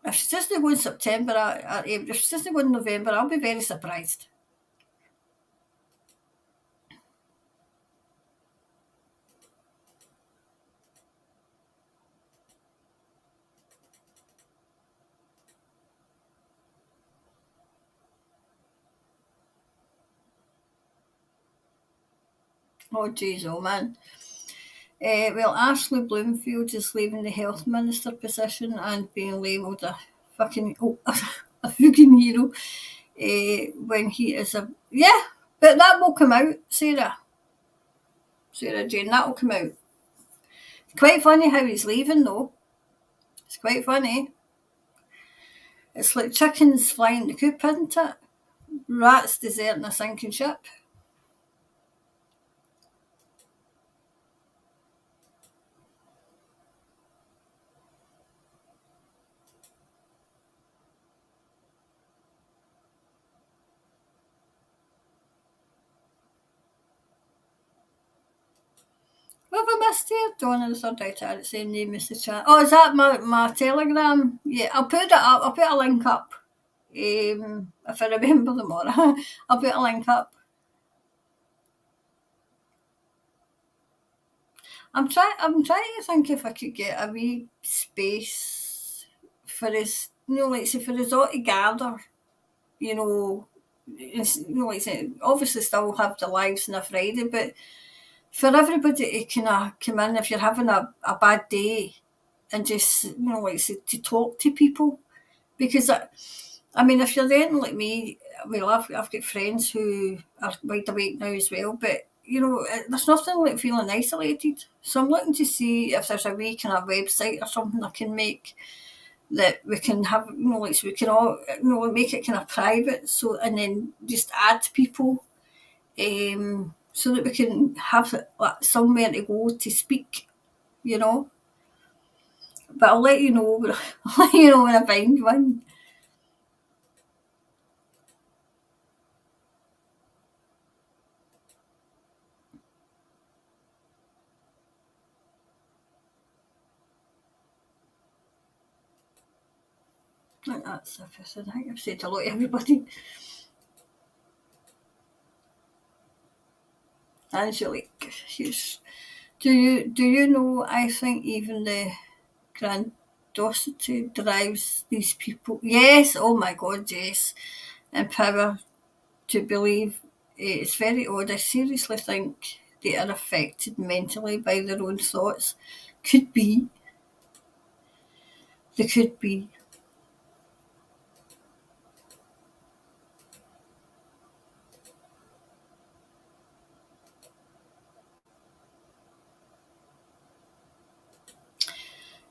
If she doesn't go in September or April, if she doesn't go in November, I'll be very surprised. Oh, jeez, oh man. Well, Ashley Bloomfield is leaving the health minister position and being labelled a fucking a fucking hero when he is a but that will come out, Sarah Jane. That will come out. Quite funny how he's leaving though. It's quite funny. It's like chickens flying the coop, isn't it? Rats deserting a sinking ship. What have I missed here? Donna the third out at the same name as the chat. Oh, is that my Telegram? Yeah, I'll put it up. I'll put a link up. If I remember tomorrow, I'll put a link up. I'm trying to think if I could get a wee space for us, you know, like say for us all to gather, you know, like say, obviously still have the lives on a Friday, but for everybody to kind of come in if you're having a bad day and just, you know, like say, to talk to people. Because I mean, if you're anything like me, well, I've got friends who are wide awake now as well, but you know, there's nothing like feeling isolated. So I'm looking to see if there's a wee kind of website or something I can make that we can have, you know, like so we can all, you know, make it kind of private. So and then just add people, so that we can have like, somewhere to go to speak, you know. But I'll let you know. I'll let you know when I find one. I think that's everything. I think I've said hello to everybody. Angelique, she's Do you know? I think even the grandiosity drives these people. Yes, oh my God, yes, and power to believe. It's very odd. I seriously think they are affected mentally by their own thoughts. Could be. They could be.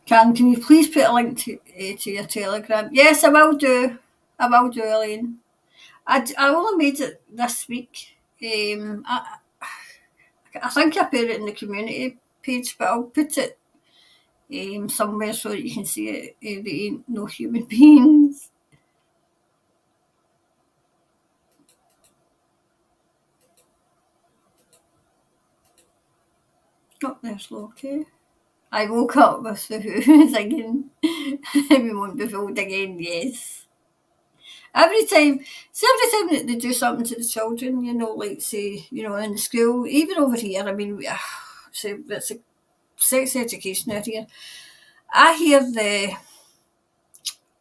Can you please put a link to your Telegram? Yes, I will do. I will do, Elaine. I only made it this week. I think I put it in the community page, but I'll put it somewhere so that you can see it. They ain't no human beings. Oh, there's Loki. I woke up with the Who singing We Won't Be Fooled Again, yes. Every time that they do something to the children, like say, in the school, even over here, I mean, it's a sex education out here. I hear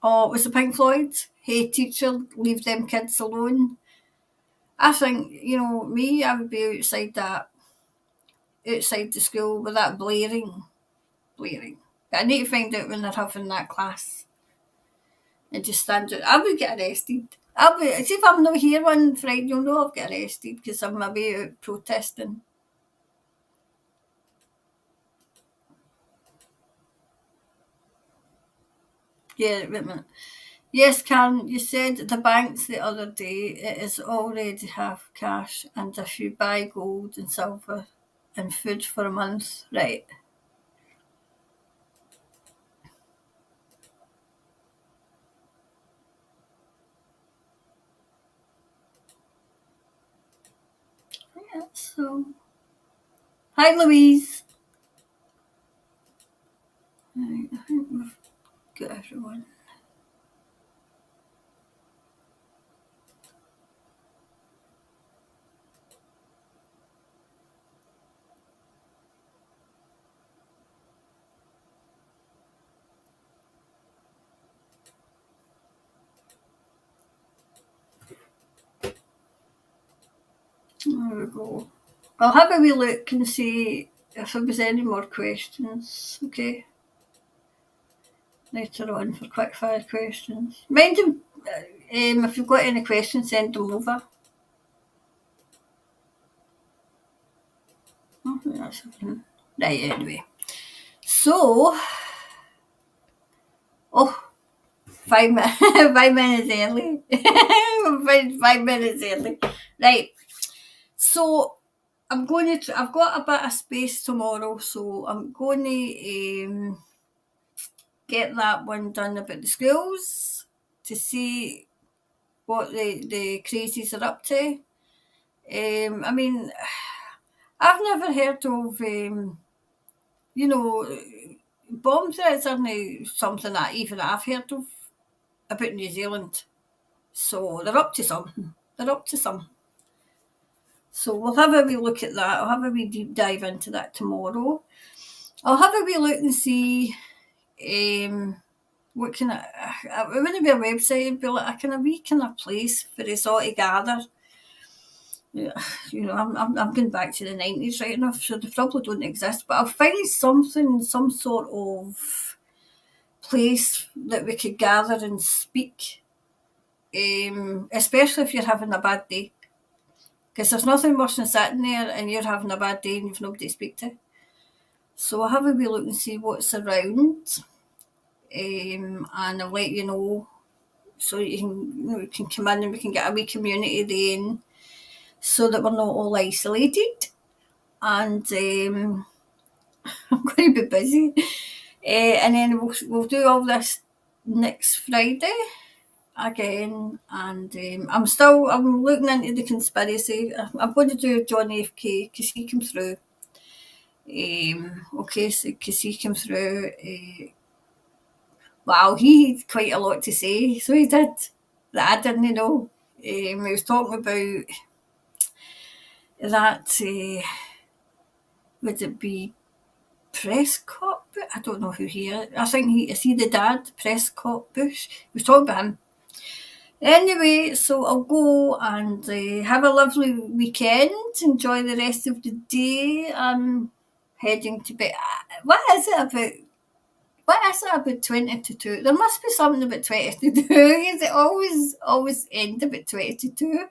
was it Pink Floyd? Hey teacher, leave them kids alone. I think, me, I would be outside the school with that blaring. But I need to find out when they're having that class and just stand out. I would get arrested. See if I'm not here one Friday, you'll know I'll get arrested because I'm maybe out protesting. Yeah, wait a minute. Yes, Karen, you said the banks the other day it is already half cash, and if you buy gold and silver and food for a month, right? Yeah, so, hi Louise. Right, I think we've got everyone. There we go. I'll have a wee look and see if there was any more questions. Okay, later on for quick fire questions. Mind them. If you've got any questions, send them over. I think that's everything. Right, anyway. So, oh, 5 minutes, 5 minutes early. 5 minutes early. Right. So, I've got a bit of space tomorrow, so I'm going to get that one done about the schools to see what the crazies are up to. I mean, I've never heard of, you know, bomb threats aren't something that even I've heard of about New Zealand. So they're up to something. They're up to something. So we'll have a wee look at that. I'll have a wee deep dive into that tomorrow. I'll have a wee look and see what kind of. It wouldn't be a website, it'd be like a kind of place for us all to gather. Yeah, I'm going back to the 90s right enough, so they probably don't exist. But I'll find something, some sort of place that we could gather and speak, especially if you're having a bad day. Because there's nothing worse than sitting there and you're having a bad day and you've nobody to speak to. So I'll have a wee look and see what's around, and I'll let you know so you can come in and we can get a wee community then, so that we're not all isolated. And I'm going to be busy, and then we'll do all this next Friday again. And I'm looking into the conspiracy. I'm going to do John F.K. because he came through. Okay, so because he came through, wow, he had quite a lot to say. So he did that I didn't know. He was talking about that. Would it be Prescott Bush. I don't know who he is. I think is he the dad, Prescott Bush? We was talking about him. Anyway, so I'll go and have a lovely weekend. Enjoy the rest of the day. I'm heading to bed. What is it about? What is it about 20 to 2? There must be something about 20 to 2. Is it always end about 20 to 2?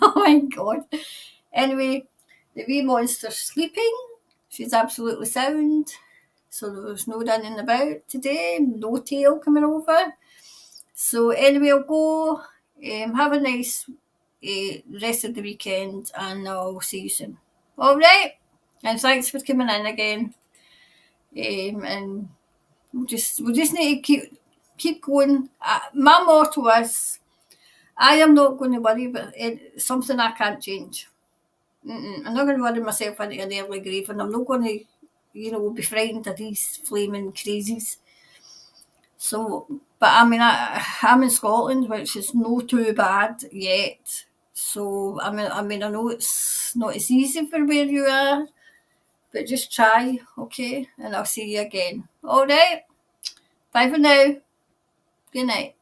Oh my god. Anyway, the wee monster's sleeping. She's absolutely sound. So there was no running about today. No tail coming over. So anyway, I'll go. Have a nice rest of the weekend, and I'll see you soon. All right, and thanks for coming in again. And we just need to keep going. My motto is, I am not going to worry about it, something I can't change. I'm not going to worry myself into an early grave, and I'm not going to, be frightened of these flaming crazies. So, but I mean, I'm in Scotland, which is not too bad yet. So, I know it's not as easy for where you are, but just try, okay? And I'll see you again. All right. Bye for now. Good night.